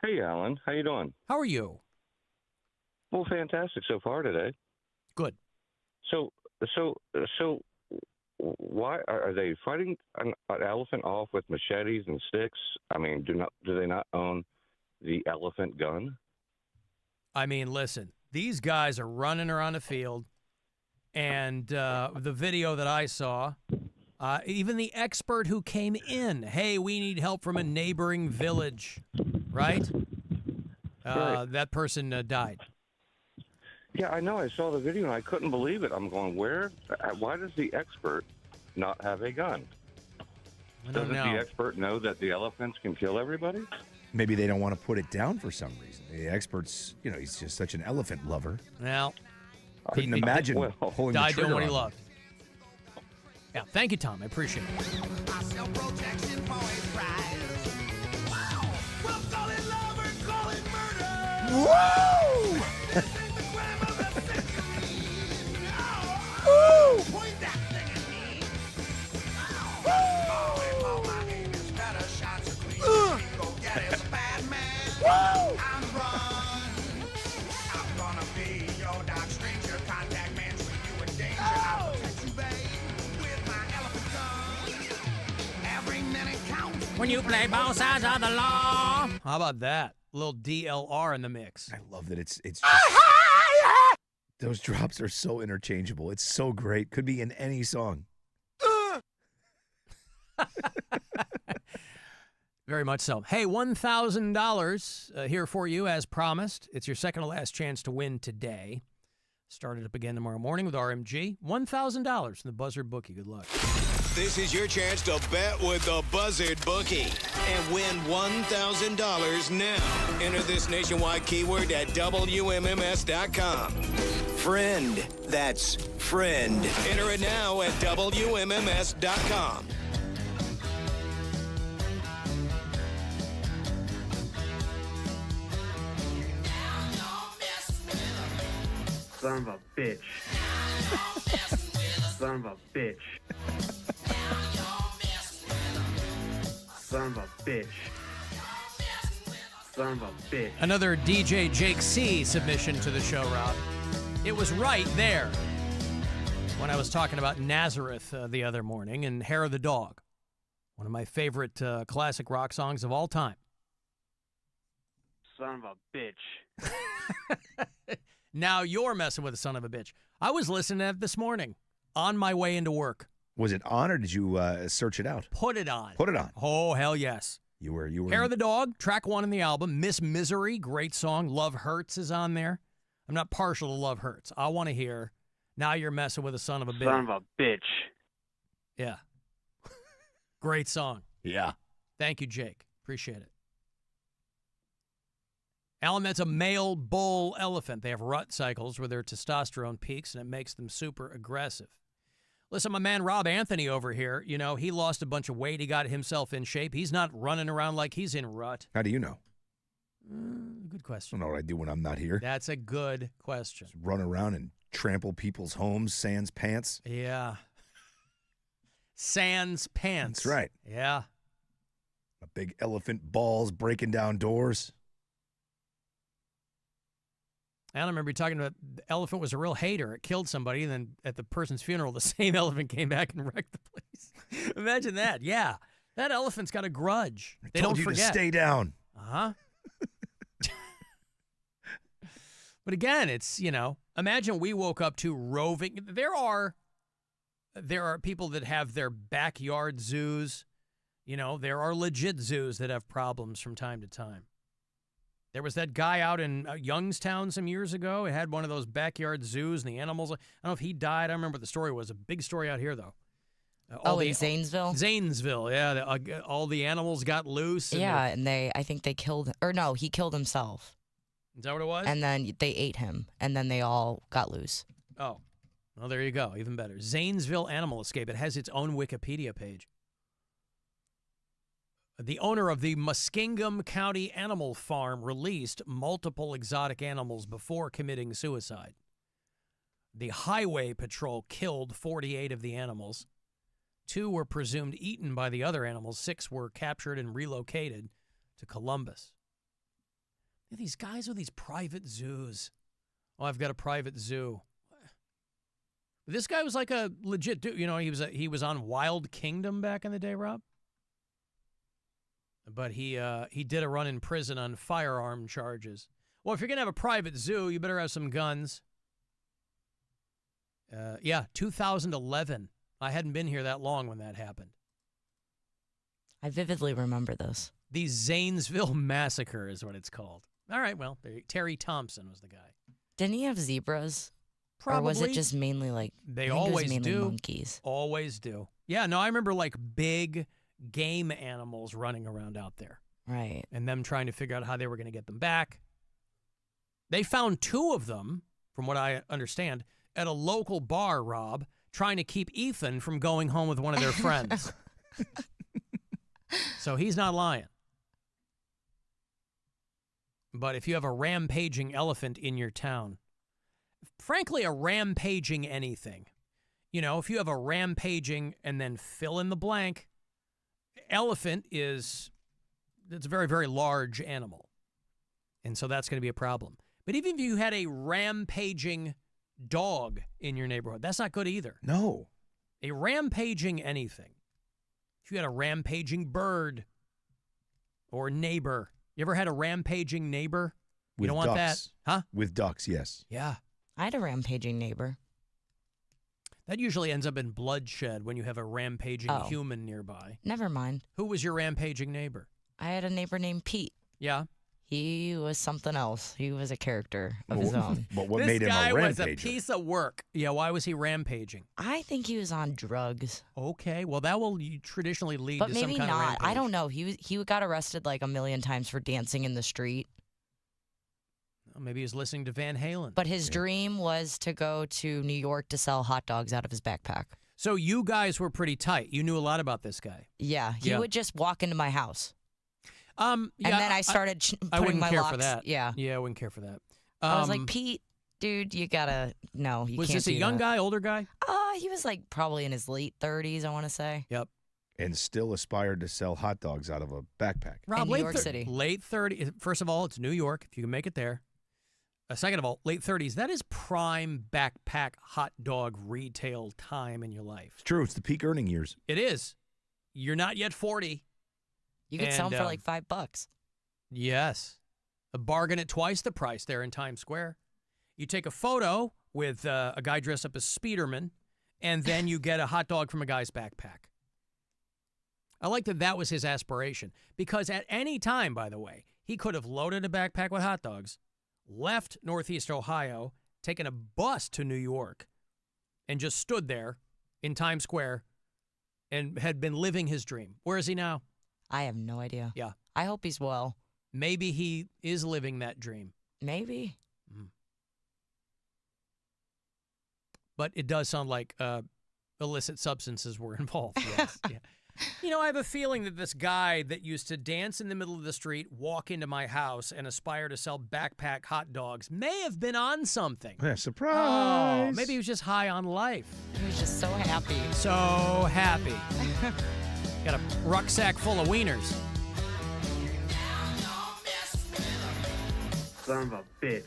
Hey, Alan. How you doing? How are you? Well, fantastic so far today. Good. So, why are they fighting an elephant off with machetes and sticks? I mean, do they not own the elephant gun? I mean, listen, these guys are running around the field, and the video that I saw, even the expert who came in, hey, we need help from a neighboring village, right? Right. That person died. Yeah, I know. I saw the video, and I couldn't believe it. I'm going, why does the expert not have a gun? Doesn't the expert know that the elephants can kill everybody? Maybe they don't want to put it down for some reason. The expert's, he's just such an elephant lover. Well, couldn't imagine pulling the died trigger doing what he on it. loved. Yeah, thank you, Tom. I appreciate it. Whoa! When you play both sides of the law. How about that? A little DLR in the mix. I love that it's those drops are so interchangeable. It's so great. Could be in any song. Very much so. Hey, $1,000 here for you as promised. It's your second to last chance to win today. Start it up again tomorrow morning with RMG. $1,000 from the Buzzard Bookie. Good luck. This is your chance to bet with the Buzzard Bookie and win $1,000 now. Enter this nationwide keyword at WMMS.com. Friend. That's friend. Enter it now at WMMS.com. Son of a bitch. Son of a bitch. Son of a bitch. Son of a bitch. Another DJ Jake C submission to the show, Rob. It was right there when I was talking about Nazareth the other morning and Hair of the Dog, one of my favorite classic rock songs of all time. Son of a bitch. Now you're messing with a son of a bitch. I was listening to it this morning on my way into work. Was it on, or did you search it out? Put it on. Put it on. Oh, hell yes. You were. Hair of the Dog, track 1 in the album. Miss Misery, great song. Love Hurts is on there. I'm not partial to Love Hurts. I want to hear Now You're Messing with a Son of a Bitch. Son of a bitch. Yeah. Great song. Yeah. Thank you, Jake. Appreciate it. Alan, that's a male bull elephant. They have rut cycles where their testosterone peaks, and it makes them super aggressive. Listen, my man Rob Anthony over here, he lost a bunch of weight. He got himself in shape. He's not running around like he's in rut. How do you know? Good question. I don't know what I do when I'm not here. That's a good question. Just run around and trample people's homes, sans pants. Yeah. Sans pants. That's right. Yeah. A big elephant balls breaking down doors. I don't remember you talking about the elephant was a real hater. It killed somebody, and then at the person's funeral, the same elephant came back and wrecked the place. Imagine that. Yeah. That elephant's got a grudge. They told don't you forget. to stay down. Uh-huh. But again, it's, imagine we woke up to roving. There are people that have their backyard zoos. There are legit zoos that have problems from time to time. There was that guy out in Youngstown some years ago. It had one of those backyard zoos, and the animals, I don't know if he died. I don't remember what the story was. A big story out here, though. In Zanesville? Zanesville, yeah. All the animals got loose. And I think they killed, or no, he killed himself. Is that what it was? And then they ate him, and then they all got loose. Oh, well, there you go. Even better. Zanesville Animal Escape. It has its own Wikipedia page. The owner of the Muskingum County Animal Farm released multiple exotic animals before committing suicide. The Highway Patrol killed 48 of the animals. 2 were presumed eaten by the other animals. 6 were captured and relocated to Columbus. These guys with these private zoos. Oh, I've got a private zoo. This guy was like a legit dude. He was on Wild Kingdom back in the day, Rob. But he did a run in prison on firearm charges. Well, if you're gonna have a private zoo, you better have some guns. 2011. I hadn't been here that long when that happened. I vividly remember this. The Zanesville Massacre is what it's called. All right, well, Terry Thompson was the guy. Didn't he have zebras? Probably. Or was it just mainly They always do. Monkeys. Always do. Yeah, no, I remember big game animals running around out there. Right. And them trying to figure out how they were going to get them back. They found 2 of them, from what I understand, at a local bar, Rob, trying to keep Ethan from going home with one of their friends. So he's not lying. But if you have a rampaging elephant in your town, frankly, a rampaging anything, if you have a rampaging and then fill in the blank, elephant it's a very, very large animal. And so that's going to be a problem. But even if you had a rampaging dog in your neighborhood, that's not good either. No. A rampaging anything. If you had a rampaging bird or neighbor. You ever had a rampaging neighbor? You don't want that? Huh? With ducks, yes. Yeah. I had a rampaging neighbor. That usually ends up in bloodshed when you have a rampaging human nearby. Never mind. Who was your rampaging neighbor? I had a neighbor named Pete. Yeah. He was something else. He was a character of his own. But what made him a rampager? This guy was a piece of work. Yeah, why was he rampaging? I think he was on drugs. Okay, well, that will traditionally lead but to some kind maybe of not. rampage. I don't know. He got arrested like 1,000,000 times for dancing in the street. Well, maybe he was listening to Van Halen. But his dream was to go to New York to sell hot dogs out of his backpack. So you guys were pretty tight. You knew a lot about this guy. Yeah, he would just walk into my house. Yeah, and then I started putting I wouldn't my care locks. for that. Yeah. Yeah, I wouldn't care for that. I was like, Pete, dude, you gotta, no, you was can't this a do young that. guy, older guy? He was like probably in his late 30s, I want to say. Yep. And still aspired to sell hot dogs out of a backpack. Rob, in New York City. Late 30s. First of all, it's New York, if you can make it there. Second of all, late 30s. That is prime backpack hot dog retail time in your life. It's true. It's the peak earning years. It is. You're not yet 40. You could sell them for like $5. Yes. A bargain at twice the price there in Times Square. You take a photo with a guy dressed up as Speederman, and then you get a hot dog from a guy's backpack. I like that was his aspiration. Because at any time, by the way, he could have loaded a backpack with hot dogs, left Northeast Ohio, taken a bus to New York, and just stood there in Times Square and had been living his dream. Where is he now? I have no idea. Yeah. I hope he's well. Maybe he is living that dream. Maybe. But it does sound like illicit substances were involved. Yes. Yeah. You know, I have a feeling that this guy that used to dance in the middle of the street, walk into my house, and aspire to sell backpack hot dogs may have been on something. Yeah, surprise. Oh, maybe he was just high on life. He was just so happy. So happy. Got a rucksack full of wieners. Son of a bitch.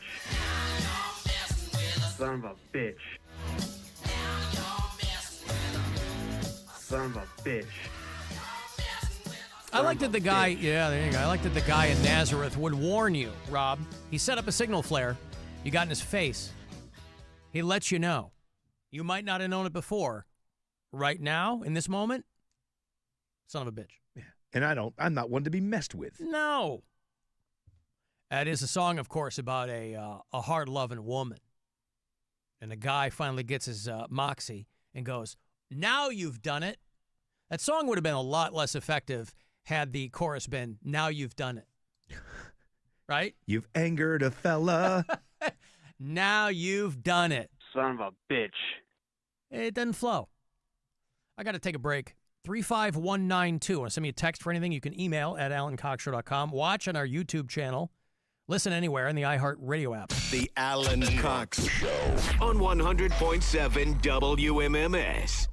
Son of a bitch. Son of a bitch. I like that the guy, yeah, there you go. I like that the guy in Nazareth would warn you, Rob. He set up a signal flare. You got in his face. He lets you know. You might not have known it before. Right now, in this moment, son of a bitch. Yeah. And I'm not one to be messed with. No. That is a song, of course, about a hard-loving woman. And the guy finally gets his moxie and goes, "Now you've done it." That song would have been a lot less effective had the chorus been, "Now you've done it." Right? You've angered a fella. Now you've done it. Son of a bitch. It doesn't flow. I got to take a break. 35192. Want to send me a text for anything? You can email at alancoxshow.com. Watch on our YouTube channel. Listen anywhere in the iHeartRadio app. The Alan Cox Show on 100.7 WMMS.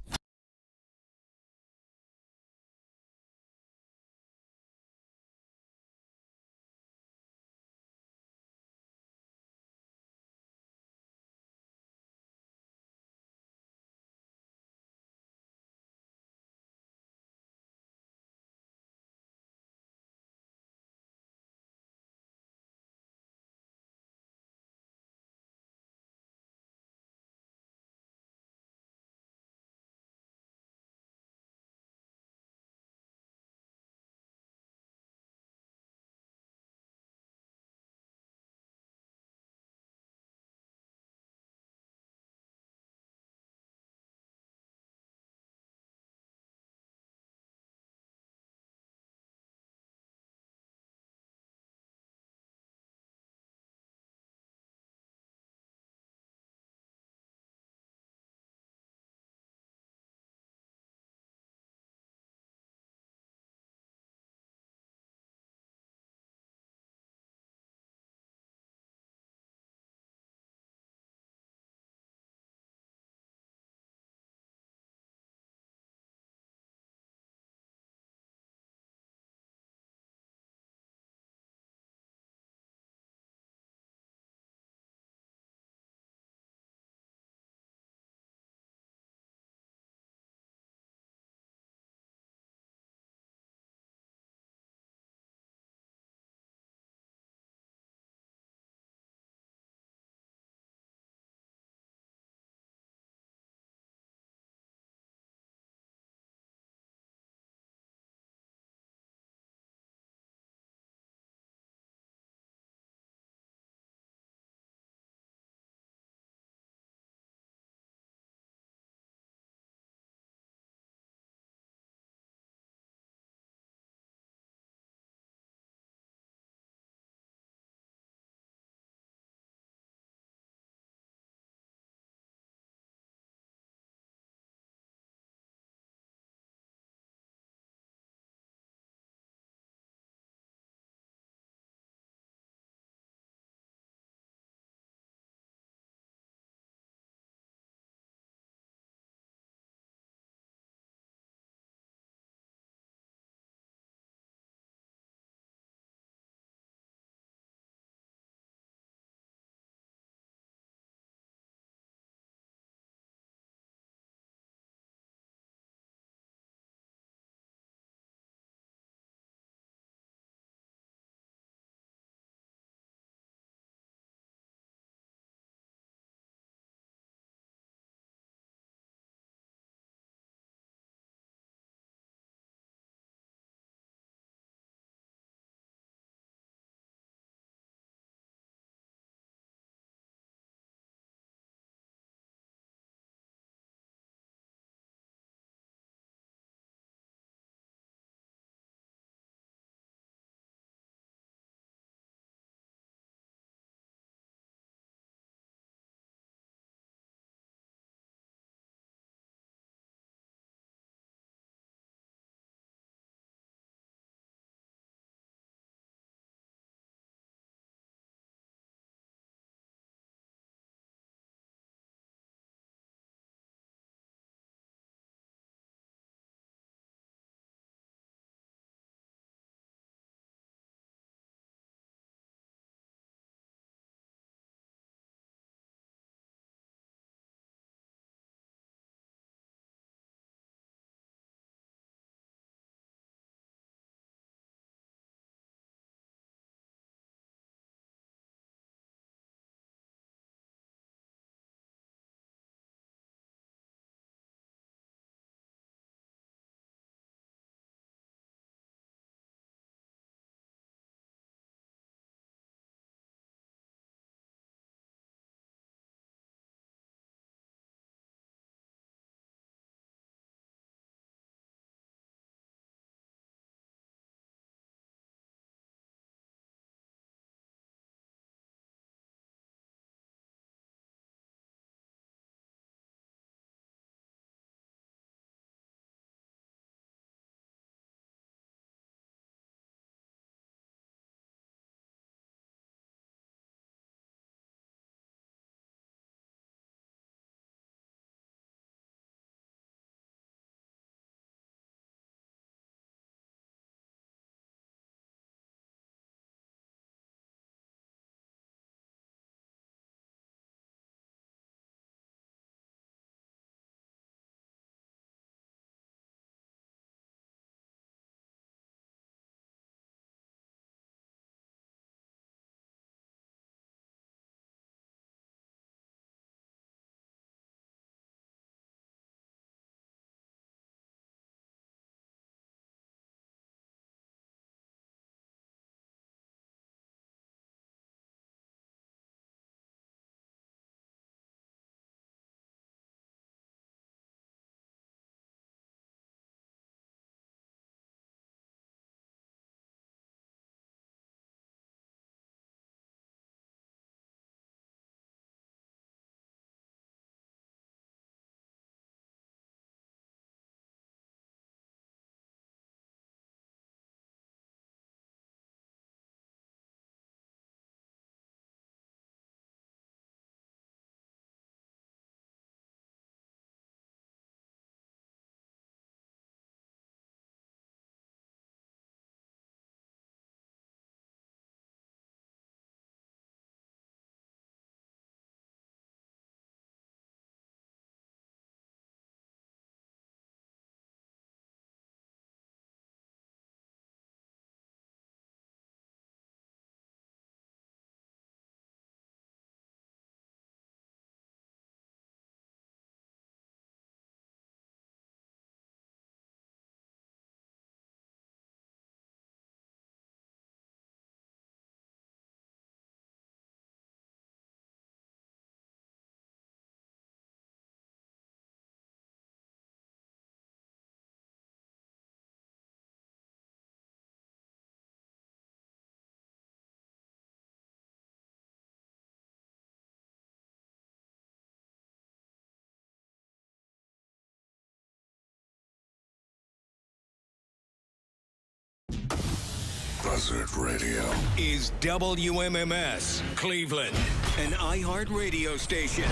Hazard Radio is WMMS Cleveland, an iHeart radio station.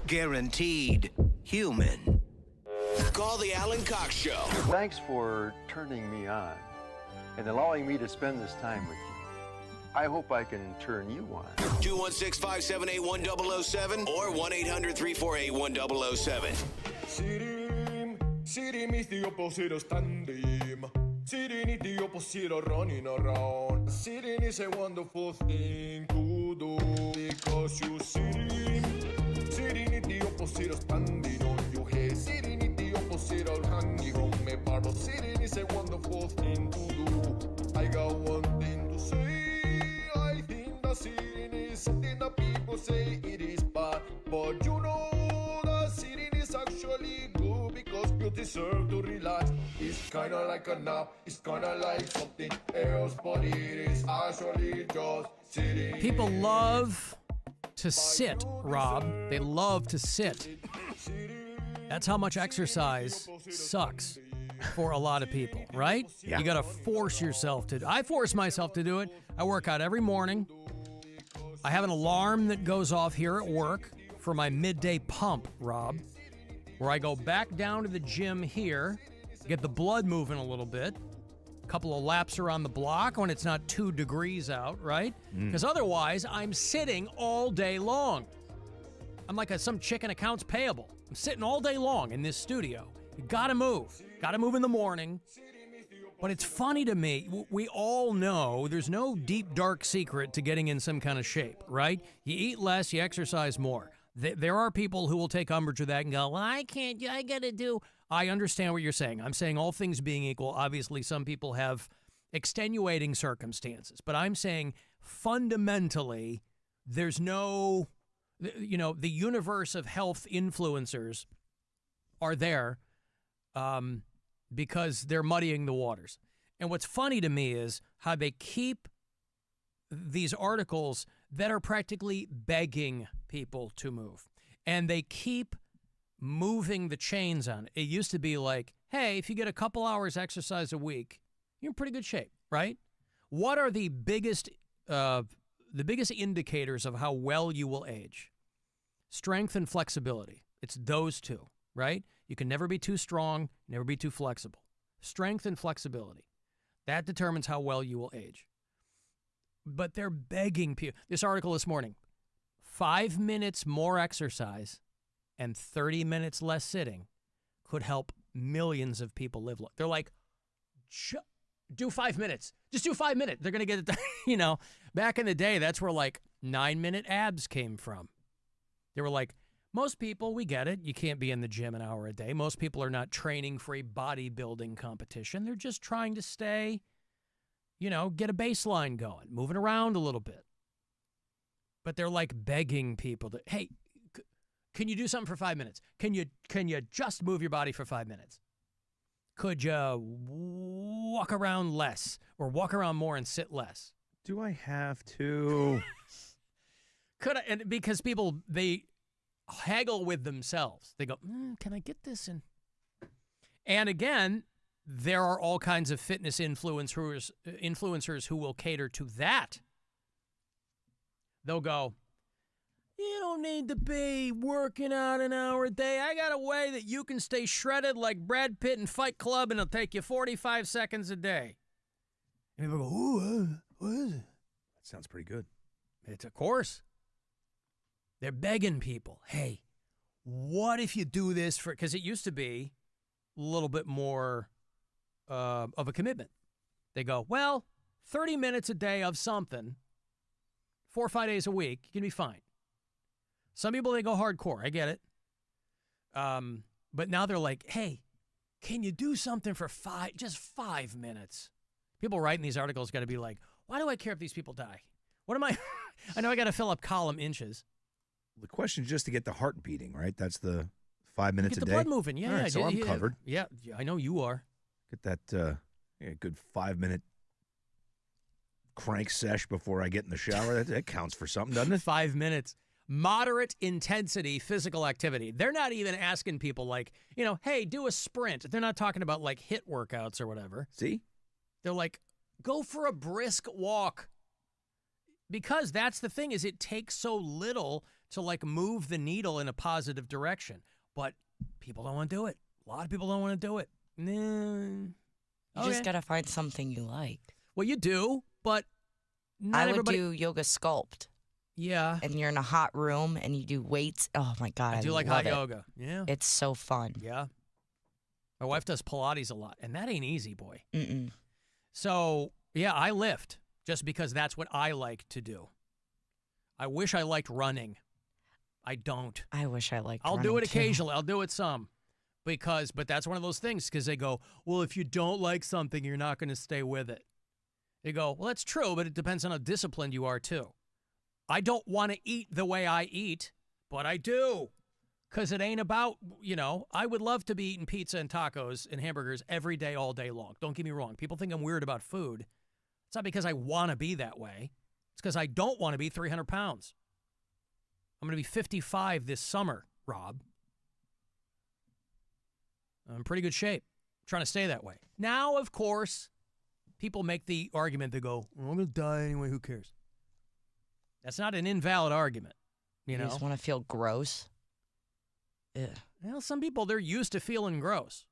Guaranteed human. Call the Alan Cox Show. Thanks for turning me on and allowing me to spend this time with you. I hope I can turn you on. 216-578-1007 or 1-800-348-1007. Sitting is the opposite standing. Sitting is the opposite of running around. Sitting is a wonderful thing to do because you sitting. Sitting is the opposite of standing on your head. Sitting is the opposite of hanging on me. But sitting is a wonderful thing to do. I got one thing to say. I think that sitting is something that people say it is bad, but you know that sitting is actually good because you deserve to relax. It's kinda like a nap, it's kinda like something else, but it is actually just sitting. People love to sit, Rob. They love to sit. That's how much exercise sucks for a lot of people, right? Yeah. You got to force yourself to. I force myself to do it. I work out every morning. I have an alarm that goes off here at work for my midday pump, Rob, where I go back down to the gym here, get the blood moving a little bit, a couple of laps around the block when it's not 2 degrees out, right? Because otherwise, I'm sitting all day long. I'm like some chicken accounts payable. I'm sitting all day long in this studio. You gotta move. Gotta move in the morning. But it's funny to me, we all know there's no deep, dark secret to getting in some kind of shape, right? You eat less, you exercise more. There are people who will take umbrage with that and go, well, I can't, I gotta do. I understand what you're saying. I'm saying all things being equal, obviously some people have extenuating circumstances. But I'm saying fundamentally, there's no, the universe of health influencers are there because they're muddying the waters. And what's funny to me is how they keep these articles that are practically begging people to move. And they keep moving the chains on it. It used to be like, hey, if you get a couple hours exercise a week, you're in pretty good shape, right? What are the biggest indicators of how well you will age? Strength and flexibility. It's those two, right? You can never be too strong, never be too flexible. Strength and flexibility. That determines how well you will age. But they're begging people. This article this morning, 5 minutes more exercise and 30 minutes less sitting could help millions of people live long. They're like, do 5 minutes. Just do 5 minutes. They're going to get it done. Back in the day, that's where like 9-minute abs came from. They were like, most people, we get it. You can't be in the gym an hour a day. Most people are not training for a bodybuilding competition. They're just trying to stay, get a baseline going, moving around a little bit. But they're like begging people to, hey, can you do something for 5 minutes? Can you just move your body for 5 minutes? Could you walk around less or walk around more and sit less? Do I have to? And because people, they haggle with themselves. They go, can I get this in? And again, there are all kinds of fitness influencers who will cater to that. They'll go, you don't need to be working out an hour a day. I got a way that you can stay shredded like Brad Pitt in Fight Club, and it'll take you 45 seconds a day. And people go, ooh, what is it? That sounds pretty good. It's of course. They're begging people, hey, what if you do this for, because it used to be a little bit more of a commitment. They go, well, 30 minutes a day of something, 4 or 5 days a week, you can be fine. Some people, they go hardcore. I get it. But now they're like, hey, can you do something for just 5 minutes? People writing these articles got to be like, why do I care if these people die? What am I? I know I got to fill up column inches. The question is just to get the heart beating, right? That's the 5 minutes a day. Get the blood moving. Yeah, all right, so I'm covered. Yeah, I know you are. Get that good 5 minute crank sesh before I get in the shower. That counts for something, doesn't it? 5 minutes. Moderate intensity physical activity. They're not even asking people like, hey, do a sprint. They're not talking about like HIIT workouts or whatever. See? They're like, Go for a brisk walk. Because that's the thing, is it takes so little to like move the needle in a positive direction. But people don't want to do it. A lot of people don't want to do it. You just got to find something you like. Well, you do, but not I would everybody... do yoga sculpt. Yeah. And you're in a hot room and you do weights. Oh, my God. I do like love hot it. yoga. Yeah. It's so fun. Yeah. My wife does Pilates a lot, and that ain't easy, boy. Mm-mm. So, yeah, I lift just because that's what I like to do. I wish I liked running. I don't. I wish I liked I'll running do it too. occasionally. I'll do it some. But that's one of those things because they go, well, if you don't like something, you're not going to stay with it. They go, well, that's true, but it depends on how disciplined you are, too. I don't want to eat the way I eat, but I do. Because it ain't about, I would love to be eating pizza and tacos and hamburgers every day, all day long. Don't get me wrong. People think I'm weird about food. It's not because I want to be that way. It's because I don't want to be 300 pounds. I'm going to be 55 this summer, Rob. I'm in pretty good shape. I'm trying to stay that way. Now, of course, people make the argument. They go, well, I'm going to die anyway. Who cares? That's not an invalid argument. You know? just want to feel gross. Ugh. Well, some people, they're used to feeling gross.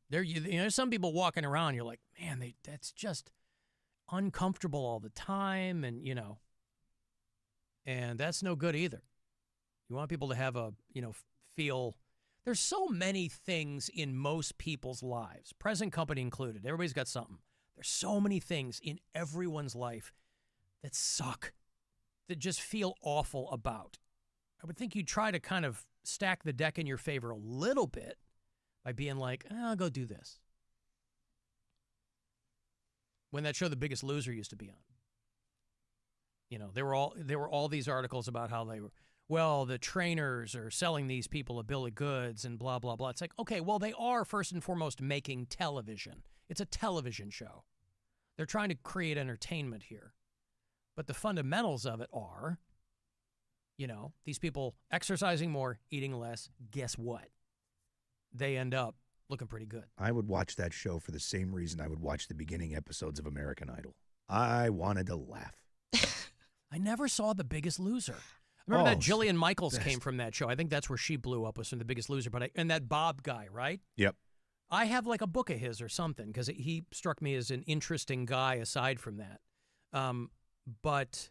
There's some people walking around, you're like, man, that's just uncomfortable all the time, and and that's no good either. You want people to have feel. There's so many things in most people's lives, present company included. Everybody's got something. There's so many things in everyone's life that suck, that just feel awful about. I would think you'd try to kind of stack the deck in your favor a little bit by being like, I'll go do this. When that show The Biggest Loser used to be on. There were all these articles about how they were, the trainers are selling these people a bill of goods and blah, blah, blah. It's like, okay, well, they are first and foremost making television. It's a television show. They're trying to create entertainment here. But the fundamentals of it are, these people exercising more, eating less. Guess what? They end up looking pretty good. I would watch that show for the same reason I would watch the beginning episodes of American Idol. I wanted to laugh. I never saw The Biggest Loser. I remember that Jillian Michaels came from that show. I think that's where she blew up, was from The Biggest Loser. And that Bob guy, right? Yep. I have like a book of his or something because he struck me as an interesting guy aside from that. But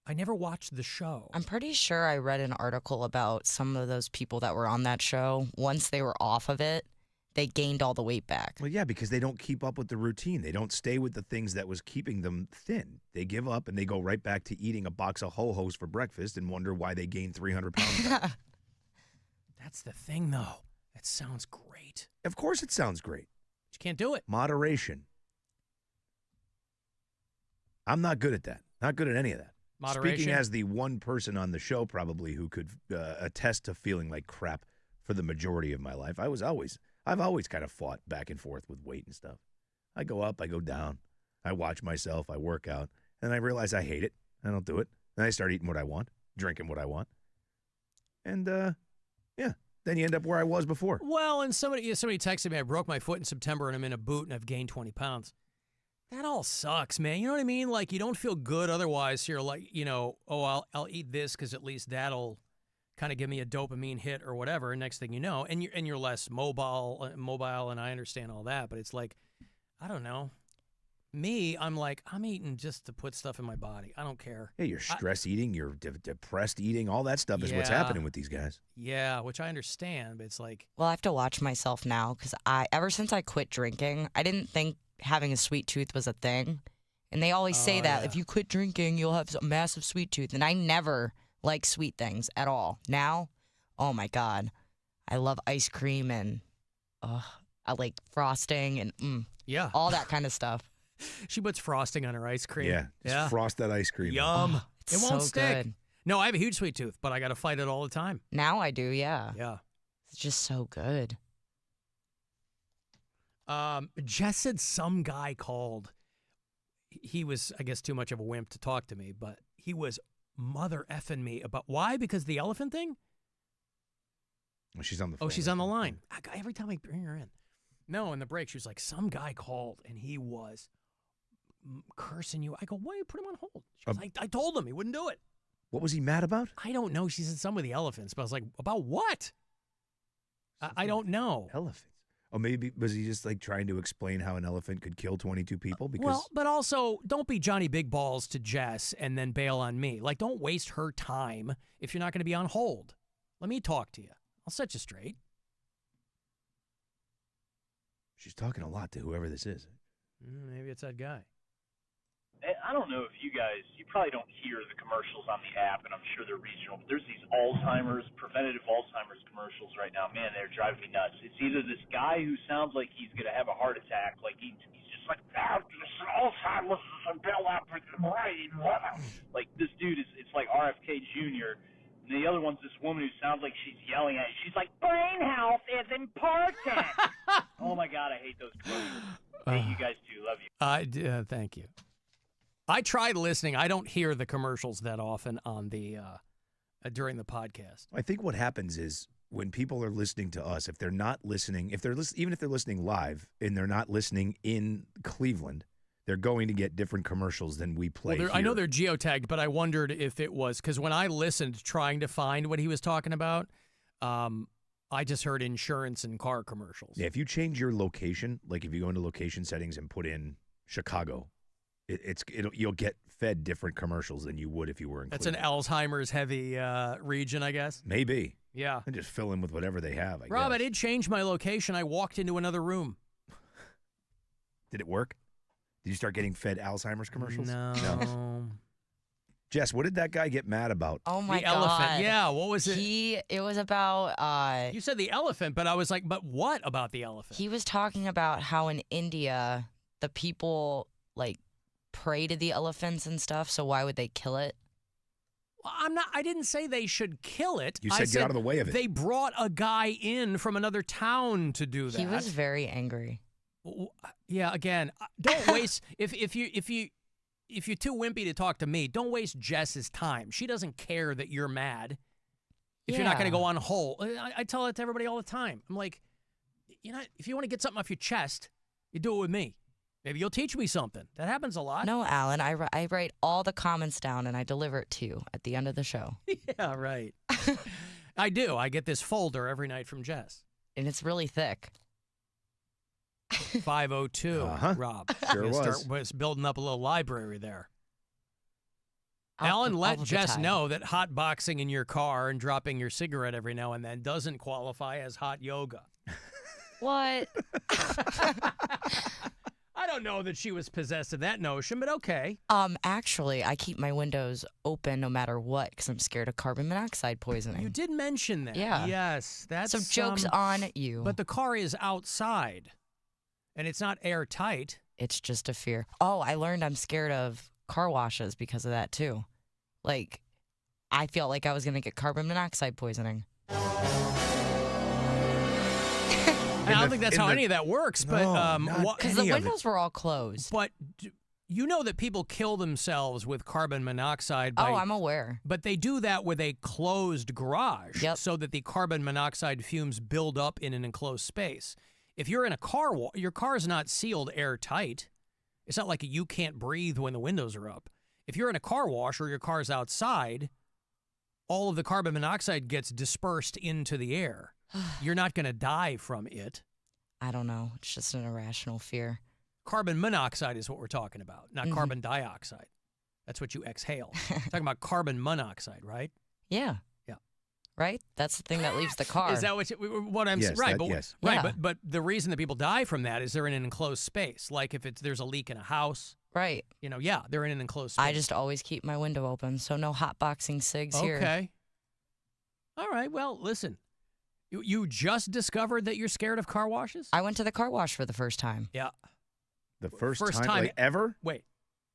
I never watched the show. I'm pretty sure I read an article about some of those people that were on that show. Once they were off of it, they gained all the weight back. Well, yeah, because they don't keep up with the routine. They don't stay with the things that was keeping them thin. They give up and they go right back to eating a box of Ho-Hos for breakfast and wonder why they gained 300 pounds back. That's the thing, though. That sounds great. Of course it sounds great. But you can't do it. Moderation. I'm not good at that. Not good at any of that. Moderation. Speaking as the one person on the show probably who could attest to feeling like crap for the majority of my life, I've always kind of fought back and forth with weight and stuff. I go up, I go down. I watch myself, I work out, and I realize I hate it. I don't do it. And I start eating what I want, drinking what I want. And, then you end up where I was before. Well, and somebody texted me, I broke my foot in September and I'm in a boot and I've gained 20 pounds. That all sucks, man. You know what I mean? Like, you don't feel good otherwise. You're like, I'll eat this because at least that'll kind of give me a dopamine hit or whatever. And next thing you know, and you're less mobile, and I understand all that. But it's like, I don't know. Me, I'm like, I'm eating just to put stuff in my body. I don't care. Yeah, you're stress eating, you're depressed eating. All that stuff is what's happening with these guys. Yeah, which I understand, but it's like. Well, I have to watch myself now because ever since I quit drinking, I didn't think having a sweet tooth was a thing. And they always say that if you quit drinking, you'll have a massive sweet tooth. And I never like sweet things at all. Now, oh my God, I love ice cream and I like frosting and all that kind of stuff. She puts frosting on her ice cream. Yeah. Frost that ice cream. Yum. It's it won't so stick. good. No, I have a huge sweet tooth, but I got to fight it all the time. Now I do, yeah. Yeah. It's just so good. Jess said some guy called. He was, I guess, too much of a wimp to talk to me, but he was mother effing me about why? Because the elephant thing? Well, she's on the phone. Oh, she's on the line. Every time I bring her in. No, in the break, she was like, some guy called, and he was cursing you. I go, why you put him on hold? She goes, I told him he wouldn't do it. What was he mad about? I don't know. She said something with the elephants, but I was like, about what? I don't know. Elephants. Oh, maybe was he just like trying to explain how an elephant could kill 22 people? Because Well, but also, don't be Johnny Big Balls to Jess and then bail on me. Like, don't waste her time if you're not going to be on hold. Let me talk to you. I'll set you straight. she's talking a lot to whoever this is. Maybe it's that guy. I don't know if you guys, you probably don't hear the commercials on the app, and I'm sure they're regional, but there's these Alzheimer's, preventative Alzheimer's commercials right now. Man, they're driving me nuts. It's either this guy who sounds like he's going to have a heart attack, like he's just like, Alzheimer's and Bill up with the brain. Like, this dude it's like RFK Jr., and the other one's this woman who sounds like she's yelling at you. She's like, brain health is important. Oh, my God, I hate those commercials. Hate you guys, too. Love you. Thank you. I tried listening. I don't hear the commercials that often on the during the podcast. I think what happens is when people are listening to us, if they're not listening, even if they're listening live and they're not listening in Cleveland, they're going to get different commercials than we play. Well, I know they're geotagged, but I wondered if it was because when I listened trying to find what he was talking about, I just heard insurance and car commercials. Yeah, if you change your location, like if you go into location settings and put in Chicago, you'll get fed different commercials than you would if you were in Cleveland. That's an Alzheimer's heavy region, I guess. Maybe. Yeah. And just fill in with whatever they have, I Rob, guess. I did change my location. I walked into another room. Did it work? Did you start getting fed Alzheimer's commercials? No. Jess, what did that guy get mad about? Oh my The God. elephant. Yeah, what was it? It was about You said the elephant, but I was like, but what about the elephant? he was talking about how in India the people like pray to the elephants and stuff, so why would they kill it? Well, I didn't say they should kill it. You said get out of the way of it. They brought a guy in from another town to do that. He was very angry. Yeah, again, don't waste if you're too wimpy to talk to me, don't waste Jess's time. She doesn't care that you're mad. If you're not going to go on hold, I tell it to everybody all the time. I'm like, if you want to get something off your chest, you do it with me. Maybe you'll teach me something. That happens a lot. No, Alan, I write all the comments down and I deliver it to you at the end of the show. Yeah, right. I do. I get this folder every night from Jess. And it's really thick. 502, Rob. Sure was building up a little library there. All Alan, let the Jess time. know that hot boxing in your car and dropping your cigarette every now and then doesn't qualify as hot yoga. What? I don't know that she was possessed of that notion, but okay. Actually, I keep my windows open no matter what because I'm scared of carbon monoxide poisoning. You did mention that. Yeah. Yes. That's So joke's on you. But the car is outside, and it's not airtight. It's just a fear. Oh, I learned I'm scared of car washes because of that, too. Like, I felt like I was going to get carbon monoxide poisoning. I don't think that's how any of that works, but Because the windows were all closed. But you know that people kill themselves with carbon monoxide. By, Oh, I'm aware. But they do that with a closed garage so that the carbon monoxide fumes build up in an enclosed space. If you're in a car, your car's not sealed airtight. It's not like you can't breathe when the windows are up. If you're in a car wash or your car's outside, all of the carbon monoxide gets dispersed into the air. You're not going to die from it. I don't know. It's just an irrational fear. Carbon monoxide is what we're talking about, not carbon dioxide. That's what you exhale. Talking about carbon monoxide, right? Yeah. Yeah. Right? That's the thing that leaves the car. Is that what I'm saying? Yes, Right. that- yes. Right. Yeah. But the reason that people die from that is they're in an enclosed space. Like if there's a leak in a house. Right. They're in an enclosed space. I just always keep my window open, so no hot boxing cigs here. Okay. All right. Well, listen. You just discovered that you're scared of car washes? I went to the car wash for the first time. Yeah. The first time like, ever? Wait.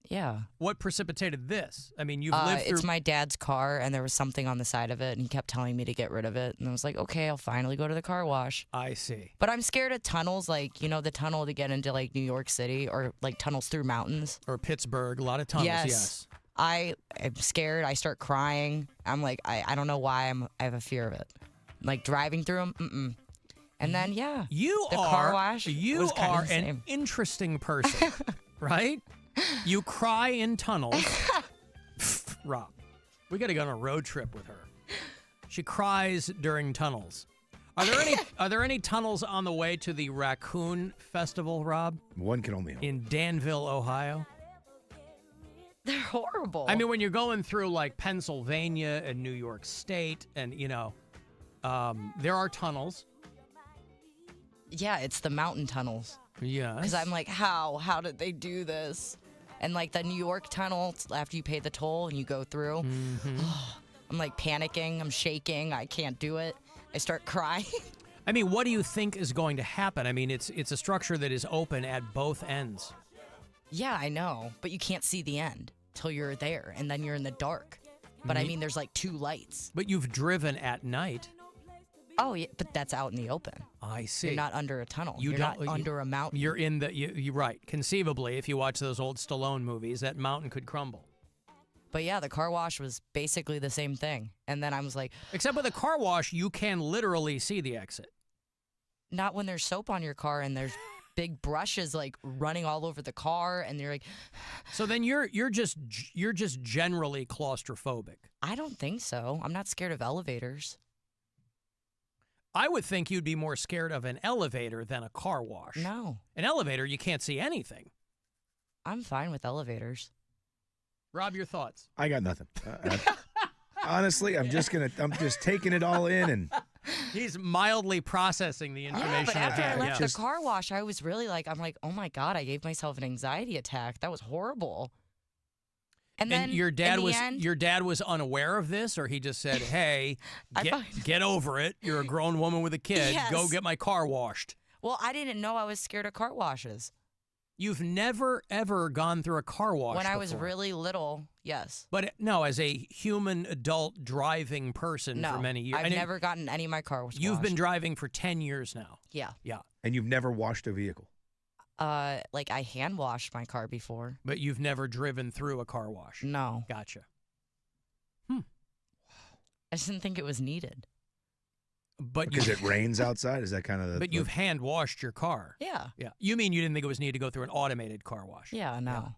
Yeah. What precipitated this? I mean, you've lived through... It's my dad's car, and there was something on the side of it, and he kept telling me to get rid of it. And I was like, okay, I'll finally go to the car wash. I see. But I'm scared of tunnels, like, the tunnel to get into, like, New York City, or, like, tunnels through mountains. Or Pittsburgh, a lot of tunnels, yes. I'm scared. I start crying. I'm like, I don't know why I have a fear of it. Like, driving through them, And then, you the are, car wash You was kind are of the an same. interesting person, right? You cry in tunnels. Rob, we got to go on a road trip with her. She cries during tunnels. Are there any tunnels on the way to the Raccoon Festival, Rob? One can only hope. In Danville, Ohio? They're horrible. I mean, when you're going through like Pennsylvania and New York State, and there are tunnels. Yeah, it's the mountain tunnels. Yeah. Because I'm like, how? How did they do this? And like the New York tunnel, after you pay the toll and you go through, I'm like panicking. I'm shaking. I can't do it. I start crying. I mean, what do you think is going to happen? I mean, it's a structure that is open at both ends. Yeah, I know, but you can't see the end till you're there, and then you're in the dark. But I mean, there's like 2 lights. But you've driven at night. Oh, yeah, but that's out in the open. I see. You're not under a tunnel. You're not under a mountain. You're in the. You're right. Conceivably, if you watch those old Stallone movies, that mountain could crumble. But yeah, the car wash was basically the same thing. And then I was like, except with a car wash, you can literally see the exit. Not when there's soap on your car and there's big brushes like running all over the car, and you're like. So then you're just generally claustrophobic. I don't think so. I'm not scared of elevators. I would think you'd be more scared of an elevator than a car wash. No. An elevator, you can't see anything. I'm fine with elevators. Rob, your thoughts? I got nothing. Honestly, I'm just taking it all in, and he's mildly processing the information. Yeah, but after I left yeah. the car wash, I was really like, oh my God, I gave myself an anxiety attack. That was horrible. And then your dad end, your dad was unaware of this, or he just said, "Hey, get over it. You're a grown woman with a kid. Yes. Go get my car washed." Well, I didn't know I was scared of car washes. You've never ever gone through a car wash when I before. was really little, yes. But no, as a human adult driving person No, for many years, I've never gotten any of my car washed. You've been driving for 10 years now. Yeah. Yeah. And you've never washed a vehicle. Like I hand washed my car before. But you've never driven through a car wash. No. Gotcha. I just didn't think it was needed. But because it rains outside? Is that kind of the... But you've hand washed your car. Yeah. Yeah. You mean you didn't think it was needed to go through an automated car wash? Yeah, no.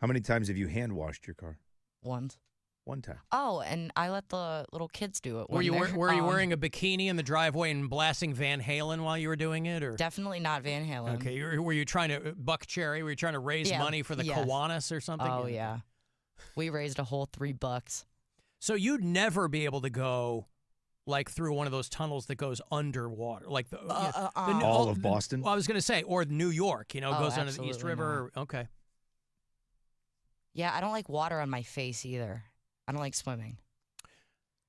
How many times have you hand washed your car? Once. One time. Oh, and I let the little kids do it. Were you wearing a bikini in the driveway and blasting Van Halen while you were doing it, or definitely not Van Halen? Okay, were you trying to Buck Cherry? Were you trying to raise money for the Kiwanis or something? Oh yeah, we raised a whole $3. So you'd never be able to go like through one of those tunnels that goes underwater, like all of Boston. Well, I was going to say, or New York, goes under the East absolutely River. Okay. Yeah, I don't like water on my face either. I don't like swimming.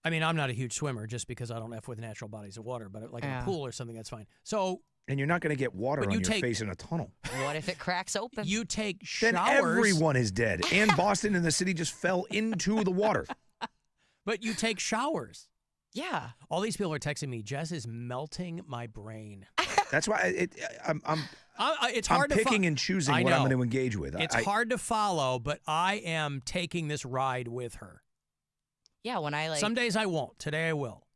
I mean, I'm not a huge swimmer just because I don't F with natural bodies of water, but like in a pool or something, that's fine. So. And you're not going to get water on your face in a tunnel. What if it cracks open? You take showers. Then everyone is dead. And Boston and the city just fell into the water. But you take showers. Yeah. All these people are texting me. Jess is melting my brain. That's why it's hard I'm to picking and choosing what I'm going to engage with. It's hard to follow, but I am taking this ride with her. Yeah, when I Some days I won't. Today I will.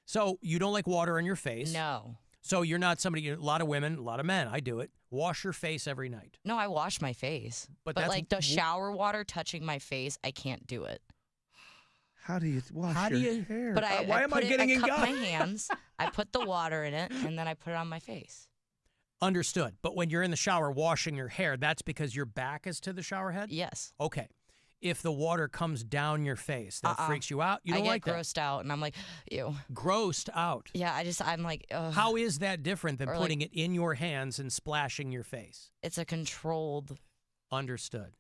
So you don't like water on your face? No. So you're not somebody. A lot of women, a lot of men. I do it. Wash your face every night. No, I wash my face. But like the shower water touching my face, I can't do it. How do you wash your hair? But why am I getting I in cup God? my hands, I put the water in it, and then I put it on my face. Understood. But when you're in the shower washing your hair, that's because your back is to the shower head? Yes. Okay. If the water comes down your face, that freaks you out? You don't like that? I get grossed out, and I'm like, ew. Grossed out? Yeah, I'm like, ugh. How is that different than putting it in your hands and splashing your face? It's a controlled. Understood.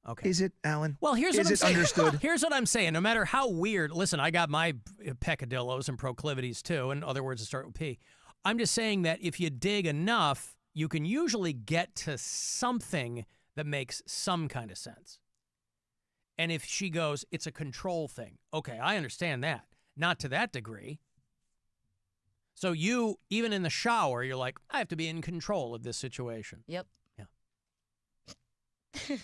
Okay. Is it, Alan? Well, here's what I'm saying. Understood? Here's what I'm saying. No matter how weird, listen, I got my peccadillos and proclivities too, in other words, to start with P. I'm just saying that if you dig enough, you can usually get to something that makes some kind of sense. And if she goes, it's a control thing. Okay, I understand that. Not to that degree. So you, even in the shower, you're like, I have to be in control of this situation. Yep. Yeah.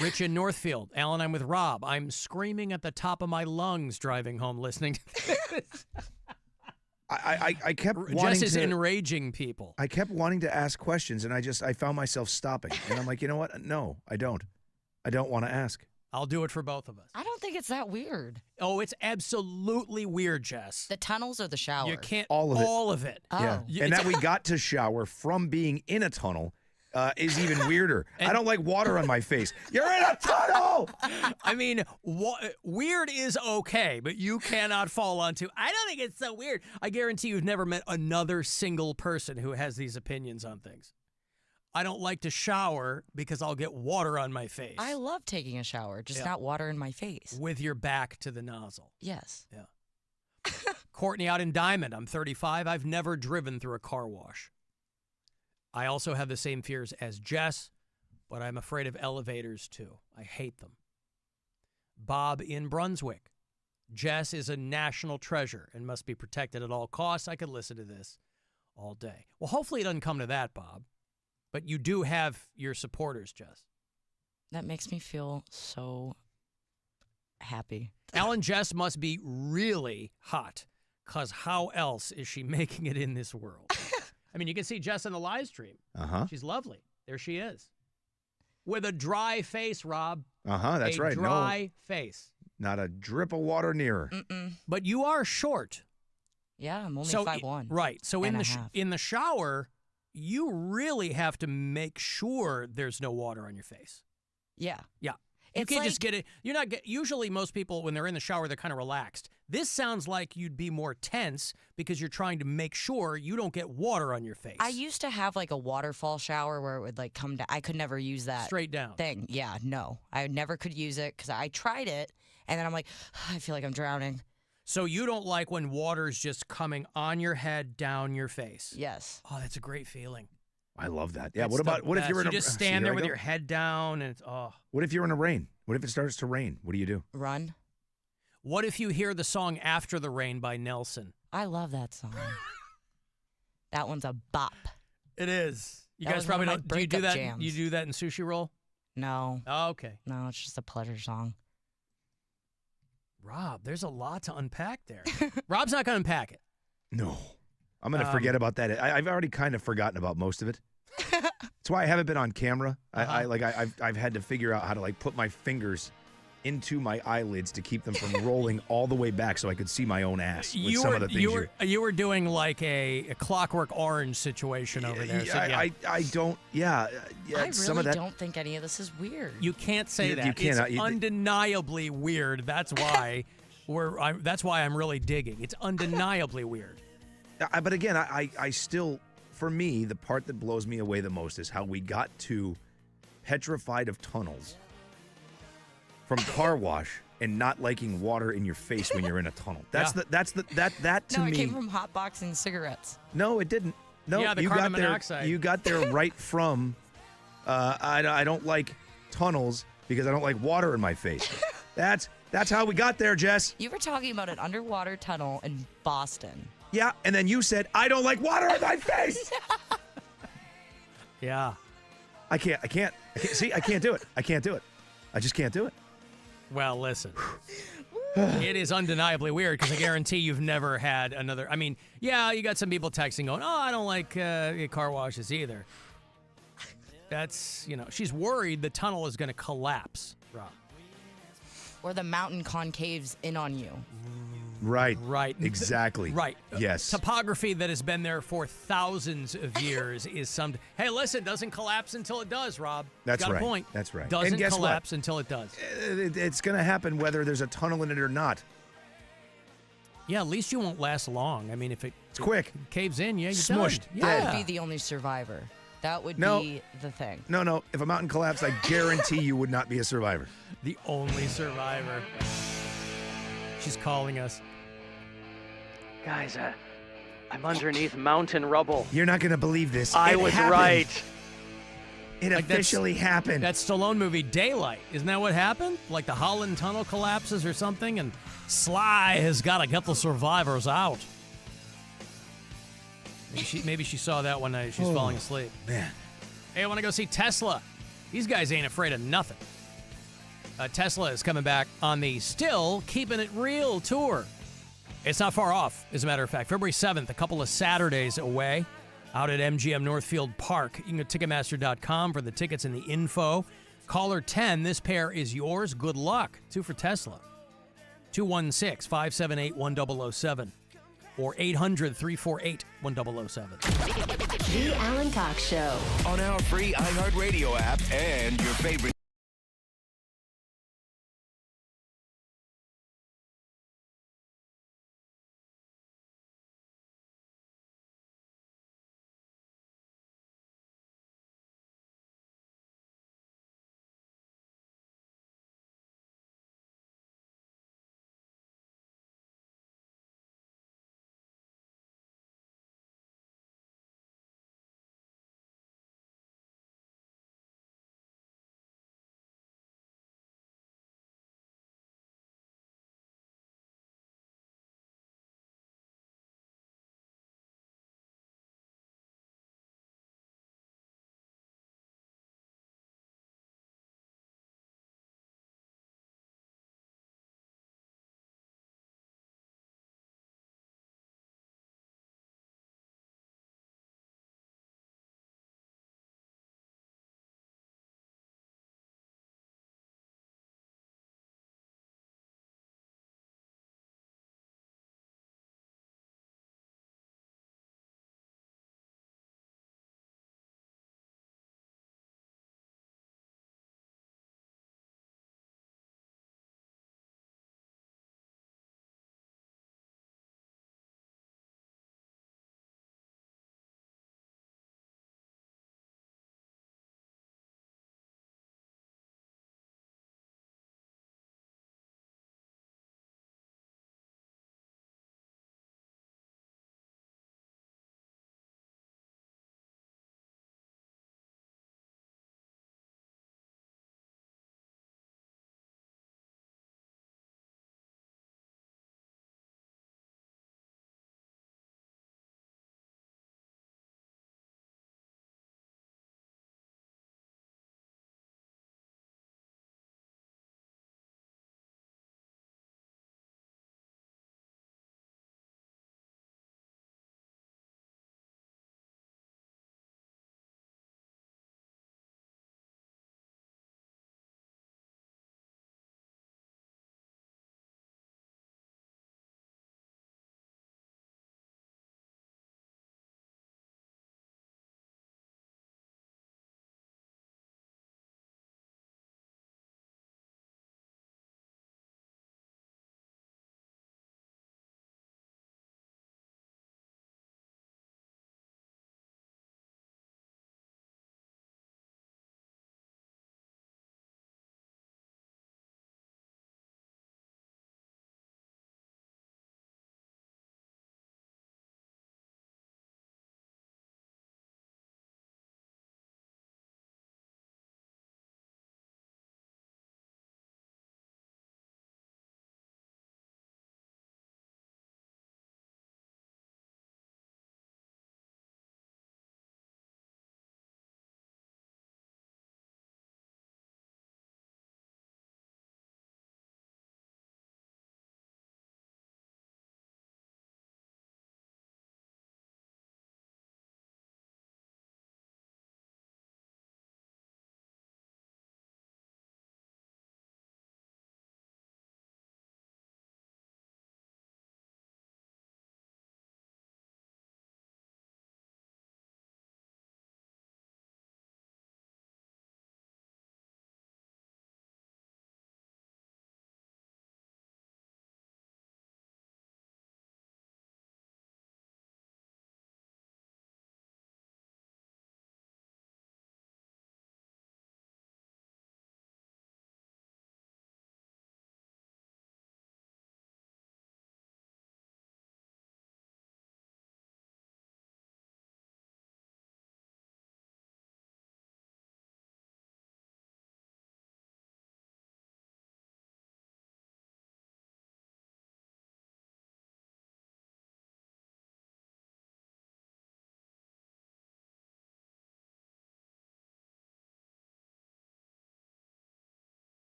Rich in Northfield. Alan, I'm with Rob. I'm screaming at the top of my lungs driving home listening to this. I kept wanting Jess is to enraging people. I kept wanting to ask questions, and I found myself stopping. And I'm like, you know what? No, I don't. I don't want to ask. I'll do it for both of us. I don't think it's that weird. Oh, it's absolutely weird, Jess. The tunnels or the shower? You can't. All of it. All of it. Yeah. Oh. And that we got to shower from being in a tunnel is even weirder. I don't like water on my face. You're in a tunnel! I mean, weird is okay, but you cannot fall onto, I don't think it's so weird. I guarantee you've never met another single person who has these opinions on things. I don't like to shower because I'll get water on my face. I love taking a shower, just not water in my face. With your back to the nozzle. Yes. Yeah. Courtney out in Diamond. I'm 35. I've never driven through a car wash. I also have the same fears as Jess, but I'm afraid of elevators too. I hate them. Bob in Brunswick. Jess is a national treasure and must be protected at all costs. I could listen to this all day. Well, hopefully it doesn't come to that, Bob. But you do have your supporters, Jess. That makes me feel so happy. Alan Jess must be really hot, because how else is she making it in this world? I mean, you can see Jess in the live stream. Uh-huh. She's lovely. There she is. With a dry face, Rob. Uh-huh, that's right. A dry face. Not a drip of water near her. But you are short. Yeah, I'm only So 5'1". Right. So and in a the half. in the shower, you really have to make sure there's no water on your face. Yeah. Yeah. You It's can't just like- get it. You're not get. Usually, most people when they're in the shower, they're kind of relaxed. This sounds like you'd be more tense because you're trying to make sure you don't get water on your face. I used to have like a waterfall shower where it would like come down. I could never use that Straight down thing. Yeah, no, I never could use it because I tried it and then I'm like, I feel like I'm drowning. So you don't like when water's just coming on your head, down your face. Yes. Oh, that's a great feeling. I love that. Yeah. It's what the about what if best. you're in you a just see, stand here there I with go. your head down and it's What if you're in a rain? What if it starts to rain? What do you do? Run. What if you hear the song After the Rain by Nelson? I love that song. That one's a bop. It is. You That guys was probably one of don't. my Do you do breakup that? jams. You do that in Sushi Roll? No. Oh, okay. No, it's just a pleasure song. Rob, there's a lot to unpack there. Rob's not going to unpack it. No. I'm going to forget about that. I've already kind of forgotten about most of it. That's why I haven't been on camera. I've had to figure out how to like put my fingers into my eyelids to keep them from rolling all the way back so I could see my own ass with some of the things you were doing like a Clockwork Orange situation over there. So, yeah. I don't. Yeah. I some really of that. don't think any of this is weird. You can't say You- that. you cannot. It's undeniably weird. That's why that's why I'm really digging. It's undeniably weird. But again, I still, for me, the part that blows me away the most is how we got to petrified of tunnels from car wash and not liking water in your face when you're in a tunnel. That to no, me. it came from hotboxing cigarettes. No, it didn't. No, Yeah, the you carbon got there. monoxide. You got there right from. I don't like tunnels because I don't like water in my face. That's how we got there, Jess. You were talking about an underwater tunnel in Boston. Yeah, and then you said I don't like water in my face. Yeah. I can't. See, I can't do it. I can't do it. I just can't do it. Well, listen. It is undeniably weird because I guarantee you've never had another. I mean, yeah, you got some people texting going, "Oh, I don't like car washes either." That's, she's worried the tunnel is going to collapse, Rob. Or the mountain concaves in on you. Right. Right. Exactly. Right. Yes. Topography that has been there for thousands of years is some. Hey, listen, doesn't collapse until it does, Rob. That's got right. a point. That's right. Doesn't And guess collapse what? until it does. It's going to happen whether there's a tunnel in it or not. Yeah, at least you won't last long. I mean, if it's quick, caves in, yeah, you're Smushed. done. I Yeah. would be the only survivor. That would No. be the thing. No. If a mountain collapsed, I guarantee you would not be a survivor. The only survivor. She's calling us. Guys, I'm underneath mountain rubble. You're not going to believe this. I It was happened. right. It Like, that's- officially happened. That Stallone movie, Daylight. Isn't that what happened? Like the Holland Tunnel collapses or something, and Sly has got to get the survivors out. Maybe she saw that one night. She's falling asleep. Man. Hey, I want to go see Tesla. These guys ain't afraid of nothing. Tesla is coming back on the Still Keeping It Real tour. It's not far off, as a matter of fact. February 7th, a couple of Saturdays away, out at MGM Northfield Park. You can go to Ticketmaster.com for the tickets and the info. Caller 10, this pair is yours. Good luck. 2 for Tesla. 216-578-1007 or 800-348-1007. The Alan Cox Show. On our free iHeartRadio app and your favorite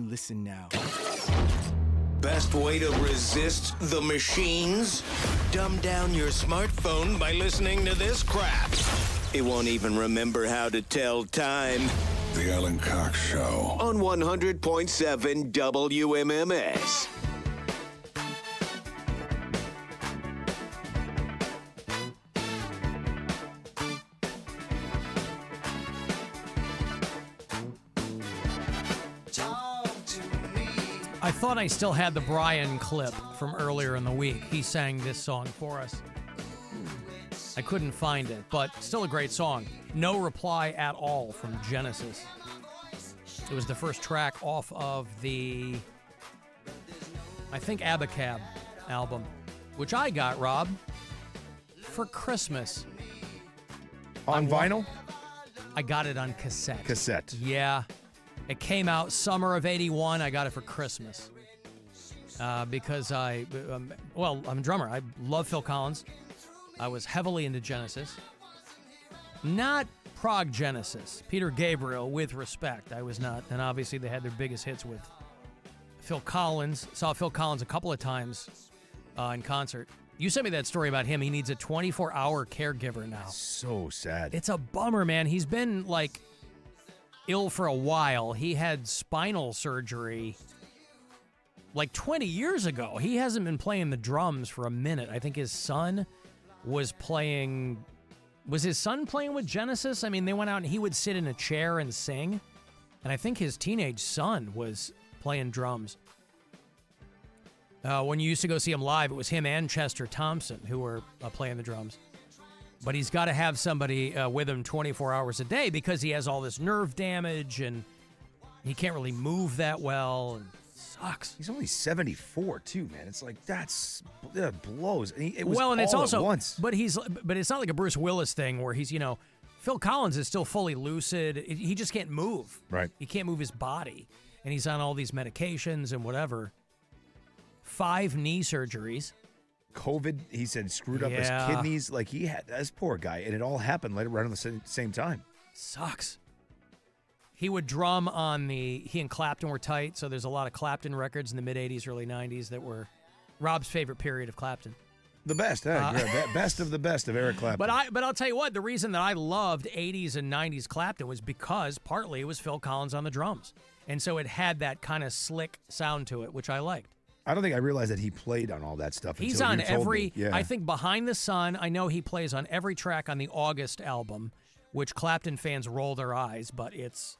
Listen now. Best way to resist the machines? Dumb down your smartphone by listening to this crap. It won't even remember how to tell time. The Alan Cox Show. On 100.7 WMMS. I thought I still had the Brian clip from earlier in the week. He sang this song for us. I couldn't find it, but still a great song. No Reply at All from Genesis. It was the first track off of the, I think, Abacab album, which I got, Rob, for Christmas. On vinyl? I got it on cassette. Cassette. Yeah. It came out summer of '81. I got it for Christmas because I'm a drummer. I love Phil Collins. I was heavily into Genesis. Not prog Genesis. Peter Gabriel, with respect. I was not. And obviously they had their biggest hits with Phil Collins. Saw Phil Collins a couple of times in concert. You sent me that story about him. He needs a 24-hour caregiver now. So sad. It's a bummer, man. He's been, ill for a while. He had spinal surgery 20 years ago. He hasn't been playing the drums for a minute. I think his son was playing. Was his son playing with Genesis? I mean, they went out and he would sit in a chair and sing. And I think his teenage son was playing drums. When you used to go see him live, it was him and Chester Thompson who were playing the drums. But he's got to have somebody with him 24 hours a day because he has all this nerve damage and he can't really move that well. And sucks. He's only 74 too, man. It's that blows. It was and it's all also at once. But it's not like a Bruce Willis thing where he's Phil Collins is still fully lucid. He just can't move. Right. He can't move his body, and he's on all these medications and whatever. 5 knee surgeries. COVID, he said, screwed up his kidneys. He had this poor guy, and it all happened right around the same time. Sucks. He would drum on he and Clapton were tight, so there's a lot of Clapton records in the mid-'80s, early '90s that were Rob's favorite period of Clapton. The best, best of the best of Eric Clapton. But I'll tell you what, the reason that I loved '80s and '90s Clapton was because partly it was Phil Collins on the drums, and so it had that kind of slick sound to it, which I liked. I don't think I realized that he played on all that stuff. He's until on you told every. me. Yeah. I think Behind the Sun. I know he plays on every track on the August album, which Clapton fans roll their eyes, but it's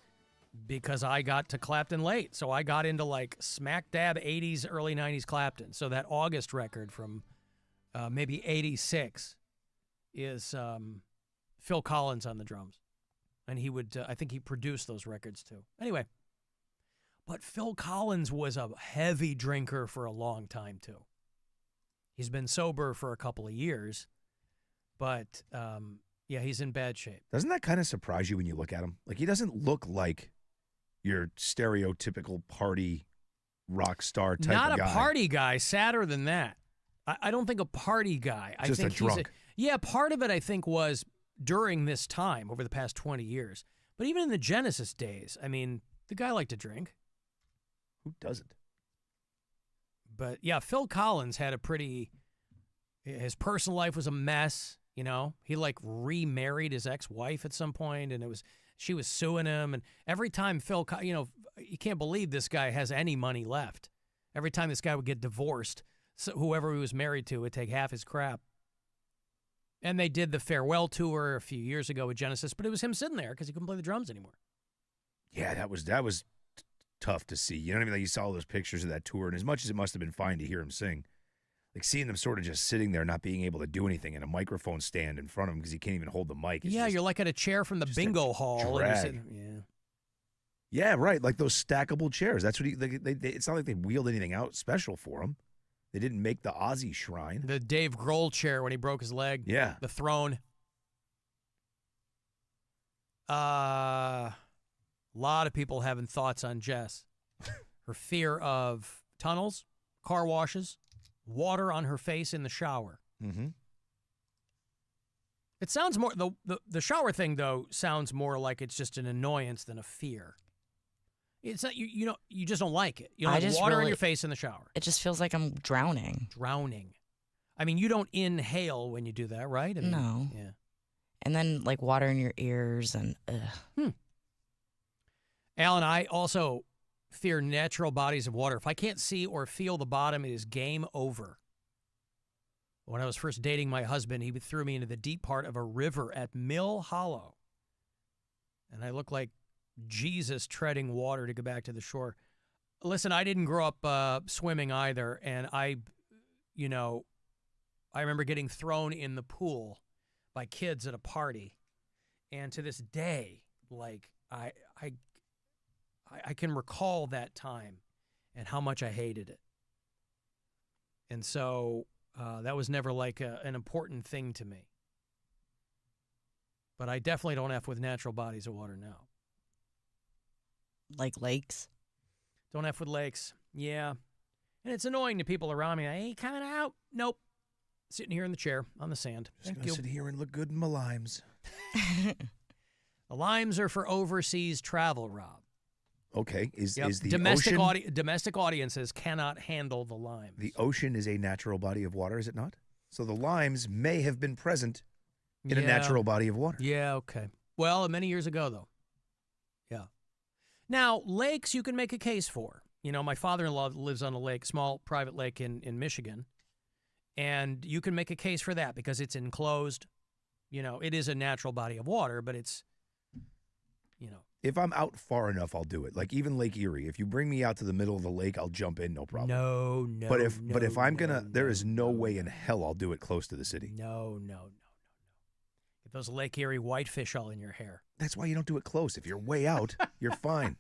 because I got to Clapton late, so I got into smack dab '80s, early '90s Clapton. So that August record from maybe '86 is Phil Collins on the drums, and he would. I think he produced those records too. Anyway. But Phil Collins was a heavy drinker for a long time, too. He's been sober for a couple of years, but, he's in bad shape. Doesn't that kind of surprise you when you look at him? He doesn't look like your stereotypical party rock star type of guy. Not a party guy. Sadder than that. I don't think a party guy. Just I think a drunk. Part of it, I think, was during this time, over the past 20 years. But even in the Genesis days, I mean, the guy liked to drink. Who doesn't? But yeah, Phil Collins had his personal life was a mess, He remarried his ex-wife at some point, and she was suing him, and every time you can't believe this guy has any money left. Every time this guy would get divorced, so whoever he was married to would take half his crap. And they did the farewell tour a few years ago with Genesis, but it was him sitting there because he couldn't play the drums anymore. Yeah, that was tough to see. You know what I mean? You saw all those pictures of that tour, and as much as it must have been fine to hear him sing, seeing them sort of just sitting there not being able to do anything, and a microphone stand in front of him because he can't even hold the mic. You're like at a chair from the bingo hall. And you're sitting, yeah, right. Like those stackable chairs. That's what it's not like they wheeled anything out special for him. They didn't make the Ozzy shrine. The Dave Grohl chair when he broke his leg. Yeah. The throne. A lot of people having thoughts on Jess. Her fear of tunnels, car washes, water on her face in the shower. Mm-hmm. It sounds more, the shower thing, though, sounds more like it's just an annoyance than a fear. It's not you just don't like it. You don't I like just water in really- your face in the shower. It just feels like I'm drowning. Drowning. I mean, you don't inhale when you do that, right? I mean, No. Yeah. And then like water in your ears and Alan, I also fear natural bodies of water. If I can't see or feel the bottom, it is game over. When I was first dating my husband, he threw me into the deep part of a river at Mill Hollow. And I looked like Jesus treading water to go back to the shore. Listen, I didn't grow up swimming either. And I remember getting thrown in the pool by kids at a party. And to this day, like, I can recall that time and how much I hated it. And so that was never like an important thing to me. But I definitely don't F with natural bodies of water now. like lakes. Don't F with lakes. Yeah. And it's annoying to people around me. I ain't coming out. Nope. Sitting here in the chair on the sand. Just Thank gonna you. sit here and look good in my limes. The limes are for overseas travel, Rob. Okay, is the domestic ocean domestic audiences cannot handle the limes. the ocean is a natural body of water? Is it not? So the limes may have been present in a Yeah. natural body of water. Yeah, okay. Well, many years ago, though. Yeah. Now, lakes you can make a case for. You know, my father-in-law lives on a lake, small private lake in Michigan, and you can make a case for that because it's enclosed. You know, it is a natural body of water, but it's, you know. If I'm out far enough, I'll do it. Like even Lake Erie. If you bring me out to the middle of the lake, I'll jump in, no problem. No. But if I'm gonna, there is no way in hell I'll do it close to the city. No. Get those Lake Erie whitefish all in your hair. That's why you don't do it close. If you're way out, you're fine.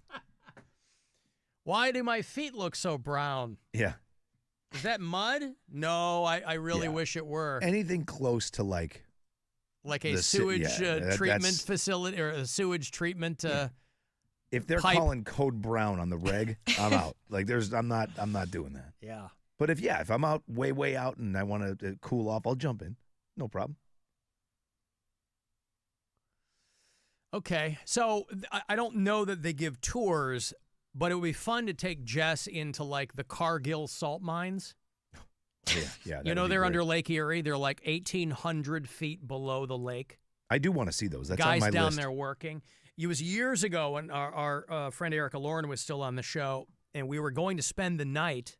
Why do my feet look so brown? Yeah. Is that mud? No, I really Yeah. wish it were. Anything close to like Like the a sewage that's- treatment facility or a sewage treatment. If they're pipe. calling code brown on the reg, I'm out. Like I'm not doing that. Yeah. But if I'm out way out and I want to cool off, I'll jump in. No problem. Okay, so I don't know that they give tours, but it would be fun to take Jess into like the Cargill salt mines. Yeah. You know, they're under Lake Erie. They're like 1,800 feet below the lake. I do want to see those. That's Guys on my down list. there working. It was years ago when our friend Erica Lauren was still on the show, and we were going to spend the night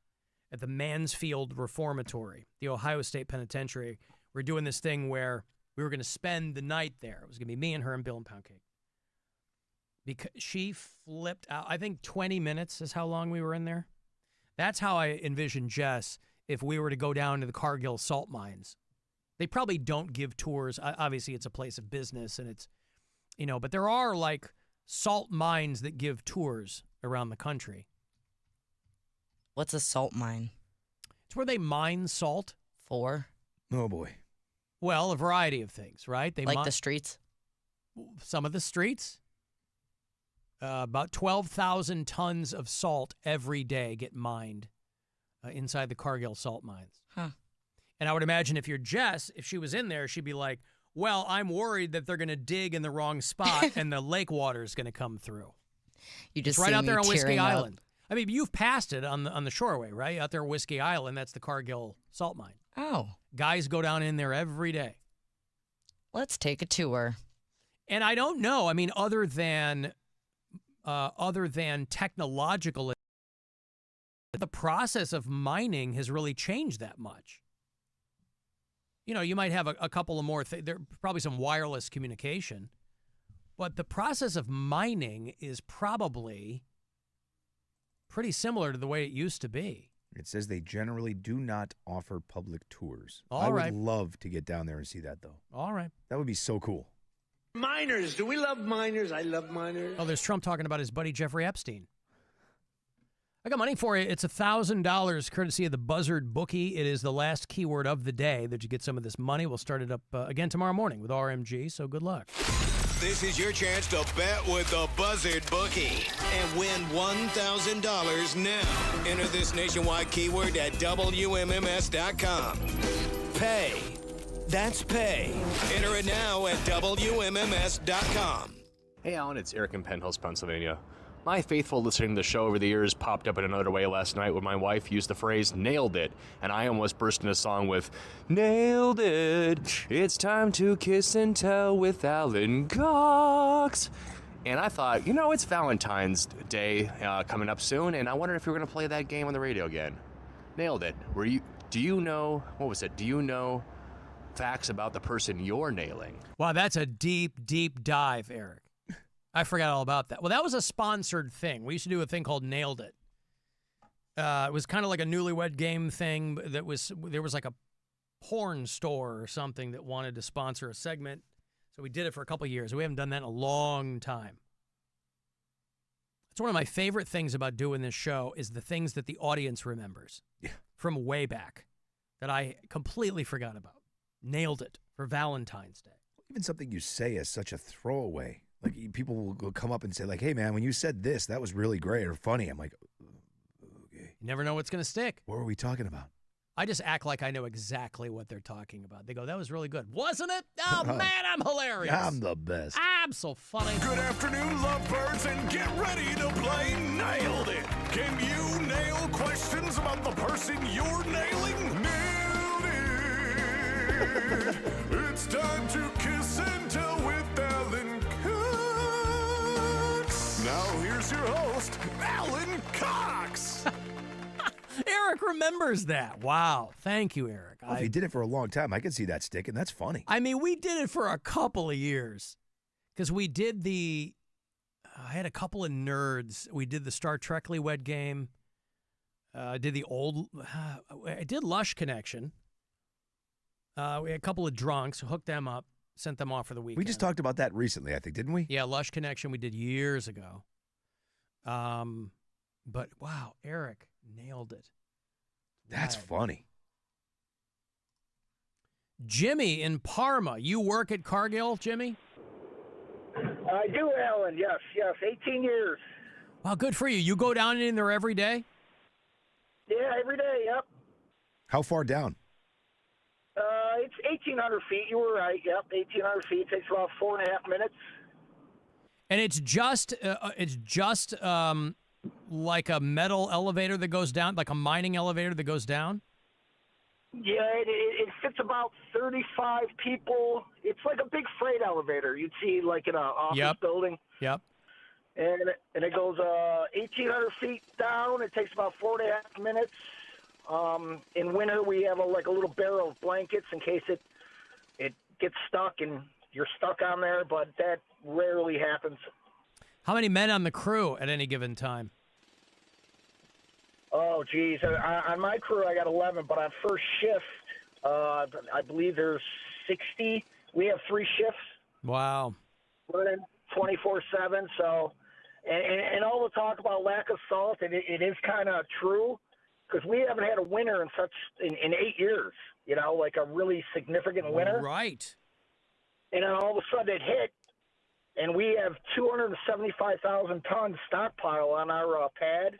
at the Mansfield Reformatory, the Ohio State Penitentiary. We're doing this thing where we were going to spend the night there. It was going to be me and her and Bill and Pound Cake. Because she flipped out. I think 20 minutes is how long we were in there. That's how I envision Jess if we were to go down to the Cargill salt mines. They probably don't give tours. Obviously, it's a place of business, and it's, you know, but there are like salt mines that give tours around the country. What's a salt mine? It's where they mine salt. For? Oh, boy. Well, a variety of things, right? They Like the streets? Some of the streets. About 12,000 tons of salt every day get mined inside the Cargill salt mines. Huh. And I would imagine if you're Jess, if she was in there, she'd be like, well, I'm worried that they're going to dig in the wrong spot and the lake water is going to come through. You just it's right see out there me on Whiskey tearing up. Island. I mean, you've passed it on the shoreway, right? Out there on Whiskey Island, that's the Cargill salt mine. Oh. Guys go down in there every day. Let's take a tour. And I don't know. I mean, other than technological, the process of mining has really changed that much. You know, you might have a couple of more there probably some wireless communication, but the process of mining is probably pretty similar to the way it used to be. It says they generally do not offer public tours. All I right. would love to get down there and see that, though. All right. That would be so cool. Miners. Do we love miners? I love miners. Oh, there's Trump talking about his buddy Jeffrey Epstein. I got money for you. It's $1,000 courtesy of the Buzzard Bookie. It is the last keyword of the day that you get some of this money. We'll start it up again tomorrow morning with RMG, so good luck. This is your chance to bet with the Buzzard Bookie and win $1,000 now. Enter this nationwide keyword at WMMS.com. Pay. That's pay. Enter it now at WMMS.com. Hey, Alan, it's Eric in Penn Hills, Pennsylvania. My faithful listening to the show over the years popped up in another way last night when my wife used the phrase nailed it, and I almost burst into song with nailed it, it's time to kiss and tell with Alan Cox. And I thought, it's Valentine's Day coming up soon, and I wondered if you were going to play that game on the radio again. Nailed it. Do you know facts about the person you're nailing? Wow, that's a deep, deep dive, Eric. I forgot all about that. Well, that was a sponsored thing. We used to do a thing called Nailed It. It was kind of like a newlywed game thing. There was like a porn store or something that wanted to sponsor a segment. So we did it for a couple of years. We haven't done that in a long time. It's one of my favorite things about doing this show is the things that the audience remembers from way back that I completely forgot about. Nailed it for Valentine's Day. Even something you say is such a throwaway. Like, people will come up and say, like, hey, man, when you said this, that was really great or funny. I'm like, okay. You never know what's going to stick. What were we talking about? I just act like I know exactly what they're talking about. They go, that was really good. Wasn't it? Oh, man, I'm hilarious. I'm the best. I'm so funny. Good afternoon, lovebirds, and get ready to play Nailed It. Can you nail questions about the person you're nailing? Nailed it. It's time to kiss and tell with Alan Cox. Now here's your host, Alan Cox. Eric remembers that. Wow. Thank you, Eric. Well, if he did it for a long time, I could see that sticking. That's funny. I mean, we did it for a couple of years because we did I had a couple of nerds. We did the Star Trek Wed game. I did I did Lush Connection. We had a couple of drunks, hooked them up, sent them off for the weekend. We just talked about that recently, I think, didn't we? Yeah, Lush Connection we did years ago. But wow, Eric nailed it. That's funny. Jimmy in Parma. You work at Cargill, Jimmy? I do, Alan. Yes. 18 years. Wow, good for you. You go down in there every day? Yeah, every day, yep. How far down? It's 1,800 feet. You were right. Yep, 1,800 feet. It takes about 4.5 minutes. And it's just like a metal elevator that goes down, like a mining elevator that goes down? Yeah, it fits about 35 people. It's like a big freight elevator you'd see like in an office building. Yep. And it goes 1,800 feet down. It takes about 4.5 minutes. In winter, we have a little barrel of blankets in case it gets stuck and you're stuck on there, but that rarely happens. How many men on the crew at any given time? Oh, geez. On my crew, I got 11, but on first shift, I believe there's 60. We have 3 shifts. Wow. We're in 24/7, so, and all the talk about lack of salt, and it is kind of true, because we haven't had a winter in 8 years, like a really significant winter. Right. And then all of a sudden it hit, and we have 275,000 tons stockpile on our pad.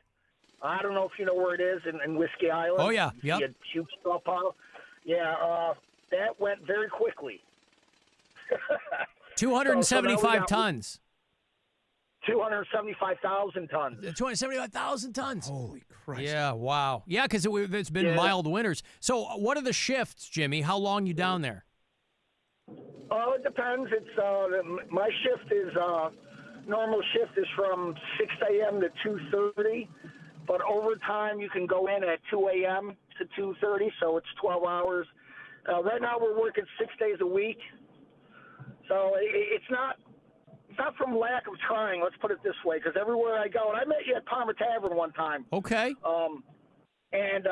I don't know if you know where it is in Whiskey Island. Oh, yeah. Yep. You huge stockpile. Yeah, that went very quickly. 275 tons. 275,000 tons. 275,000 tons. Holy Christ. Yeah, wow. Yeah, because it's been mild winters. So what are the shifts, Jimmy? How long you down there? Oh, it depends. It's my shift is normal shift is from 6 a.m. to 2:30, but overtime you can go in at 2 a.m. to 2:30, so it's 12 hours. Right now we're working 6 days a week, so it's not from lack of trying. Let's put it this way, because everywhere I go, and I met you at Parma Tavern one time. Okay. And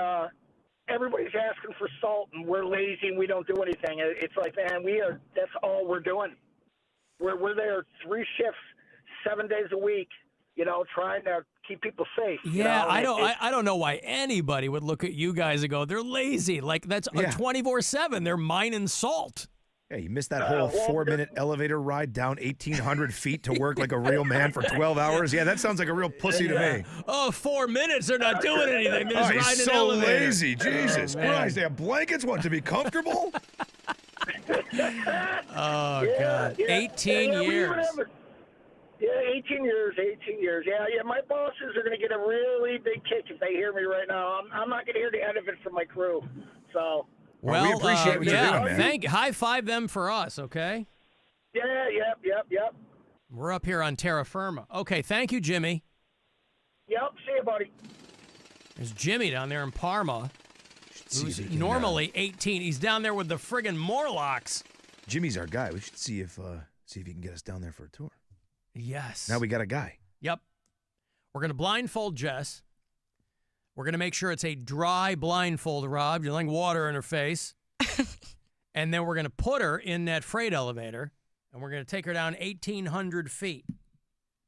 everybody's asking for salt, and we're lazy and we don't do anything. It's like, man, that's all we're doing. We're there 3 shifts, 7 days a week, trying to keep people safe. Yeah, I don't know why anybody would look at you guys and go, they're lazy. Like, that's 24/7. They're mining salt. Yeah, you missed that whole 4-minute elevator ride down 1,800 feet to work like a real man for 12 hours. Yeah, that sounds like a real pussy to me. Oh, 4 minutes, they're not doing anything. They're just riding he's an so elevator. lazy. Jesus Christ, they have blankets, want to be comfortable? Oh, God. 18 years. Yeah, 18 years. Yeah, my bosses are going to get a really big kick if they hear me right now. I'm not going to hear the end of it from my crew. So. Well, we appreciate what you're doing, man. High five them for us, okay? Yeah, yep. We're up here on terra firma. Okay, thank you, Jimmy. Yep, see you, buddy. There's Jimmy down there in Parma, who's normally 18. He's down there with the friggin' Morlocks. Jimmy's our guy. We should see if he can get us down there for a tour. Yes. Now we got a guy. Yep. We're going to blindfold Jess. We're going to make sure it's a dry blindfold, Rob. You're letting water in her face. And then we're going to put her in that freight elevator, and we're going to take her down 1,800 feet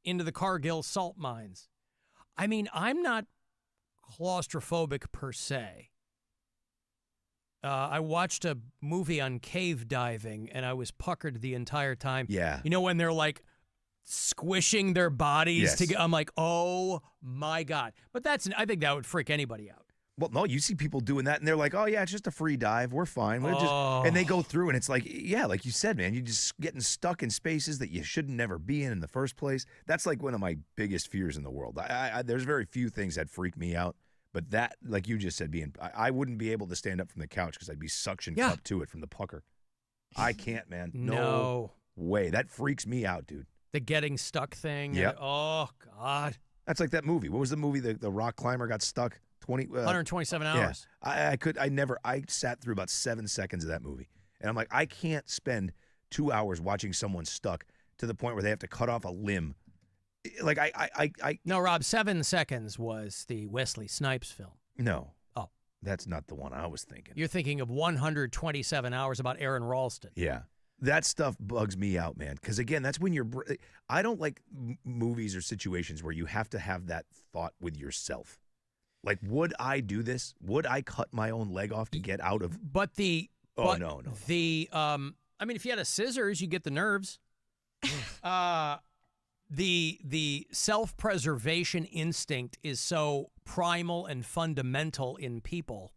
into the Cargill salt mines. I mean, I'm not claustrophobic per se. I watched a movie on cave diving, and I was puckered the entire time. Yeah. You know, when they're like squishing their bodies together. I'm like, oh my God. But I think that would freak anybody out. Well, no, you see people doing that, and they're like, oh, yeah, it's just a free dive. We're fine. And they go through, and it's like, yeah, like you said, man, you're just getting stuck in spaces that you should never be in the first place. That's like one of my biggest fears in the world. There's very few things that freak me out. But that, like you just said, I wouldn't be able to stand up from the couch because I'd be suction cupped to it from the pucker. I can't, man. No way. That freaks me out, dude. The getting stuck thing. Yeah. Oh, God. That's like that movie. What was the movie? The rock climber got stuck 127 hours. Yeah. I sat through about 7 seconds of that movie. And I'm like, I can't spend 2 hours watching someone stuck to the point where they have to cut off a limb. Like, No, Rob, 7 seconds was the Wesley Snipes film. No. Oh. That's not the one I was thinking. You're thinking of 127 hours about Aaron Ralston. Yeah. That stuff bugs me out, man. Because, again, that's when I don't like movies or situations where you have to have that thought with yourself. Like, would I do this? Would I cut my own leg off to get out of? No. I mean, if you had a scissors, you get the nerves. The self-preservation instinct is so primal and fundamental in people.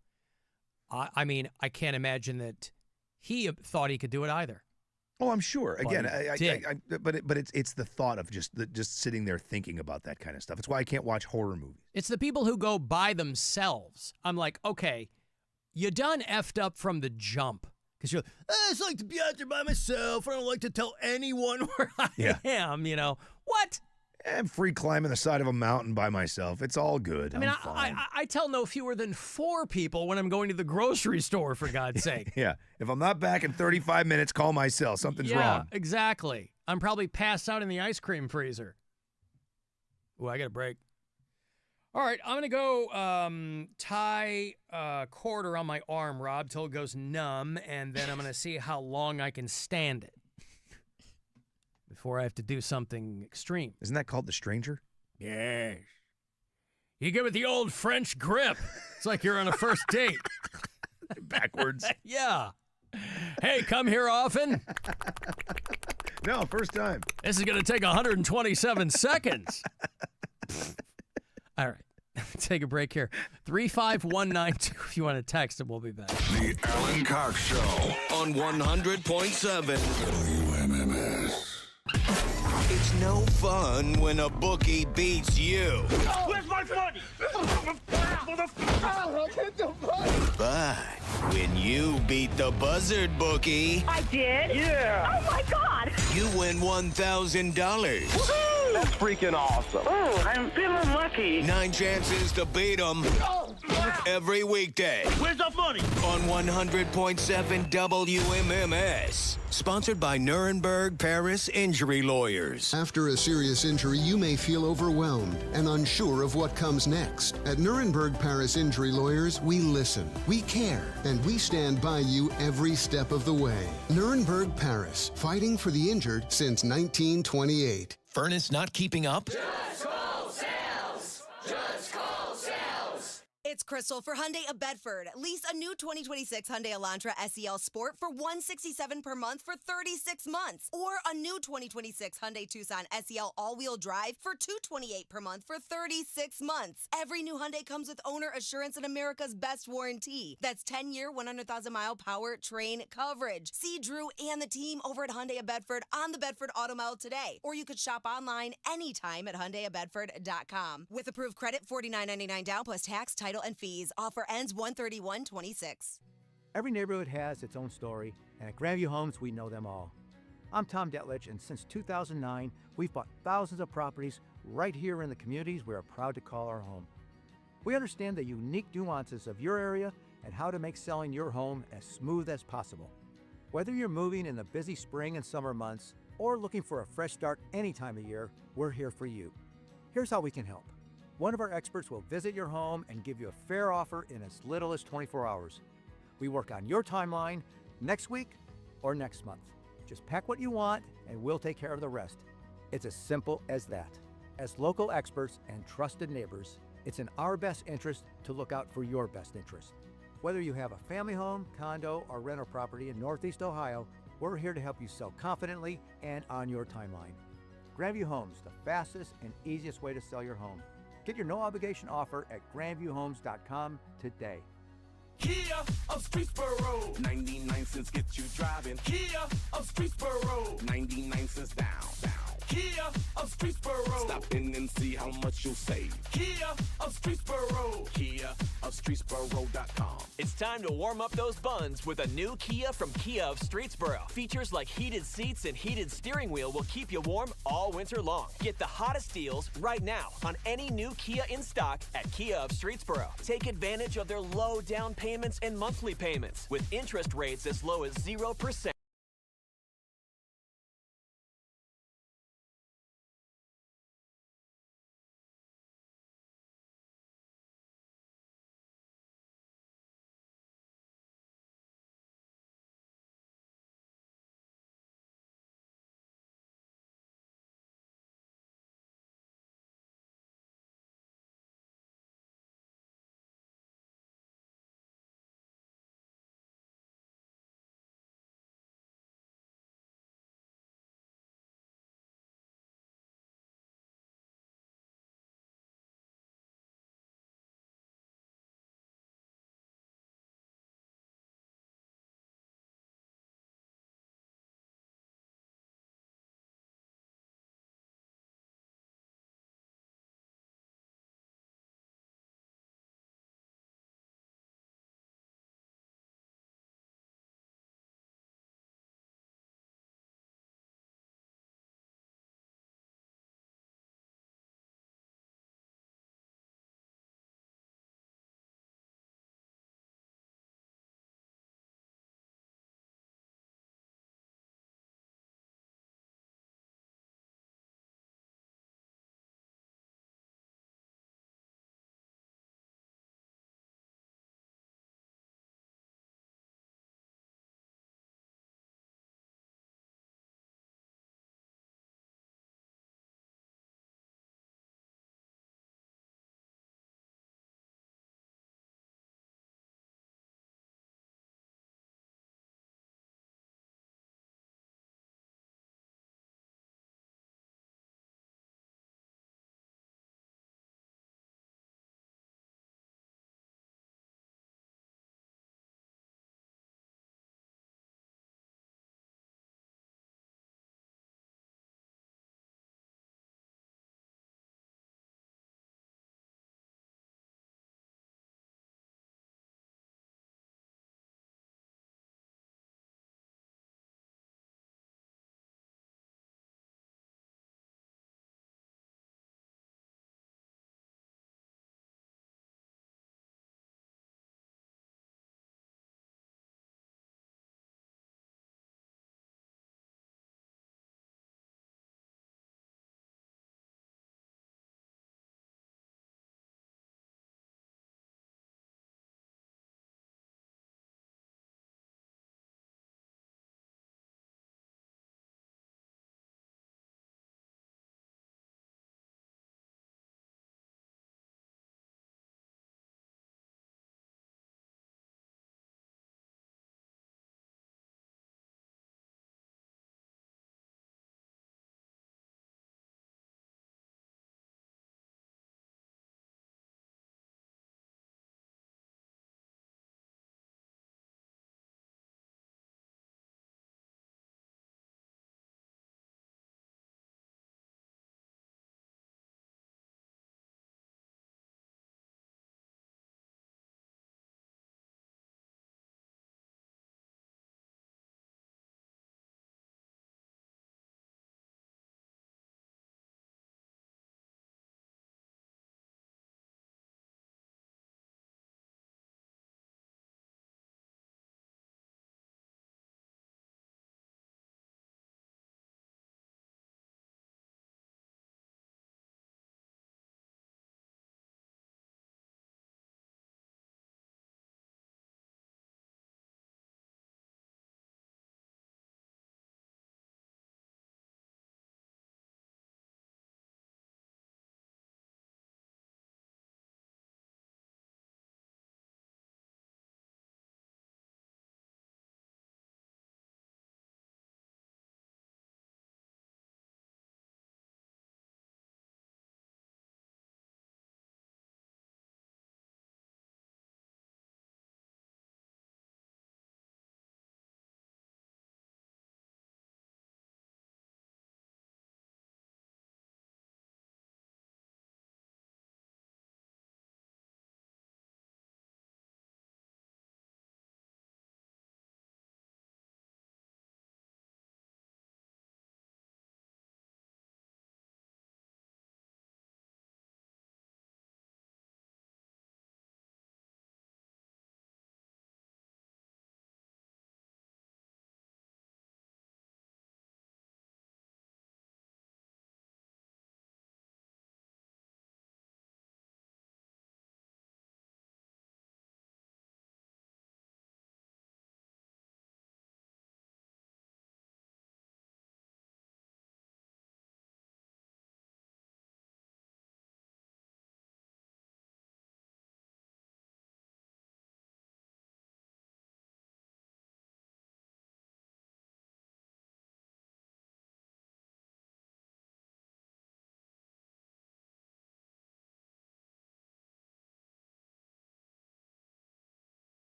I mean, I can't imagine that he thought he could do it either. Oh, I'm sure. Again, but it's the thought of just sitting there thinking about that kind of stuff. It's why I can't watch horror movies. It's the people who go by themselves. I'm like, okay, you done effed up from the jump. Because you're like, it's like to be out there by myself. I don't like to tell anyone where I am, you know. What? I'm free climbing the side of a mountain by myself. It's all good. I mean, I'm fine. I tell no fewer than 4 people when I'm going to the grocery store, for God's sake. Yeah. If I'm not back in 35 minutes, call my cell. Something's wrong. Yeah, exactly. I'm probably passed out in the ice cream freezer. Ooh, I got a break. All right, I'm going to go tie a quarter on my arm, Rob, till it goes numb, and then I'm going to see how long I can stand it before I have to do something extreme. Isn't that called The Stranger? Yes. You give it the old French grip. It's like you're on a first date. Backwards. Yeah. Hey, come here often? No, first time. This is going to take 127 seconds. All right. Take a break here. 35192 if you want to text it. We'll be back. The Alan Cox Show on 100.7 WMMS. It's no fun when a bookie beats you. Where's my money? But when you beat the buzzard bookie, I did? Yeah. Oh my God. you win $1,000. Woohoo! That's freaking awesome. Oh, I'm feeling lucky. 9 chances to beat them every weekday. Where's the money? On 100.7 WMMS. Sponsored by Nuremberg Paris Injury Lawyers. After a serious injury, you may feel overwhelmed and unsure of what comes next. At Nuremberg Paris Injury Lawyers, we listen, we care, and we stand by you every step of the way. Nuremberg Paris, fighting for the injured since 1928. Furnace not keeping up? Just call sales! Just call sales! It's Crystal for Hyundai of Bedford. Lease a new 2026 Hyundai Elantra SEL Sport for $167 per month for 36 months. Or a new 2026 Hyundai Tucson SEL all-wheel drive for $228 per month for 36 months. Every new Hyundai comes with owner assurance and America's best warranty. That's 10-year, 100,000-mile powertrain coverage. See Drew and the team over at Hyundai of Bedford on the Bedford Auto Mall today. Or you could shop online anytime at HyundaiofBedford.com. With approved credit, $49.99 down plus tax, title, and fees. Offer ends 1/31/26. Every neighborhood has its own story, and at Grandview Homes, we know them all. I'm Tom Detlich, and since 2009, we've bought thousands of properties right here in the communities we're proud to call our home. We understand the unique nuances of your area and how to make selling your home as smooth as possible. Whether you're moving in the busy spring and summer months or looking for a fresh start any time of year, we're here for you. Here's how we can help. One of our experts will visit your home and give you a fair offer in as little as 24 hours. We work on your timeline next week or next month. Just pack what you want and we'll take care of the rest. It's as simple as that. As local experts and trusted neighbors, it's in our best interest to look out for your best interest. Whether you have a family home, condo, or rental property in Northeast Ohio, we're here to help you sell confidently and on your timeline. Grandview Homes, the fastest and easiest way to sell your home. Get your no-obligation offer at grandviewhomes.com today. Kia of Streetsboro, 99 cents get you driving. Kia of Streetsboro, 99 cents down. Kia of Streetsboro, stop in and see how much you'll save. Kia of Streetsboro, Kia of Streetsboro.com. It's time to warm up those buns with a new Kia from Kia of Streetsboro. Features like heated seats and heated steering wheel will keep you warm all winter long. Get the hottest deals right now on any new Kia in stock at Kia of Streetsboro. Take advantage of their low down payments and monthly payments with interest rates as low as 0%.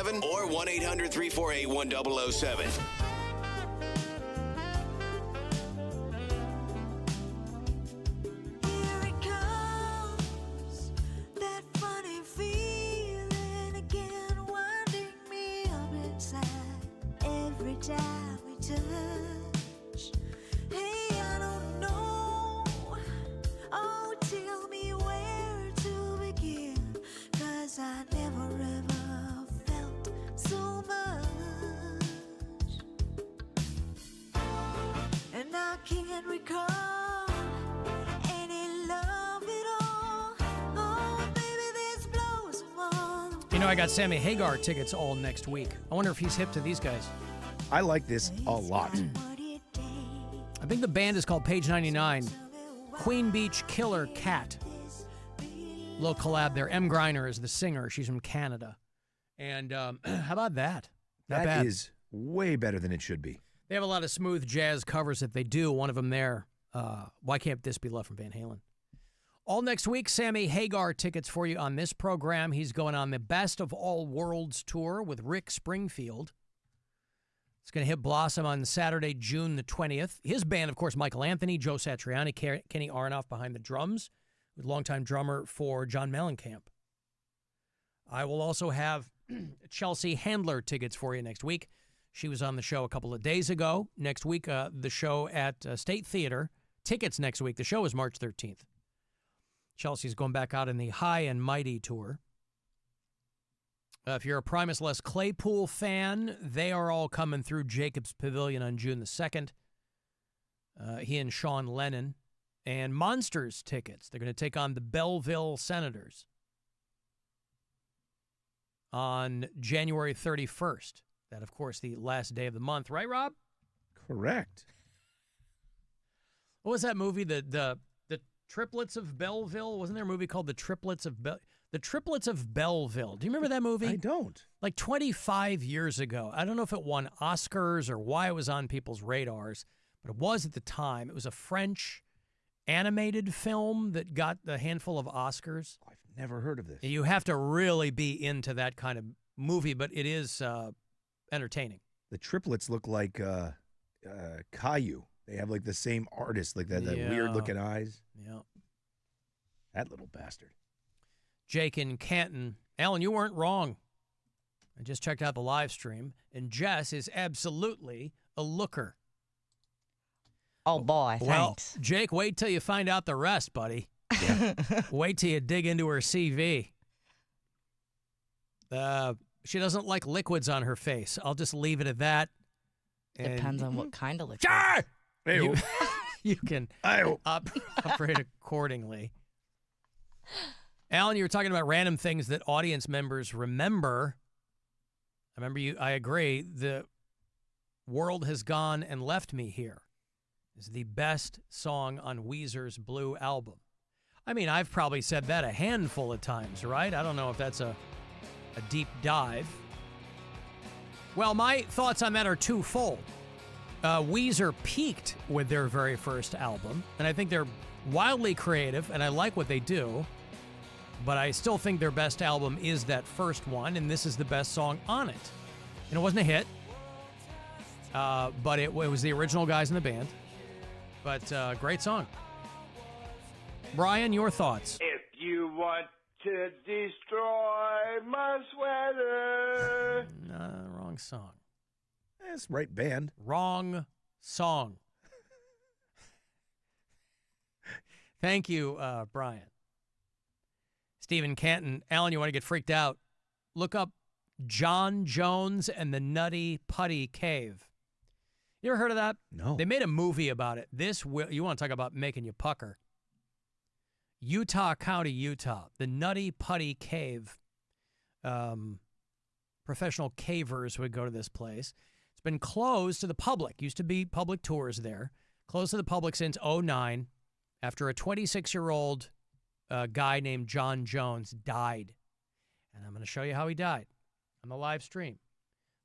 1007 or 1-800-348-1007. Time we touch. Hey, I don't know. Oh, tell me where to begin. 'Cause I never ever felt so much. And I can't recall any love at all. Oh, baby, this blows more. You know, I got Sammy Hagar tickets all next week. I wonder if he's hip to these guys. I like this a lot. I think the band is called Page 99. Queen Beach Killer Cat. Little collab there. M. Greiner is the singer. She's from Canada. And how about that? Not That bad. is way better than it should be. They have a lot of smooth jazz covers that they do. One of them there, Why Can't This Be Love from Van Halen. All next week, Sammy Hagar tickets for you on this program. He's going on the Best of All Worlds tour with Rick Springfield. It's going to hit Blossom on Saturday, June the 20th. His band, of course, Michael Anthony, Joe Satriani, Kenny Aronoff behind the drums, with longtime drummer for John Mellencamp. I will also have Chelsea Handler tickets for you next week. She was on the show a couple of days ago. Next week, the show at State Theater. Tickets next week. The show is March 13th. Chelsea's going back out in the High and Mighty tour. If you're a Primus Les Claypool fan, they are all coming through Jacobs Pavilion on June the 2nd. He and Sean Lennon. And Monsters tickets. They're going to take on the Belleville Senators on January 31st. That, of course, the last day of the month. Right, Rob? Correct. What was that movie? The Triplets of Belleville? Wasn't there a movie called The Triplets of Belleville? Do you remember that movie? I don't. Like 25 years ago. I don't know if it won Oscars or why it was on people's radars, but it was at the time. It was a French animated film that got a handful of Oscars. I've never heard of this. You have to really be into that kind of movie, but it is entertaining. The triplets look like Caillou. They have like the same artist, like that weird looking eyes. Yeah. That little bastard. Jake in Canton. Alan, you weren't wrong. I just checked out the live stream, and Jess is absolutely a looker. Oh, boy, Well, thanks. Jake, wait till you find out the rest, buddy. Wait till you dig into her CV. She doesn't like liquids on her face. I'll just leave it at that. And Depends on what kind of liquid. you can operate accordingly. Alan, you were talking about random things that audience members remember. I agree. The World Has Gone and Left Me Here is the best song on Weezer's Blue album. I mean, I've probably said that a handful of times, right? I don't know if that's a deep dive. Well, my thoughts on that are twofold. Weezer peaked with their very first album, and I think they're wildly creative, and I like what they do, but I still think their best album is that first one, and this is the best song on it. And it wasn't a hit, but it was the original guys in the band. But great song. Brian, your thoughts? If you want to destroy my sweater. Wrong song. That's right band. Wrong song. Thank you, Brian. Stephen Canton. Alan, you want to get freaked out? Look up John Jones and the Nutty Putty Cave. You ever heard of that? No. They made a movie about it. You want to talk about making you pucker. Utah County, Utah. The Nutty Putty Cave. Professional cavers would go to this place. It's been closed to the public. Used to be public tours there. Closed to the public since 2009 after a 26-year-old guy named John Jones died. And I'm going to show you how he died on the live stream.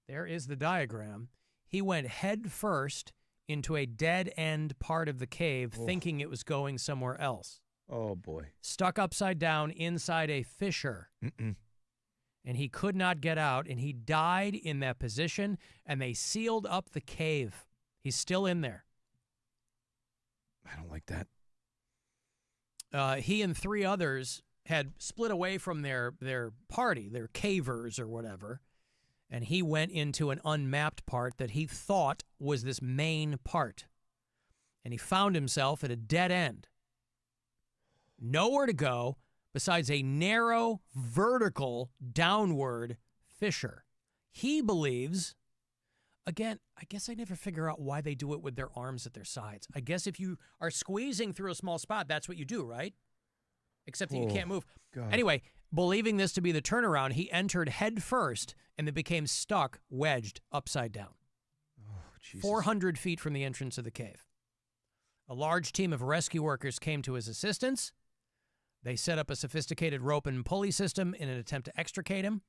There is the diagram. He went head first into a dead-end part of the cave thinking it was going somewhere else. Oh, boy. Stuck upside down inside a fissure. and he could not get out, and he died in that position, and they sealed up the cave. He's still in there. I don't like that. He and 3 others had split away from their party, their cavers or whatever, and he went into an unmapped part that he thought was this main part. And he found himself at a dead end. Nowhere to go besides a narrow, vertical, downward fissure. He believes, again, I guess I never figure out why they do it with their arms at their sides. I guess if you are squeezing through a small spot, that's what you do, right? Except that you can't move. God. Anyway, believing this to be the turnaround, he entered head first and then became stuck, wedged, upside down. 400 feet from the entrance of the cave. A large team of rescue workers came to his assistance. They set up a sophisticated rope and pulley system in an attempt to extricate him.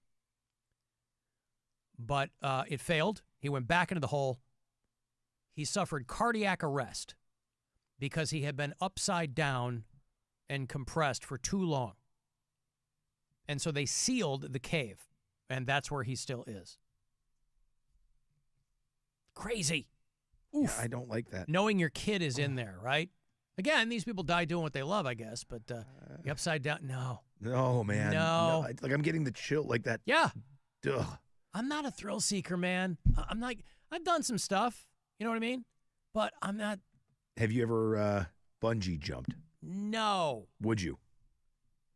But it failed. He went back into the hole. He suffered cardiac arrest because he had been upside down and compressed for too long. And so they sealed the cave, and that's where he still is. Crazy. Oof. Yeah, I don't like that. Knowing your kid is in there, right? Again, these people die doing what they love, I guess, but the upside down, no. No, man. No. Like, I'm getting the chill like that. Yeah. Duh. I'm not a thrill seeker, man. I've done some stuff, you know what I mean? But I'm not. Have you ever bungee jumped? No. Would you?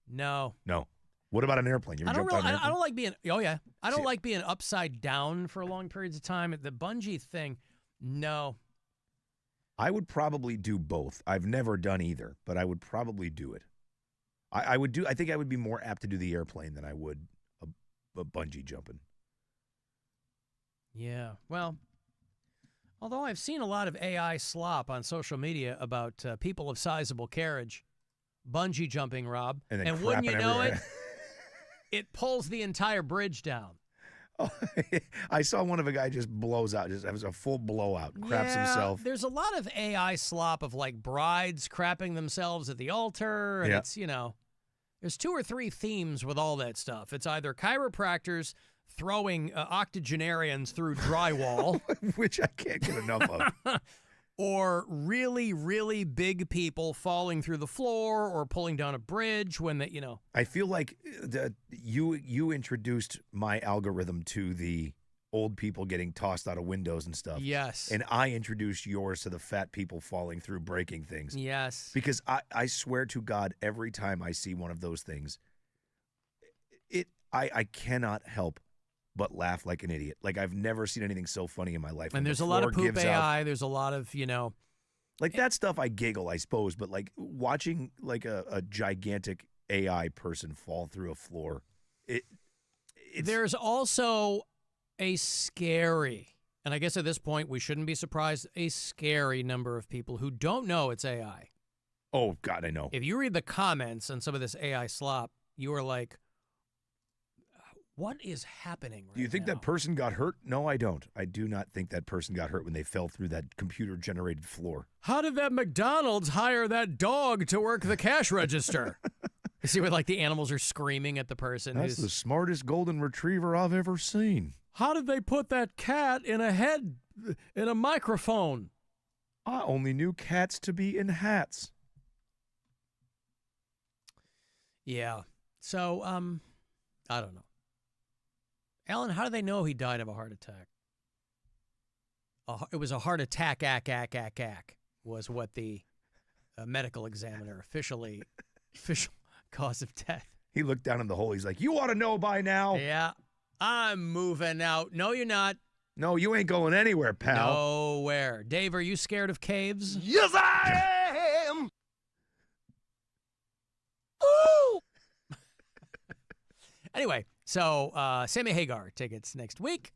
No. No. What about an airplane? You ever jumped on an airplane? I don't like being, oh yeah. I don't like being upside down for long periods of time. The bungee thing, no. I would probably do both. I've never done either, but I would probably do it. I think I would be more apt to do the airplane than I would a bungee jumping. Yeah. Well, although I've seen a lot of AI slop on social media about people of sizable carriage bungee jumping, Rob, And wouldn't you know everywhere. it pulls the entire bridge down. Oh, I saw one of a guy just blows out. Just it was a full blowout. Craps himself. There's a lot of AI slop of like brides crapping themselves at the altar. And it's, there's 2 or 3 themes with all that stuff. It's either chiropractors throwing octogenarians through drywall, which I can't get enough of, or really, really big people falling through the floor or pulling down a bridge when they, I feel like you introduced my algorithm to the old people getting tossed out of windows and stuff. Yes. And I introduced yours to the fat people falling through, breaking things. Yes. Because I swear to God, every time I see one of those things, I cannot help but laugh like an idiot. Like, I've never seen anything so funny in my life. And there's a lot of poop AI. There's a lot of, Like, that stuff I giggle, I suppose, but, like, watching, like, a gigantic AI person fall through a floor, there's also a scary, and I guess at this point we shouldn't be surprised, a scary number of people who don't know it's AI. Oh, God, I know. If you read the comments on some of this AI slop, you are like, what is happening right Do you think that person got hurt? No, I don't. I do not think that person got hurt when they fell through that computer-generated floor. How did that McDonald's hire that dog to work the cash register? You see where, like, the animals are screaming at the person. That's the smartest golden retriever I've ever seen. How did they put that cat in a microphone? I only knew cats to be in hats. Yeah. So, I don't know. Alan, how do they know he died of a heart attack? It was a heart attack, was what the medical examiner official cause of death. He looked down in the hole. He's like, you ought to know by now. Yeah, I'm moving out. No, you're not. No, you ain't going anywhere, pal. Nowhere. Dave, are you scared of caves? Yes, I am. Ooh! Anyway, so Sammy Hagar tickets next week.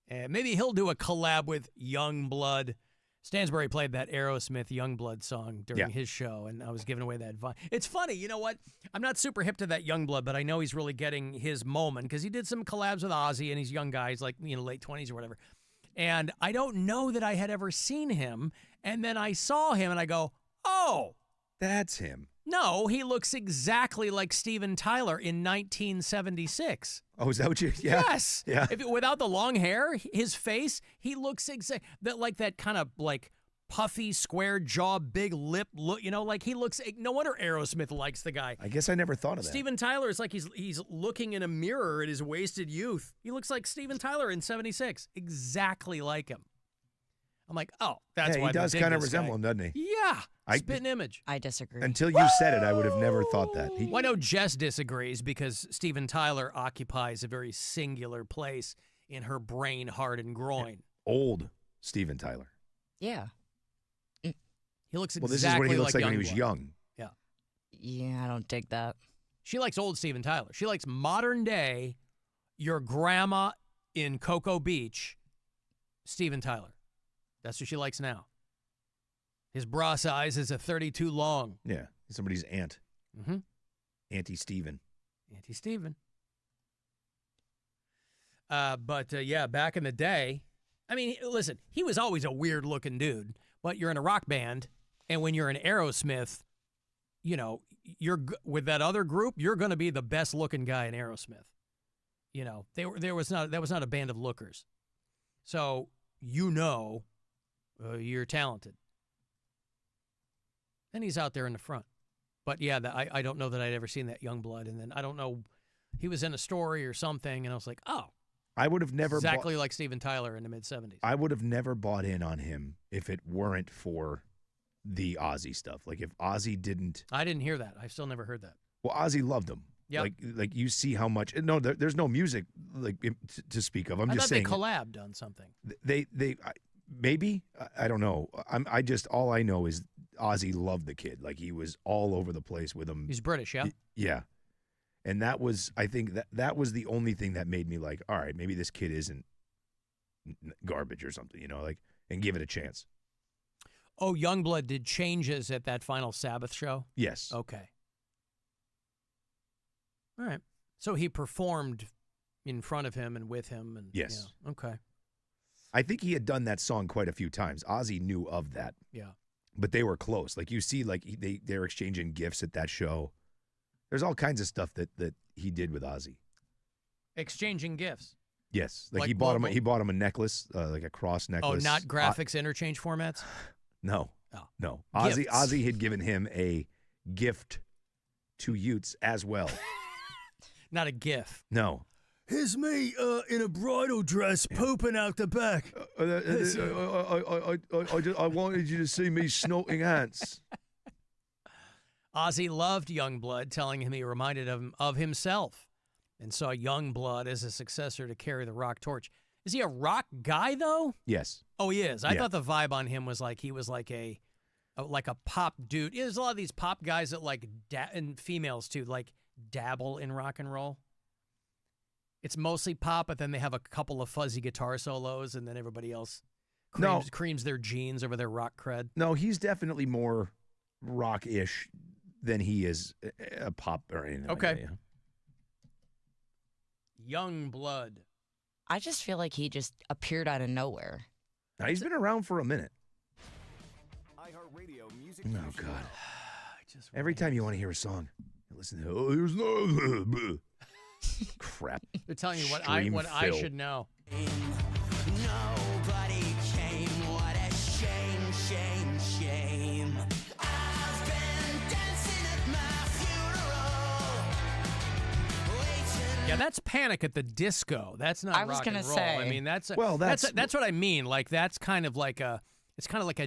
And maybe he'll do a collab with Youngblood. Stansbury played that Aerosmith Youngblood song during his show, and I was giving away that vinyl. It's funny, you know what? I'm not super hip to that Youngblood, but I know he's really getting his moment because he did some collabs with Ozzy, and he's young guys, like, late 20s or whatever. And I don't know that I had ever seen him, and then I saw him, and I go, oh. That's him. No, he looks exactly like Steven Tyler in 1976. Oh, is that what you? Yeah. Yes. Yeah. Without the long hair, his face, he looks like that kind of like puffy, square jaw, big lip look. Like he looks. No wonder Aerosmith likes the guy. I guess I never thought of that. Steven Tyler is like he's looking in a mirror at his wasted youth. He looks like Steven Tyler in 76, exactly like him. I'm like, oh, that's why he does kind of resemble him, doesn't he? Yeah. Spitting image. I disagree. Until you said it, I would have never thought that. Well, I know Jess disagrees because Steven Tyler occupies a very singular place in her brain, heart, and groin. Old Steven Tyler. Yeah. He looks exactly Well, this is what he looks like when he was Youngblood. young. Yeah. Yeah, I don't dig that. She likes old Steven Tyler. She likes modern day, your grandma in Cocoa Beach, Steven Tyler. That's what she likes now. His bra size is a 32 long. Yeah, somebody's aunt. Mm-hmm. Auntie Steven. Auntie Steven. But back in the day, I mean, listen, he was always a weird-looking dude, but you're in a rock band, and when you're in Aerosmith, you're with that other group, you're going to be the best-looking guy in Aerosmith. That was not a band of lookers. So, you're talented. And he's out there in the front. But yeah, I don't know that I'd ever seen that Youngblood. And then I don't know, he was in a story or something, and I was like, oh. I would have never exactly like Steven Tyler in the mid-'70s. I would have never bought in on him if it weren't for the Ozzy stuff. Like if Ozzy didn't. I didn't hear that. I've still never heard that. Well, Ozzy loved him. Yep. Like you see how much. No, there's no music to speak of. I'm I just thought saying. they collabed on something. Maybe I don't know. All I know is Ozzy loved the kid. Like he was all over the place with him. He's British, yeah. Yeah, and that was I think that was the only thing that made me like, all right, maybe this kid isn't garbage or something, and give it a chance. Oh, Youngblood did changes at that final Sabbath show? Yes. Okay. All right. So he performed in front of him and with him. And yes. Yeah. Okay. I think he had done that song quite a few times. Ozzy knew of that. Yeah. But they were close. Like you see, like they're exchanging gifts at that show. There's all kinds of stuff that he did with Ozzy. Exchanging gifts. Yes. Like he Like bought him a necklace, like a cross necklace. Oh, not graphics interchange formats? No. Oh. No. Gifts. Ozzy had given him a gift to Utes as well. Not a GIF. No. Here's me in a bridal dress pooping out the back. I wanted you to see me snorting ants. Ozzy loved Youngblood, telling him he reminded him of himself and saw Youngblood as a successor to carry the rock torch. Is he a rock guy, though? Yes. Oh, he is. I Yeah. thought the vibe on him was like he was like a pop dude. There's a lot of these pop guys that and females too, like dabble in rock and roll. It's mostly pop, but then they have a couple of fuzzy guitar solos, and then everybody else creams their jeans over their rock cred. No, he's definitely more rock-ish than he is a pop or anything. Okay. Like that, yeah. Youngblood. I just feel like he just appeared out of nowhere. Now, he's been around for a minute. iHeartRadio music. Oh, God. Every time you want to hear a song, you listen to, there's no... Crap. They're telling you what Extreme I Phil. should know. Nobody came. What a shame, shame, shame. I've been dancing at my funeral. Yeah, that's Panic at the Disco. That's not I was rock gonna and roll. say. I mean, that's that's what I mean. Like that's kind of like a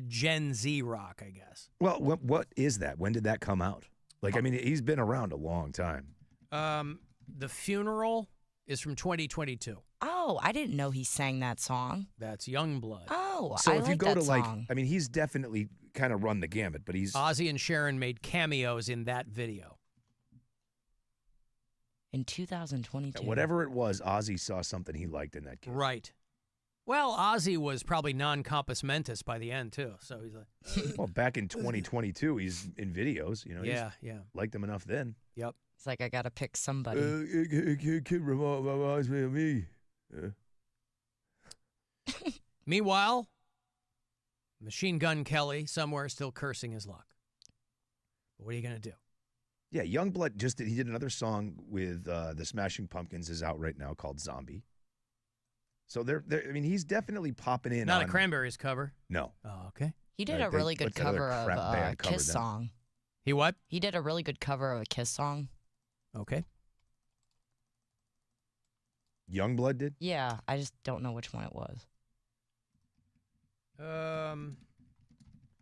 Gen Z rock, I guess. Well, what is that? When did that come out? Like, I mean, he's been around a long time. The Funeral is from 2022. Oh, I didn't know he sang that song. That's Youngblood. Oh, So I if like you go that to song. I mean, he's definitely kind of run the gamut, but he's Ozzy and Sharon made cameos in that video. In 2022. whatever it was, Ozzy saw something he liked in that kid. Right. Well, Ozzy was probably non-compos mentis by the end, too. So he's like... Well, back in 2022, he's in videos. Yeah. Liked him enough then. Yep. It's like I got to pick somebody. Kid reminds me of me. Meanwhile, Machine Gun Kelly somewhere still cursing his luck. But what are you going to do? Yeah, Youngblood he did another song with the Smashing Pumpkins is out right now called Zombie. So I mean, he's definitely popping in. Not a Cranberries cover. No. Oh, okay. He did a really good cover of a Kiss song. He what? He did a really good cover of a Kiss song. Okay. Youngblood did? Yeah, I just don't know which one it was.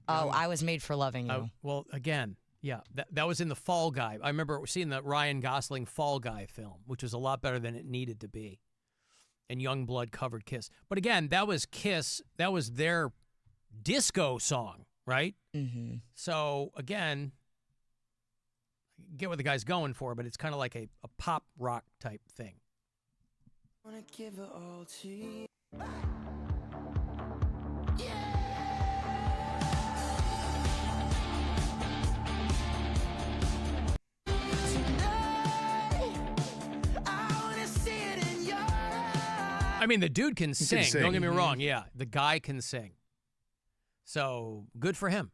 I Was Made for Loving You. Well, again, yeah, that was in the Fall Guy. I remember seeing the Ryan Gosling Fall Guy film, which was a lot better than it needed to be. And Youngblood covered Kiss. But again, that was Kiss. That was their disco song, right? Mm-hmm. So, again, get what the guy's going for, but it's kind of like a pop rock type thing. Wanna give it all to you. I mean, the dude can sing. sing. Don't get me wrong. Yeah, the guy can sing. So good for him.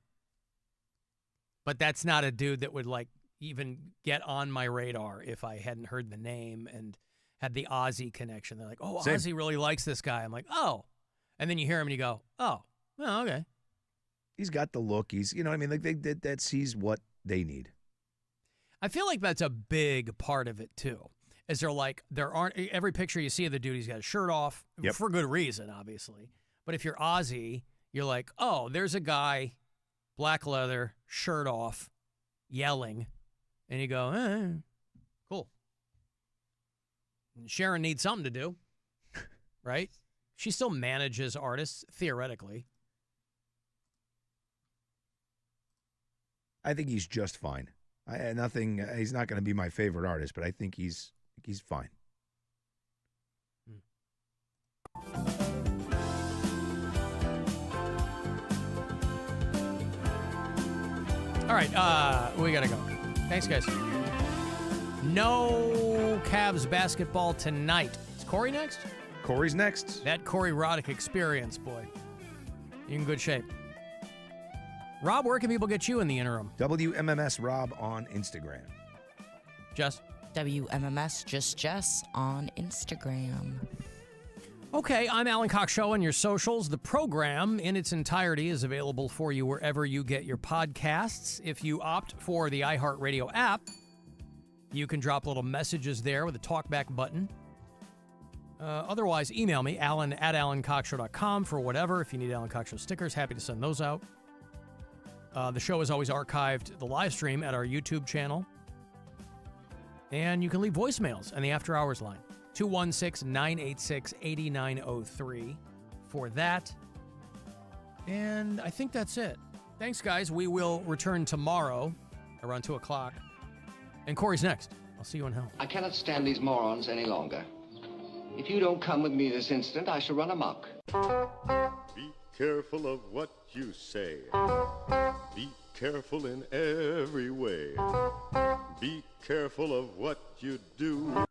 But that's not a dude that would like even get on my radar if I hadn't heard the name and had the Ozzy connection. They're like, oh, Same. Ozzy really likes this guy. I'm like, oh. And then you hear him and you go, oh, okay. He's got the look. He's, you know what I mean? Like he's what they need. I feel like that's a big part of it, too. Is there aren't every picture you see of the dude, he's got his shirt off for good reason, obviously. But if you're Ozzy, you're like, oh, there's a guy, black leather, shirt off, yelling. And you go, cool. And Sharon needs something to do, right? She still manages artists, theoretically. I think he's just fine. He's not going to be my favorite artist, but I think he's fine. All right, we got to go. Thanks, guys. No Cavs basketball tonight. Is Corey next? Corey's next. That Corey Roddick experience, boy. You're in good shape. Rob, where can people get you in the interim? WMMS Rob on Instagram. Jess? WMMS Just Jess on Instagram. Okay, I'm Alan Cox Show on your socials. The program in its entirety is available for you wherever you get your podcasts. If you opt for the iHeartRadio app, you can drop little messages there with a talkback button. Otherwise, email me, alan@alancoxshow.com for whatever. If you need Alan Cox Show stickers, happy to send those out. The show is always archived, the live stream, at our YouTube channel. And you can leave voicemails on the After Hours line, 216-986-8903 for that. And I think that's it. Thanks, guys. We will return tomorrow around 2 o'clock. And Corey's next. I'll see you in hell. I cannot stand these morons any longer. If you don't come with me this instant, I shall run amok. Be careful of what you say. Be careful in every way. Be careful of what you do.